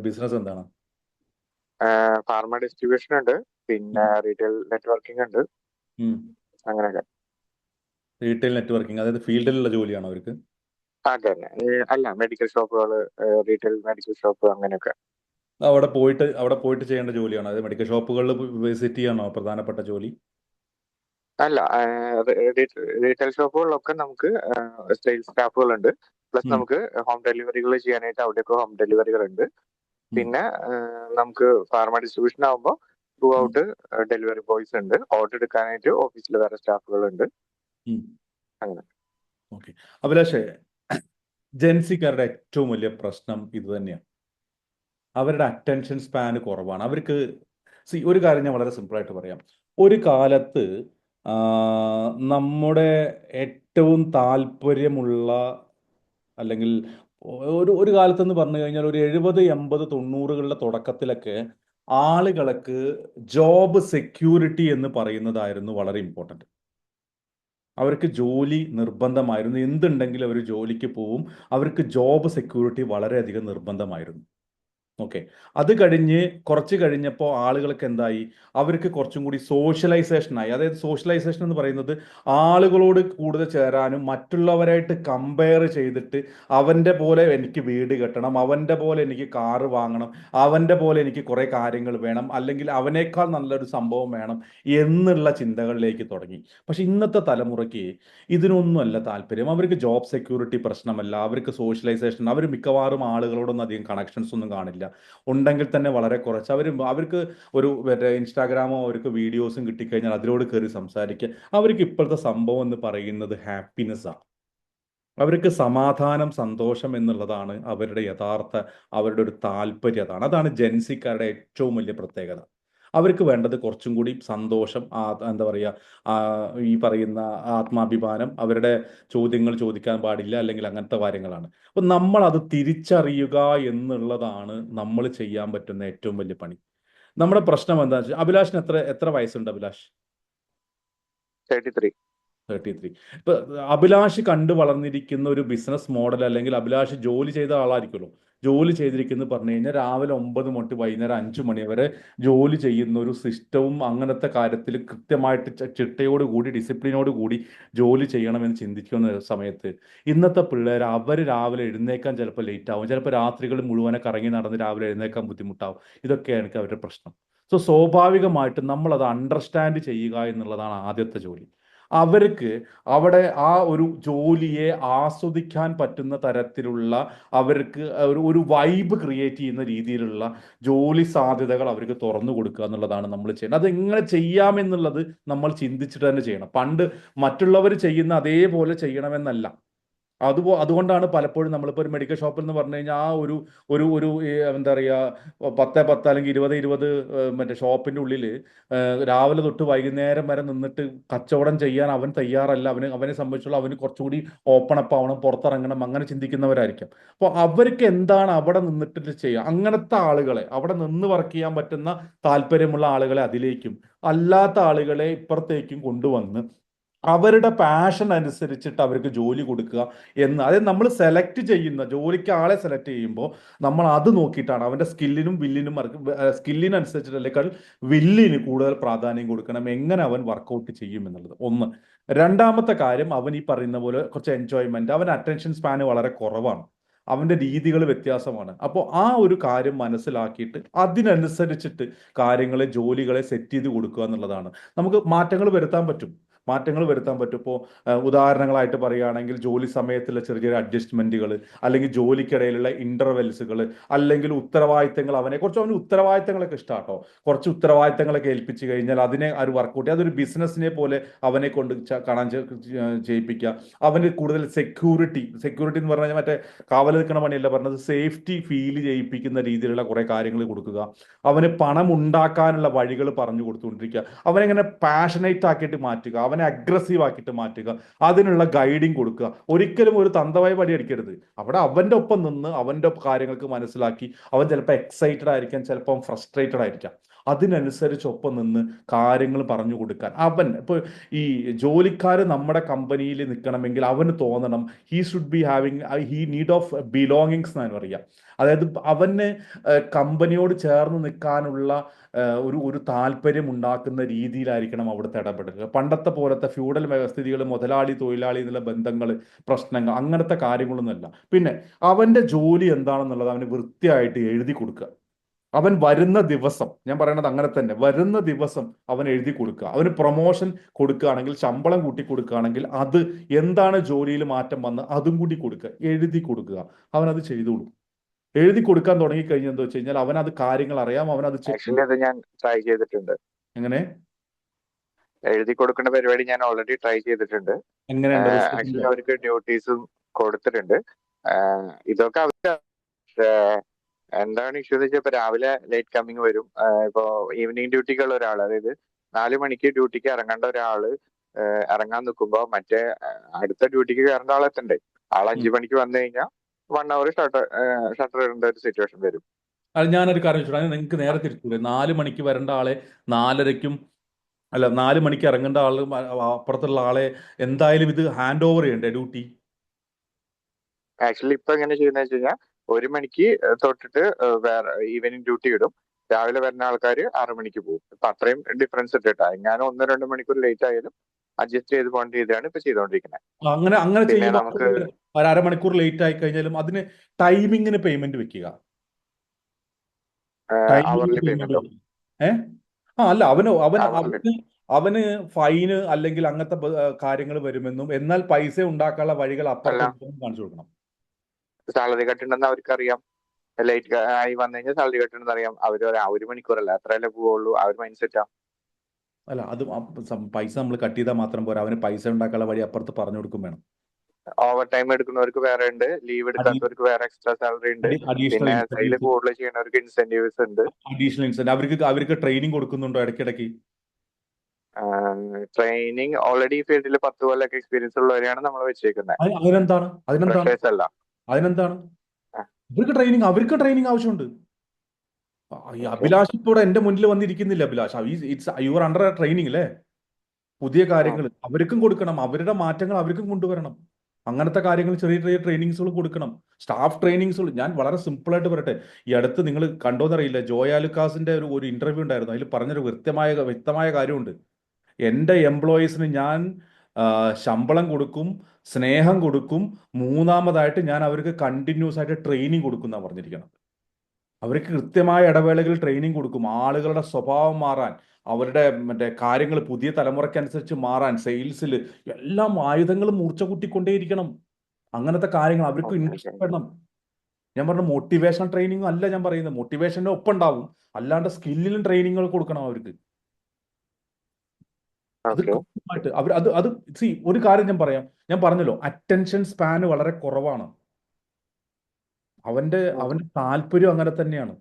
ബിസിനസ് എന്താണ്? ഫാർമ ഡിസ്ട്രിബ്യൂഷൻ ഉണ്ട്, പിന്നെ റീറ്റെയിൽ നെറ്റ്വർക്കിംഗ് ഉണ്ട്, അങ്ങനെയൊക്കെ. റീറ്റെയിൽ നെറ്റ്വർക്കിംഗ്, അതായത് ഫീൽഡിലുള്ള ജോലിയാണോ അവർക്ക്? അതെ, അല്ല, മെഡിക്കൽ ഷോപ്പുകള്, റീറ്റെയിൽ മെഡിക്കൽ ഷോപ്പ് അങ്ങനെയൊക്കെ. അവിടെ പോയിട്ട് ചെയ്യേണ്ട ജോലിയാണോ? അതായത് മെഡിക്കൽ ഷോപ്പുകളിൽ വിസിറ്റ് ചെയ്യാണോ പ്രധാനപ്പെട്ട ജോലി? അല്ല, റീറ്റെയിൽ ഷോപ്പുകളിലൊക്കെ നമുക്ക് സെയിൽസ് സ്റ്റാഫുകളുണ്ട്. പ്ലസ് നമുക്ക് ഹോം ഡെലിവറികൾ ചെയ്യാനായിട്ട് അവിടെയൊക്കെ ഹോം ഡെലിവറികൾ ഉണ്ട്. പിന്നെ നമുക്ക് ഫാർമ ഡിസ്ട്രിബ്യൂഷൻ ആകുമ്പോൾ ത്രൂ ഔട്ട് ഡെലിവറി ബോയ്സ് ഉണ്ട്. ഓർഡർ എടുക്കാനായിട്ട് ഓഫീസിൽ വേറെ സ്റ്റാഫുകളുണ്ട്. അങ്ങനെ. ഓക്കെ. അഭിലാഷേ, ജെൻസിക്കാരുടെ ഏറ്റവും വലിയ പ്രശ്നം ഇത് തന്നെയാണ്. അവരുടെ അറ്റൻഷൻ സ്പാന് കുറവാണ്. അവർക്ക് ഒരു കാര്യം ഞാൻ വളരെ സിമ്പിളായിട്ട് പറയാം. ഒരു കാലത്ത് നമ്മുടെ ഏറ്റവും താല്പര്യമുള്ള, അല്ലെങ്കിൽ ഒരു കാലത്തെന്ന് പറഞ്ഞു കഴിഞ്ഞാൽ ഒരു 70, 80, 90കളുടെ തുടക്കത്തിലൊക്കെ ആളുകൾക്ക് ജോബ് സെക്യൂരിറ്റി എന്ന് പറയുന്നതായിരുന്നു വളരെ ഇമ്പോർട്ടൻറ്റ്. അവർക്ക് ജോലി നിർബന്ധമായിരുന്നു. എന്തുണ്ടെങ്കിലും അവർ ജോലിക്ക് പോവും. അവർക്ക് ജോബ് സെക്യൂരിറ്റി വളരെയധികം നിർബന്ധമായിരുന്നു. ഓക്കെ. അത് കഴിഞ്ഞ് കുറച്ച് കഴിഞ്ഞപ്പോൾ ആളുകൾക്ക് എന്തായി, അവർക്ക് കുറച്ചും കൂടി സോഷ്യലൈസേഷനായി. അതായത് സോഷ്യലൈസേഷൻ എന്ന് പറയുന്നത് ആളുകളോട് കൂടുതൽ ചേരാനും മറ്റുള്ളവരായിട്ട് കമ്പയർ ചെയ്തിട്ട് അവൻ്റെ പോലെ എനിക്ക് വീട് കെട്ടണം, അവൻ്റെ പോലെ എനിക്ക് കാറ് വാങ്ങണം, അവൻ്റെ പോലെ എനിക്ക് കുറേ കാര്യങ്ങൾ വേണം, അല്ലെങ്കിൽ അവനേക്കാൾ നല്ലൊരു സംഭവം വേണം എന്നുള്ള ചിന്തകളിലേക്ക് തുടങ്ങി. പക്ഷെ ഇന്നത്തെ തലമുറയ്ക്ക് ഇതിനൊന്നുമല്ല താല്പര്യം. അവർക്ക് ജോബ് സെക്യൂരിറ്റി പ്രശ്നമല്ല, അവർക്ക് സോഷ്യലൈസേഷൻ, അവർ മിക്കവാറും ആളുകളോടൊന്നും അധികം കണക്ഷൻസ് ഒന്നും കാണില്ല. പാടില്ല. ഉണ്ടെങ്കിൽ തന്നെ വളരെ കുറച്ച്. അവർക്ക് ഒരു മറ്റേ ഇൻസ്റ്റാഗ്രാമോ അവർക്ക് വീഡിയോസും കിട്ടിക്കഴിഞ്ഞാൽ അതിലോട് കയറി സംസാരിക്കുക. അവർക്ക് ഇപ്പോഴത്തെ സംഭവം എന്ന് പറയുന്നത് ഹാപ്പിനെസ്സാണ്. അവർക്ക് സമാധാനം, സന്തോഷം എന്നുള്ളതാണ് അവരുടെ ഒരു താല്പര്യം. അതാണ് ജെൻസിക്കാരുടെ ഏറ്റവും വലിയ പ്രത്യേകത. അവർക്ക് വേണ്ടത് കുറച്ചും കൂടി സന്തോഷം, എന്താ പറയുക, ഈ പറയുന്ന ആത്മാഭിമാനം, അവരുടെ ചോദ്യങ്ങൾ ചോദിക്കാൻ പാടില്ല അല്ലെങ്കിൽ അങ്ങനത്തെ കാര്യങ്ങളാണ്. അപ്പം നമ്മൾ അത് തിരിച്ചറിയുക എന്നുള്ളതാണ് നമ്മൾ ചെയ്യാൻ പറ്റുന്ന ഏറ്റവും വലിയ പണി. നമ്മുടെ പ്രശ്നം എന്താണെന്ന് വെച്ചാൽ, അഭിലാഷിന് എത്ര വയസ്സുണ്ട് അഭിലാഷ്? 33. ഇപ്പൊ അഭിലാഷ് കണ്ടു വളർന്നിരിക്കുന്ന ഒരു ബിസിനസ് മോഡൽ, അല്ലെങ്കിൽ അഭിലാഷ് ജോലി ചെയ്ത ആളായിരിക്കുമല്ലോ. ജോലി ചെയ്തിരിക്കുന്നത് പറഞ്ഞു കഴിഞ്ഞാൽ രാവിലെ 9 മുതൽ വൈകുന്നേരം 5 മണി വരെ ജോലി ചെയ്യുന്ന ഒരു സിസ്റ്റവും അങ്ങനത്തെ കാര്യത്തിൽ കൃത്യമായിട്ട് ചിട്ടയോടുകൂടി ഡിസിപ്ലിനോട് കൂടി ജോലി ചെയ്യണമെന്ന് ചിന്തിക്കുന്ന സമയത്ത് ഇന്നത്തെ പിള്ളേർ അവർ രാവിലെ എഴുന്നേക്കാൻ ചിലപ്പോൾ ലേറ്റ് ആവും, ചിലപ്പോൾ രാത്രികൾ മുഴുവനെ കറങ്ങി നടന്ന് രാവിലെ എഴുന്നേക്കാൻ ബുദ്ധിമുട്ടാവും. ഇതൊക്കെയാണ് അവരുടെ പ്രശ്നം. സ്വാഭാവികമായിട്ടും നമ്മളത് അണ്ടർസ്റ്റാൻഡ് ചെയ്യുക എന്നുള്ളതാണ് ആദ്യത്തെ ജോലി. അവർക്ക് അവിടെ ആ ഒരു ജോലിയെ ആസ്വദിക്കാൻ പറ്റുന്ന തരത്തിലുള്ള, അവർക്ക് ഒരു വൈബ് ക്രിയേറ്റ് ചെയ്യുന്ന രീതിയിലുള്ള ജോലി സാധ്യതകൾ അവർക്ക് തുറന്നു കൊടുക്കുക എന്നുള്ളതാണ് നമ്മൾ ചെയ്യുന്നത്. അതെങ്ങനെ ചെയ്യാമെന്നുള്ളത് നമ്മൾ ചിന്തിച്ചിട്ട് തന്നെ ചെയ്യണം. പണ്ട് മറ്റുള്ളവർ ചെയ്യുന്ന അതേപോലെ ചെയ്യണമെന്നല്ല. അതുകൊണ്ടാണ് പലപ്പോഴും നമ്മളിപ്പോൾ ഒരു മെഡിക്കൽ ഷോപ്പിൽ എന്ന് പറഞ്ഞു കഴിഞ്ഞാൽ ആ ഒരു എന്താ പറയുക, 10 അല്ലെങ്കിൽ 20 മറ്റേ ഷോപ്പിൻ്റെ ഉള്ളിൽ രാവിലെ തൊട്ട് വൈകുന്നേരം വരെ നിന്നിട്ട് കച്ചവടം ചെയ്യാൻ അവൻ തയ്യാറല്ല. അവനെ സംബന്ധിച്ചുള്ള അവന് കുറച്ചുകൂടി ഓപ്പൺ അപ്പ് ആവണം, പുറത്തിറങ്ങണം, അങ്ങനെ ചിന്തിക്കുന്നവരായിരിക്കും. അപ്പോൾ അവർക്ക് എന്താണ് അവിടെ നിന്നിട്ട് ചെയ്യുക, അങ്ങനത്തെ ആളുകളെ, അവിടെ നിന്ന് വർക്ക് ചെയ്യാൻ പറ്റുന്ന താല്പര്യമുള്ള ആളുകളെ അതിലേക്കും, അല്ലാത്ത ആളുകളെ ഇപ്പുറത്തേക്കും കൊണ്ടുവന്ന് അവരുടെ പാഷൻ അനുസരിച്ചിട്ട് അവർക്ക് ജോലി കൊടുക്കുക അതായത് നമ്മൾ സെലക്ട് ചെയ്യുന്ന ജോലിക്ക് ആളെ സെലക്ട് ചെയ്യുമ്പോൾ നമ്മൾ അത് നോക്കിയിട്ടാണ് അവൻ്റെ സ്കില്ലിനനുസരിച്ചിട്ടല്ലേക്കാൾ വില്ലിന് കൂടുതൽ പ്രാധാന്യം കൊടുക്കണം, എങ്ങനെ അവൻ വർക്കൗട്ട് ചെയ്യും എന്നുള്ളത് ഒന്ന്. രണ്ടാമത്തെ കാര്യം, അവൻ ഈ പറയുന്ന പോലെ കുറച്ച് എൻജോയ്മെന്റ്, അവൻ അറ്റൻഷൻ സ്പാന് വളരെ കുറവാണ്, അവൻ്റെ രീതികൾ വ്യത്യാസമാണ്. അപ്പോൾ ആ ഒരു കാര്യം മനസ്സിലാക്കിയിട്ട് അതിനനുസരിച്ചിട്ട് ജോലികളെ സെറ്റ് ചെയ്ത് കൊടുക്കുക എന്നുള്ളതാണ്. നമുക്ക് മാറ്റങ്ങൾ വരുത്താൻ പറ്റും. ഇപ്പോൾ ഉദാഹരണങ്ങളായിട്ട് പറയുകയാണെങ്കിൽ ജോലി സമയത്തുള്ള ചെറിയ ചെറിയ അഡ്ജസ്റ്റ്മെന്റുകൾ, അല്ലെങ്കിൽ ജോലിക്കിടയിലുള്ള ഇന്റർവെൽസുകൾ, അല്ലെങ്കിൽ ഉത്തരവാദിത്തങ്ങൾ. അവന് ഉത്തരവാദിത്തങ്ങളൊക്കെ ഇഷ്ടാട്ടോ. കുറച്ച് ഉത്തരവാദിത്തങ്ങളൊക്കെ ഏൽപ്പിച്ചു കഴിഞ്ഞാൽ അതിനെ വർക്കൗട്ട് ചെയ്യുക. അതൊരു ബിസിനസ്സിനെ പോലെ അവനെ കൊണ്ട് കാണാൻ ചെയ്യിപ്പിക്കുക. അവന് കൂടുതൽ സെക്യൂരിറ്റി എന്ന് പറഞ്ഞാൽ മറ്റേ കാവൽ നിൽക്കണ പണിയല്ല പറഞ്ഞത്, സേഫ്റ്റി ഫീൽ ചെയ്യിപ്പിക്കുന്ന രീതിയിലുള്ള കുറെ കാര്യങ്ങൾ കൊടുക്കുക. അവന് പണം ഉണ്ടാക്കാനുള്ള വഴികൾ പറഞ്ഞു കൊടുത്തുകൊണ്ടിരിക്കുക. അവനെങ്ങനെ പാഷനേറ്റ് ആക്കിയിട്ട് മാറ്റുക, അവനെ അഗ്രസീവ് ആക്കിയിട്ട് മാറ്റുക, അതിനുള്ള ഗൈഡിങ് കൊടുക്കുക. ഒരിക്കലും ഒരു തന്തവായി പടി അടിക്കരുത്. അവിടെ അവൻ്റെ ഒപ്പം നിന്ന് അവൻ്റെ കാര്യങ്ങൾക്ക് മനസ്സിലാക്കി, അവൻ ചിലപ്പോൾ എക്സൈറ്റഡ് ആയിരിക്കാം, ചിലപ്പം ഫ്രസ്ട്രേറ്റഡ് ആയിരിക്കാം, അതിനനുസരിച്ച് ഒപ്പം നിന്ന് കാര്യങ്ങൾ പറഞ്ഞു കൊടുക്കാൻ. ഇപ്പോൾ ഈ ജോലിക്കാർ നമ്മുടെ കമ്പനിയിൽ നിൽക്കണമെങ്കിൽ അവന് തോന്നണം ഹീ നീഡ് ഓഫ് ബിലോങ്ങിങ്സ് എന്നാണ് പറയുക. അതായത് അവന് കമ്പനിയോട് ചേർന്ന് നിൽക്കാനുള്ള ഒരു താല്പര്യം ഉണ്ടാക്കുന്ന രീതിയിലായിരിക്കണം അവിടുത്തെ ഇടപെടലുകൾ. പണ്ടത്തെ പോലത്തെ ഫ്യൂഡൽ വ്യവസ്ഥിതികൾ, മുതലാളി തൊഴിലാളി എന്നുള്ള ബന്ധങ്ങൾ, പ്രശ്നങ്ങൾ, അങ്ങനത്തെ കാര്യങ്ങളൊന്നുമല്ല. പിന്നെ അവൻ്റെ ജോലി എന്താണെന്നുള്ളത് അവന് വൃത്തിയായിട്ട് എഴുതി കൊടുക്കുക. അവൻ വരുന്ന ദിവസം, ഞാൻ പറയണത് അങ്ങനെ തന്നെ, വരുന്ന ദിവസം അവൻ എഴുതി കൊടുക്കുക. അവന് പ്രൊമോഷൻ കൊടുക്കുകയാണെങ്കിൽ, ശമ്പളം കൂട്ടി കൊടുക്കുകയാണെങ്കിൽ, അത് എന്താണ് ജോലിയിൽ മാറ്റം വന്ന് അതും കൂടി കൊടുക്കുക, എഴുതി കൊടുക്കുക. അവനത് ചെയ്തോളൂ. എഴുതി കൊടുക്കാൻ തുടങ്ങിക്കഴിഞ്ഞാൽ എന്താ വെച്ച് കഴിഞ്ഞാൽ അവനത് കാര്യങ്ങൾ അറിയാം, അവനത് ഞാൻ ട്രൈ ചെയ്തിട്ടുണ്ട്. എങ്ങനെ എഴുതി കൊടുക്കുന്ന പരിപാടി ഞാൻ ഓൾറെഡി ട്രൈ ചെയ്തിട്ടുണ്ട്. ആക്ച്വലി അവർക്ക് ഡ്യൂട്ടീസും കൊടുത്തിട്ടുണ്ട്. ഇതൊക്കെ അവർക്ക് എന്താണ് ഇഷ്യൂ എന്ന് വെച്ചാൽ, ഇപ്പൊ രാവിലെ ലേറ്റ് കമ്മിങ് വരും. ഇപ്പോ ഈവനിങ് ഡ്യൂട്ടിക്കുള്ള ഒരാൾ, അതായത് 4 മണിക്ക് ഡ്യൂട്ടിക്ക് ഇറങ്ങേണ്ട ഒരാള് ഇറങ്ങാൻ നിൽക്കുമ്പോ മറ്റേ അടുത്ത ഡ്യൂട്ടിക്ക് കയറേണ്ട ആളെത്തണ്ടേ. ആൾ 5 മണിക്ക് വന്നു കഴിഞ്ഞാൽ 1 hour ഷട്ടർ ഇടേണ്ട ഒരു സിറ്റുവേഷൻ വരും. അത് ഞാനൊരു കാര്യം ചോദിച്ചു, നിങ്ങൾക്ക് നേരെ തിരിച്ചൂടെ? 4 മണിക്ക് വരേണ്ട ആളെ 4 മണിക്ക് ഇറങ്ങേണ്ട ആള് അപ്പുറത്തുള്ള ആളെ എന്തായാലും ഇത് ഹാൻഡ് ഓവർ ചെയ്യണ്ടേ ഡ്യൂട്ടി? ആക്ച്വലി ഇപ്പൊ എങ്ങനെ ചെയ്യുന്ന വെച്ച് കഴിഞ്ഞാൽ 1 മണിക്ക് തൊട്ടിട്ട് വേറെ ഈവനിങ് ഡ്യൂട്ടി ഇടും. രാവിലെ വരുന്ന ആൾക്കാർ 6 മണിക്ക് പോകും. ഇപ്പൊ അത്രയും ഡിഫറൻസ് ഇട്ടിട്ടാ. ഞാൻ 1-2 മണിക്കൂർ ലേറ്റ് ആയാലും അഡ്ജസ്റ്റ് ചെയ്ത് പോകേണ്ട രീതിയാണ് ഇപ്പൊ ചെയ്തുകൊണ്ടിരിക്കുന്നത്. അങ്ങനെ പിന്നെ നമുക്ക് ഒരു അരമണിക്കൂർ ലേറ്റ് ആയി കഴിഞ്ഞാലും അതിന് ടൈമിങ്ങിന് പേയ്മെന്റ് വെക്കുക. അവർലി പേയ്മെന്റോ? അല്ല, അവന് ഫൈന് അല്ലെങ്കിൽ അങ്ങനത്തെ കാര്യങ്ങൾ വരുമെന്നും, എന്നാൽ പൈസ ഉണ്ടാക്കാനുള്ള വഴികൾ അപ്പുറത്ത് കാണിച്ചു കൊടുക്കണം. സാലറി കട്ട് ഉണ്ടെന്ന് അവർക്കറിയാം. ലേറ്റ് ആയി വന്നു കഴിഞ്ഞാൽ സാലറി കട്ടെന്ന് അറിയാം. അവര് 1 മണിക്കൂറല്ല, അത്രയല്ലേ പോവുള്ളൂ. ആ ഒരു മൈൻഡ് സെറ്റാ. അല്ല, അത് പൈസ നമ്മൾ കട്ട് ചെയ്താൽ മാത്രം പോരാ, അവന് പൈസ ഉണ്ടാക്കാനുള്ള വഴി അപ്പുറത്ത് പറഞ്ഞു കൊടുക്കും വേണം. ഓവർ ടൈം എടുക്കുന്നവർക്ക് വേറെ ഉണ്ട്, ലീവ് എടുക്കാത്തവർക്ക് വേറെ എക്സ്ട്രാ സാലറി ഉണ്ട്, അഡീഷണൽ പിന്നെ സൈഡിൽ കൂടുതൽ ചെയ്യുന്നവർക്ക് ഇൻസെന്റീവ്സ് ഉണ്ട്. അഡീഷണൽ ഇൻസെന്റ് അവർക്ക് ട്രെയിനിങ് കൊടുക്കുന്നുണ്ടോ ഇടയ്ക്കിടയ്ക്ക്? ട്രെയിനിങ് ഓൾറെഡി ഫീൽഡിൽ 10 കൊല്ലമൊക്കെ എക്സ്പീരിയൻസ് ഉള്ളവരെയാണ് നമ്മൾ വെച്ചേക്കുന്നത്. അതിനെന്താണ് ഫ്രഷേഴ്സ് അല്ല. അതിനെന്താണ് അവർക്ക് ട്രെയിനിങ് ആവശ്യമുണ്ട്. ഈ അഭിലാഷ് ഇപ്പോൾ എന്റെ മുന്നിൽ വന്നിരിക്കുന്നില്ല. അഭിലാഷ് യുവർ അണ്ടർ ട്രെയിനിങ് അല്ലേ? പുതിയ കാര്യങ്ങൾ അവർക്കും കൊടുക്കണം, അവരുടെ മാറ്റങ്ങൾ അവർക്കും കൊണ്ടുവരണം. അങ്ങനത്തെ കാര്യങ്ങൾ ചെറിയ ചെറിയ ട്രെയിനിങ്സുകൾ കൊടുക്കണം, സ്റ്റാഫ് ട്രെയിനിങ്സുകൾ. ഞാൻ വളരെ സിമ്പിളായിട്ട് പറയട്ടെ, ഈ അടുത്ത് നിങ്ങൾ കണ്ടോന്നറിയില്ല, ജോയ ലുക്കാസിന്റെ ഒരു ഇന്റർവ്യൂ ഉണ്ടായിരുന്നു. അതിൽ പറഞ്ഞൊരു വ്യക്തമായ കാര്യമുണ്ട്. എൻ്റെ എംപ്ലോയീസിന് ഞാൻ ശമ്പളം കൊടുക്കും, സ്നേഹം കൊടുക്കും, മൂന്നാമതായിട്ട് ഞാൻ അവർക്ക് കണ്ടിന്യൂസ് ആയിട്ട് ട്രെയിനിങ് കൊടുക്കുന്ന പറഞ്ഞിരിക്കണം. അവർക്ക് കൃത്യമായ ഇടവേളകളിൽ ട്രെയിനിങ് കൊടുക്കും, ആളുകളുടെ സ്വഭാവം മാറാൻ, അവരുടെ കാര്യങ്ങൾ പുതിയ തലമുറയ്ക്കനുസരിച്ച് മാറാൻ, സെയിൽസിൽ എല്ലാം ആയുധങ്ങളും മൂർച്ച കൂട്ടിക്കൊണ്ടേയിരിക്കണം. അങ്ങനത്തെ കാര്യങ്ങൾ അവർക്ക് ഇൻട്രസ്റ്റ് വേണം. ഞാൻ പറഞ്ഞ മോട്ടിവേഷൻ ട്രെയിനിങ് അല്ല ഞാൻ പറയുന്നത്, മോട്ടിവേഷൻ്റെ ഒപ്പം ഉണ്ടാവും, അല്ലാണ്ട് സ്കില്ലിലും ട്രെയിനിങ്ങുകൾ കൊടുക്കണം അവർക്ക്. അത് കൃത്യമായിട്ട് അത് ഒരു കാര്യം ഞാൻ പറഞ്ഞല്ലോ, അറ്റൻഷൻ സ്പാന് വളരെ കുറവാണ്. അവന്റെ താല്പര്യം അങ്ങനെ തന്നെയാണ്.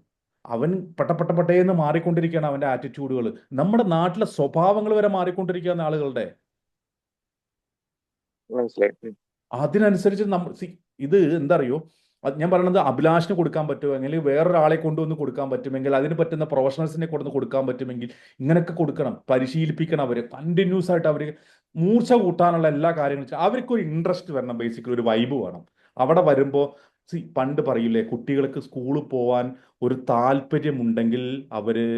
അവൻ പട്ടേന്ന് മാറിക്കൊണ്ടിരിക്കുകയാണ് അവന്റെ ആറ്റിറ്റ്യൂഡുകൾ. നമ്മുടെ നാട്ടിലെ സ്വഭാവങ്ങൾ വരെ മാറിക്കൊണ്ടിരിക്കുകയാണ് ആളുകളുടെ. അതിനനുസരിച്ച് ഇത് എന്താ അറിയോ, ഞാൻ പറയുന്നത് അഭിലാഷിന് കൊടുക്കാൻ പറ്റുമോ, അല്ലെങ്കിൽ വേറൊരാളെ കൊണ്ടുവന്ന് കൊടുക്കാൻ പറ്റുമെങ്കിൽ, അതിന് പറ്റുന്ന പ്രൊഫഷണൽസിനെ കൊണ്ടുവന്ന് കൊടുക്കാൻ പറ്റുമെങ്കിൽ ഇങ്ങനെയൊക്കെ കൊടുക്കണം, പരിശീലിപ്പിക്കണം. അവരെ കണ്ടിന്യൂസ് ആയിട്ട് അവർ മൂർച്ച കൂട്ടാനുള്ള എല്ലാ കാര്യങ്ങളും അവർക്കൊരു ഇൻട്രസ്റ്റ് വരണം, ബേസിക്കലി ഒരു വൈബ് വേണം. അവിടെ വരുമ്പോൾ പണ്ട് പറയില്ലേ, കുട്ടികൾക്ക് സ്കൂളിൽ പോവാൻ ഒരു താല്പര്യമുണ്ടെങ്കിൽ അവര്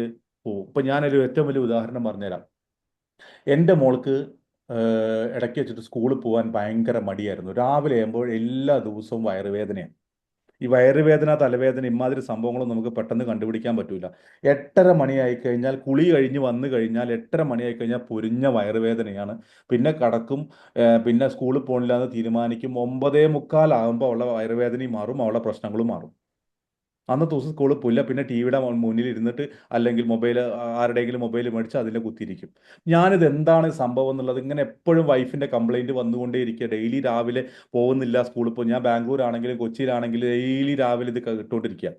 പോവും. ഇപ്പൊ ഞാനൊരു ഏറ്റവും വലിയ ഉദാഹരണം പറഞ്ഞുതരാം. എൻ്റെ മോൾക്ക് ഇടയ്ക്ക് വെച്ചിട്ട് സ്കൂളിൽ പോകാൻ ഭയങ്കര മടിയായിരുന്നു. രാവിലെ ആകുമ്പോൾ എല്ലാ ദിവസവും വയറുവേദനയാണ്. ഈ വയറുവേദന, തലവേദന, ഇമാതിരി സംഭവങ്ങളും നമുക്ക് പെട്ടെന്ന് കണ്ടുപിടിക്കാൻ പറ്റൂല. 8:30 മണിയായി കഴിഞ്ഞാൽ, കുളി കഴിഞ്ഞ് വന്നു കഴിഞ്ഞാൽ 8:30 മണിയായി കഴിഞ്ഞാൽ പൊരിഞ്ഞ വയറുവേദനയാണ്. പിന്നെ കടക്കും, പിന്നെ സ്കൂളിൽ പോകണില്ല എന്ന് തീരുമാനിക്കും. 9:45 ആകുമ്പോൾ അവളുടെ വയറുവേദനയും മാറും, അവളുടെ പ്രശ്നങ്ങളും മാറും. അന്നത്തെ ദിവസം സ്കൂളിൽ പോയില്ല. പിന്നെ ടിവിയുടെ മുന്നിൽ ഇരുന്നിട്ട് അല്ലെങ്കിൽ ആരുടെയെങ്കിലും മൊബൈൽ മേടിച്ച് അതിൽ കുത്തിയിരിക്കും. ഞാനിത് എന്താണ് സംഭവം എന്നുള്ളത് ഇങ്ങനെ എപ്പോഴും വൈഫിന്റെ കംപ്ലൈന്റ് വന്നുകൊണ്ടേയിരിക്കുക. ഡെയിലി രാവിലെ പോകുന്നില്ല സ്കൂളിൽ പോയി. ഞാൻ ബാംഗ്ലൂർ ആണെങ്കിലും കൊച്ചിയിലാണെങ്കിലും ഡെയിലി രാവിലെ ഇത് ഇട്ടുകൊണ്ടിരിക്കുക.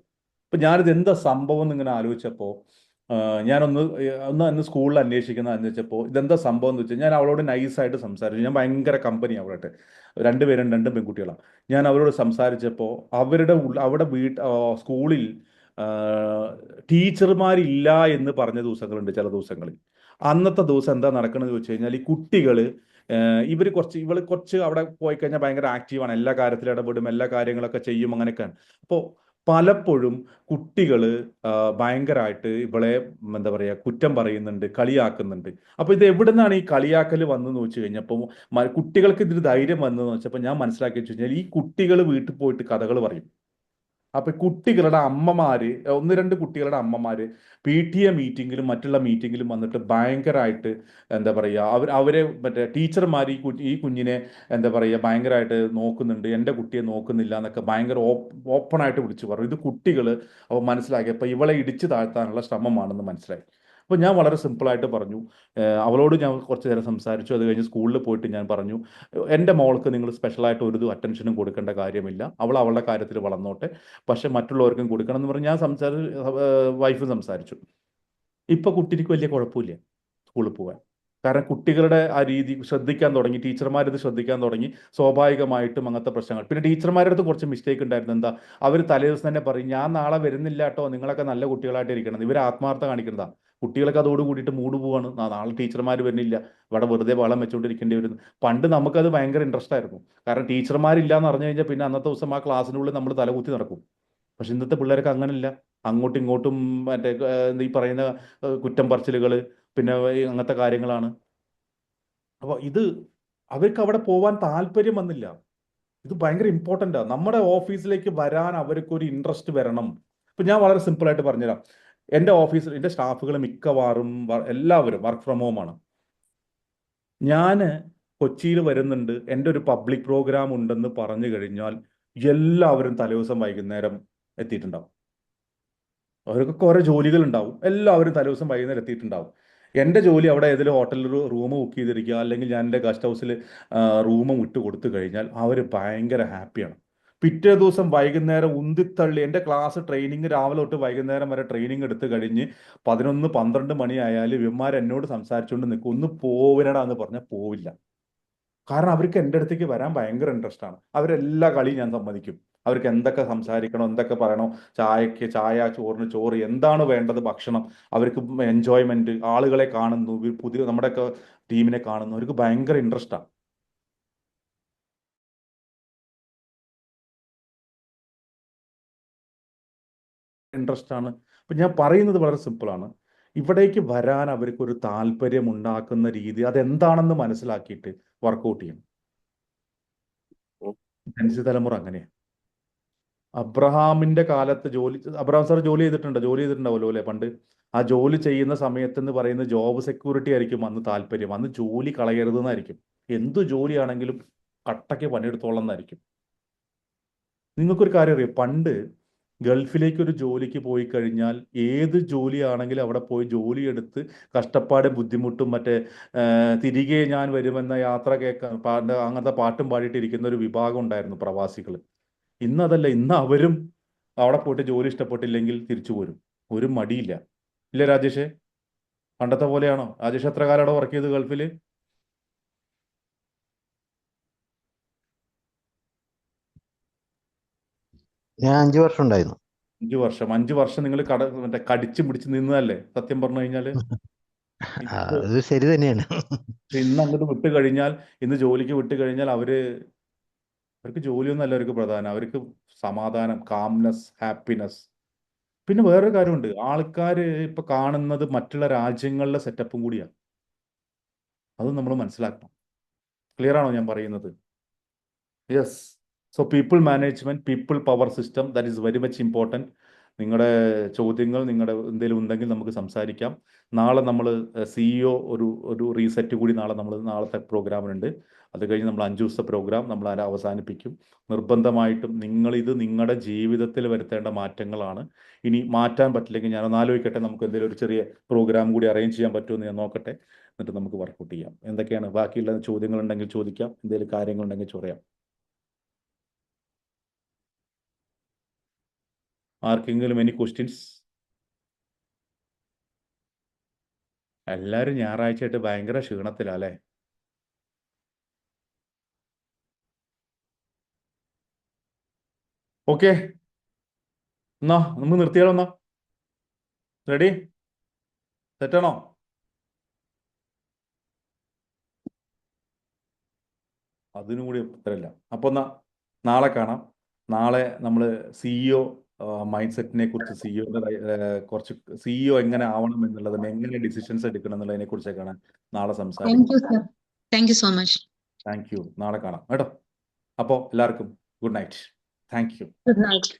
അപ്പം ഞാനിത് എന്താ സംഭവം എന്നിങ്ങനെ ആലോചിച്ചപ്പോൾ അന്ന് സ്കൂളിൽ അന്വേഷിച്ചപ്പോൾ ഇതെന്താ സംഭവം എന്ന് വെച്ചാൽ, ഞാൻ അവളോട് നൈസായിട്ട് സംസാരിച്ചു. ഞാൻ ഭയങ്കര കമ്പനി അവളായിട്ട്, രണ്ടും പെൺകുട്ടികളാണ്. ഞാൻ അവരോട് സംസാരിച്ചപ്പോൾ അവിടെ സ്കൂളിൽ ടീച്ചർമാരില്ല എന്ന് പറഞ്ഞ ദിവസങ്ങളുണ്ട്. ചില ദിവസങ്ങളിൽ അന്നത്തെ ദിവസം എന്താ നടക്കണമെന്ന് ചോദിച്ചു കഴിഞ്ഞാൽ, ഈ കുട്ടികൾ ഇവൾ കുറച്ച് അവിടെ പോയി കഴിഞ്ഞാൽ ഭയങ്കര ആക്റ്റീവാണ്, എല്ലാ കാര്യത്തിലും ഇടപെടും, എല്ലാ കാര്യങ്ങളൊക്കെ ചെയ്യും, അങ്ങനെയൊക്കെയാണ്. അപ്പോൾ പലപ്പോഴും കുട്ടികൾ ഭയങ്കരമായിട്ട് ഇവളെ എന്താ പറയുക കുറ്റം പറയുന്നുണ്ട്, കളിയാക്കുന്നുണ്ട്. അപ്പോൾ ഇത് എവിടെ നിന്നാണ് ഈ കളിയാക്കൽ വന്നതെന്ന് വെച്ച് കഴിഞ്ഞപ്പോൾ, കുട്ടികൾക്ക് ഇതിന് ധൈര്യം വന്നതെന്ന് വെച്ചപ്പോൾ ഞാൻ മനസ്സിലാക്കി വെച്ച് കഴിഞ്ഞാൽ, ഈ കുട്ടികൾ വീട്ടിൽ പോയിട്ട് കഥകൾ പറയും. അപ്പൊ കുട്ടികളുടെ അമ്മമാര്, 1-2 കുട്ടികളുടെ അമ്മമാര് PTA മീറ്റിങ്ങിലും മറ്റുള്ള മീറ്റിങ്ങിലും വന്നിട്ട് ഭയങ്കരമായിട്ട് എന്താ പറയുക, അവരെ ടീച്ചർമാർ ഈ കുഞ്ഞിനെ എന്താ പറയുക ഭയങ്കരമായിട്ട് നോക്കുന്നുണ്ട്, എൻ്റെ കുട്ടിയെ നോക്കുന്നില്ല എന്നൊക്കെ ഭയങ്കര ഓപ്പണായിട്ട് വിളിച്ചു പറഞ്ഞു. ഇത് കുട്ടികൾ അപ്പോൾ മനസ്സിലാക്കി. അപ്പോൾ ഇവളെ ഇടിച്ചു താഴ്ത്താനുള്ള ശ്രമമാണെന്ന് മനസ്സിലായി. അപ്പോൾ ഞാൻ വളരെ സിമ്പിളായിട്ട് പറഞ്ഞു, അവളോട് ഞാൻ കുറച്ച് നേരം സംസാരിച്ചു. അത് കഴിഞ്ഞ് സ്കൂളിൽ പോയിട്ട് ഞാൻ പറഞ്ഞു, എൻ്റെ മോൾക്ക് നിങ്ങൾ സ്പെഷ്യലായിട്ട് ഒരു അറ്റൻഷനും കൊടുക്കേണ്ട കാര്യമില്ല, അവൾ അവളുടെ കാര്യത്തിൽ വളർന്നോട്ടെ, പക്ഷെ മറ്റുള്ളവർക്കും കൊടുക്കണം എന്ന് പറഞ്ഞ് ഞാൻ വൈഫ് സംസാരിച്ചു. ഇപ്പൊ കുട്ടിക്ക് വലിയ കുഴപ്പമില്ല സ്കൂളിൽ പോകാൻ. കാരണം കുട്ടികളുടെ ആ രീതി ശ്രദ്ധിക്കാൻ തുടങ്ങി, ടീച്ചർമാരിത് ശ്രദ്ധിക്കാൻ തുടങ്ങി. സ്വാഭാവികമായിട്ടും അങ്ങനത്തെ പ്രശ്നങ്ങൾ. പിന്നെ ടീച്ചർമാരുടെ അടുത്ത് കുറച്ച് മിസ്റ്റേക്ക് ഉണ്ടായിരുന്നു. എന്താ, അവർ തലേദിവസം തന്നെ പറയും, ഞാൻ നാളെ വരുന്നില്ല കേട്ടോ, നിങ്ങളൊക്കെ നല്ല കുട്ടികളായിട്ട് ഇരിക്കണം. ഇവർ ആത്മാർത്ഥ കാണിക്കുന്നതാ. കുട്ടികൾക്ക് അതോട് കൂടിയിട്ട് മൂഡ് പോവാണ്, നാളെ ടീച്ചർമാർ വരുന്നില്ല, ഇവിടെ വെറുതെ വളം വെച്ചുകൊണ്ടിരിക്കേണ്ടി വരുന്നു. പണ്ട് നമുക്കത് ഭയങ്കര ഇൻട്രസ്റ്റ് ആയിരുന്നു. കാരണം ടീച്ചർമാരില്ല എന്ന് പറഞ്ഞു കഴിഞ്ഞാൽ പിന്നെ അന്നത്തെ ദിവസം ആ ക്ലാസ്സിനുള്ളിൽ നമ്മൾ തലകുത്തി നടക്കും. പക്ഷെ ഇന്നത്തെ പിള്ളേർക്ക് അങ്ങനല്ല. അങ്ങോട്ടും ഇങ്ങോട്ടും ഈ പറയുന്ന കുറ്റം പറച്ചിലുകൾ, പിന്നെ അങ്ങനത്തെ കാര്യങ്ങളാണ്. അപ്പോൾ അവർക്ക് അവിടെ പോവാൻ താല്പര്യം വന്നില്ല. ഇത് ഭയങ്കര ഇമ്പോർട്ടൻ്റാണ്. നമ്മുടെ ഓഫീസിലേക്ക് വരാൻ അവർക്കൊരു ഇൻട്രസ്റ്റ് വരണം. ഇപ്പം ഞാൻ വളരെ സിമ്പിളായിട്ട് പറഞ്ഞുതരാം. എൻ്റെ ഓഫീസിൽ എൻ്റെ സ്റ്റാഫുകൾ മിക്കവാറും എല്ലാവരും വർക്ക് ഫ്രം ഹോമാണ്. ഞാൻ കൊച്ചിയിൽ വരുന്നുണ്ട്, എൻ്റെ ഒരു പബ്ലിക് പ്രോഗ്രാം ഉണ്ടെന്ന് പറഞ്ഞു കഴിഞ്ഞാൽ എല്ലാവരും തലേദിവസം വൈകുന്നേരം എത്തിയിട്ടുണ്ടാവും. അവർക്കൊക്കെ ഓരോ ജോലികൾ ഉണ്ടാവും. എല്ലാവരും തലേദിവസം വൈകുന്നേരം എത്തിയിട്ടുണ്ടാവും. എൻ്റെ ജോലി അവിടെ ഏതെങ്കിലും ഹോട്ടലിൽ ഒരു റൂം ബുക്ക് ചെയ്തിരിക്കുക, അല്ലെങ്കിൽ ഞാൻ എൻ്റെ ഗസ്റ്റ് ഹൗസിൽ റൂം വിട്ട് കൊടുത്തു കഴിഞ്ഞാൽ അവർ ഭയങ്കര ഹാപ്പിയാണ്. പിറ്റേ ദിവസം വൈകുന്നേരം ഉന്തിത്തള്ളി എൻ്റെ ക്ലാസ് ട്രെയിനിങ് രാവിലെ തൊട്ട് വൈകുന്നേരം വരെ ട്രെയിനിങ് എടുത്ത് കഴിഞ്ഞ് 11-12 മണിയായാലും ഇവന്മാർ എന്നോട് സംസാരിച്ചുകൊണ്ട് നിൽക്കും, ഒന്ന് പോവിനടാ എന്ന് പറഞ്ഞാൽ പോവില്ല. കാരണം അവർക്ക് എൻ്റെ അടുത്തേക്ക് വരാൻ ഭയങ്കര ഇൻട്രസ്റ്റ് ആണ്. അവരെല്ലാ കളിയും ഞാൻ സമ്മതിക്കും. അവർക്ക് എന്തൊക്കെ സംസാരിക്കണോ, എന്തൊക്കെ പറയണോ, ചായക്ക് ചായ, ചോറിന് ചോറ്, എന്താണ് വേണ്ടത് ഭക്ഷണം, അവർക്ക് എൻജോയ്മെന്റ്, ആളുകളെ കാണുന്നു, പുതിയ നമ്മുടെയൊക്കെ ടീമിനെ കാണുന്നു, അവർക്ക് ഭയങ്കര ഇൻട്രസ്റ്റാണ്. ഇൻട്രസ്റ്റ് ആണ്. അപ്പം ഞാൻ പറയുന്നത് വളരെ സിമ്പിളാണ്. ഇവിടേക്ക് വരാൻ അവർക്കൊരു താല്പര്യം ഉണ്ടാക്കുന്ന രീതി അതെന്താണെന്ന് മനസ്സിലാക്കിയിട്ട് വർക്കൗട്ട് ചെയ്യണം. ജൻസി തലമുറ അങ്ങനെയാണ്. അബ്രഹാമിന്റെ കാലത്ത് അബ്രഹാം സാർ ജോലി ചെയ്തിട്ടുണ്ടാവുമല്ലോ അല്ലേ പണ്ട്? ആ ജോലി ചെയ്യുന്ന സമയത്ത് എന്ന് പറയുന്നത് ജോബ് സെക്യൂരിറ്റി ആയിരിക്കും അന്ന് താല്പര്യം. അന്ന് ജോലി കളയരുതെന്നായിരിക്കും. എന്തു ജോലിയാണെങ്കിലും കട്ടയ്ക്ക് പണിയെടുത്തോളം എന്നായിരിക്കും. നിങ്ങൾക്കൊരു കാര്യം അറിയാം, പണ്ട് ഗൾഫിലേക്ക് ഒരു ജോലിക്ക് പോയി കഴിഞ്ഞാൽ ഏത് ജോലിയാണെങ്കിലും അവിടെ പോയി ജോലിയെടുത്ത് കഷ്ടപ്പാട് ബുദ്ധിമുട്ടും തിരികെ ഞാൻ വരുമെന്ന യാത്ര കേൾക്കാൻ അങ്ങനത്തെ പാട്ടും പാടിയിട്ടിരിക്കുന്ന ഒരു വിഭാഗം ഉണ്ടായിരുന്നു പ്രവാസികൾ. ഇന്നതല്ല, ഇന്ന് അവരും അവിടെ പോയിട്ട് ജോലി ഇഷ്ടപ്പെട്ടില്ലെങ്കിൽ തിരിച്ചു പോരും. ഒരു മടിയില്ല. ഇല്ല രാജേഷേ? പണ്ടത്തെ പോലെയാണോ? രാജേഷ് എത്ര കാലം അവിടെ വർക്ക് ചെയ്ത് ഗൾഫിൽ? ഞാൻ 5 വർഷം ഉണ്ടായിരുന്നു. 5 വർഷം നിങ്ങൾ കടിച്ചു പിടിച്ച് നിന്നതല്ലേ സത്യം പറഞ്ഞു കഴിഞ്ഞാല്? അത് ശരി തന്നെയാണ്. ഇന്ന് അങ്ങോട്ട് വിട്ട് കഴിഞ്ഞാൽ, ഇന്ന് ജോലിക്ക് വിട്ട് കഴിഞ്ഞാൽ അവർക്ക് ജോലിയൊന്നും അല്ല അവർക്ക് പ്രധാനം. അവർക്ക് സമാധാനം, കാംനെസ്, ഹാപ്പിനെസ്. പിന്നെ വേറൊരു കാര്യമുണ്ട്, ആൾക്കാർ ഇപ്പൊ കാണുന്നത് മറ്റുള്ള രാജ്യങ്ങളിലെ സെറ്റപ്പും കൂടിയാണ്. അതും നമ്മൾ മനസ്സിലാക്കണം. ക്ലിയർ ആണോ ഞാൻ പറയുന്നത്? Yes. So people management, people power system, that is very much important. നിങ്ങളുടെ ചോദ്യങ്ങൾ നിങ്ങളുടെ എന്തെങ്കിലും ഉണ്ടെങ്കിൽ നമുക്ക് സംസാരിക്കാം. നാളെ നമ്മൾ CEO ഒരു റീസെറ്റ് കൂടി നാളത്തെ പ്രോഗ്രാമിനുണ്ട്. അത് കഴിഞ്ഞ് നമ്മൾ 5 ദിവസത്തെ പ്രോഗ്രാം നമ്മൾ അവസാനിപ്പിക്കും. നിർബന്ധമായിട്ടും നിങ്ങളിത് നിങ്ങളുടെ ജീവിതത്തിൽ വരുത്തേണ്ട മാറ്റങ്ങളാണ്. ഇനി മാറ്റാൻ പറ്റില്ലെങ്കിൽ ഞാനൊന്ന് ആലോചിക്കട്ടെ, നമുക്ക് എന്തെങ്കിലും ഒരു ചെറിയ പ്രോഗ്രാം കൂടി അറേഞ്ച് ചെയ്യാൻ പറ്റുമെന്ന് ഞാൻ നോക്കട്ടെ. എന്നിട്ട് നമുക്ക് വർക്കൗട്ട് ചെയ്യാം. എന്തൊക്കെയാണ് ബാക്കിയുള്ള ചോദ്യങ്ങളുണ്ടെങ്കിൽ ചോദിക്കാം, എന്തെങ്കിലും കാര്യങ്ങളുണ്ടെങ്കിൽ ചോദിക്കാം. ആർക്കെങ്കിലും എനി ക്വസ്റ്റ്യൻസ്? എല്ലാവരും ഞായറാഴ്ചയായിട്ട് ഭയങ്കര ക്ഷീണത്തിലാ അല്ലേ? ഓക്കെ, എന്നാ നമുക്ക് നിർത്തിയാലോ? എന്നാ റെഡി? സെറ്റാണോ? അതിനും കൂടി ഉത്തരമില്ല. അപ്പോൾ എന്നാ നാളെ കാണാം. നാളെ നമ്മൾ CEO മൈൻഡ് സെറ്റിനെ കുറിച്ച്, കുറച്ച് CEO എങ്ങനെ ആവണം എന്നുള്ളതിന്, എങ്ങനെ ഡിസിഷൻസ് എടുക്കണം എന്നുള്ളതിനെ കുറിച്ചൊക്കെയാണ് നാളെ സംസാരിക്കുന്നത്. Thank you so much. Thank you. നാളെ കാണാം കേട്ടോ. അപ്പോൾ എല്ലാവർക്കും good night. Thank you. Good night.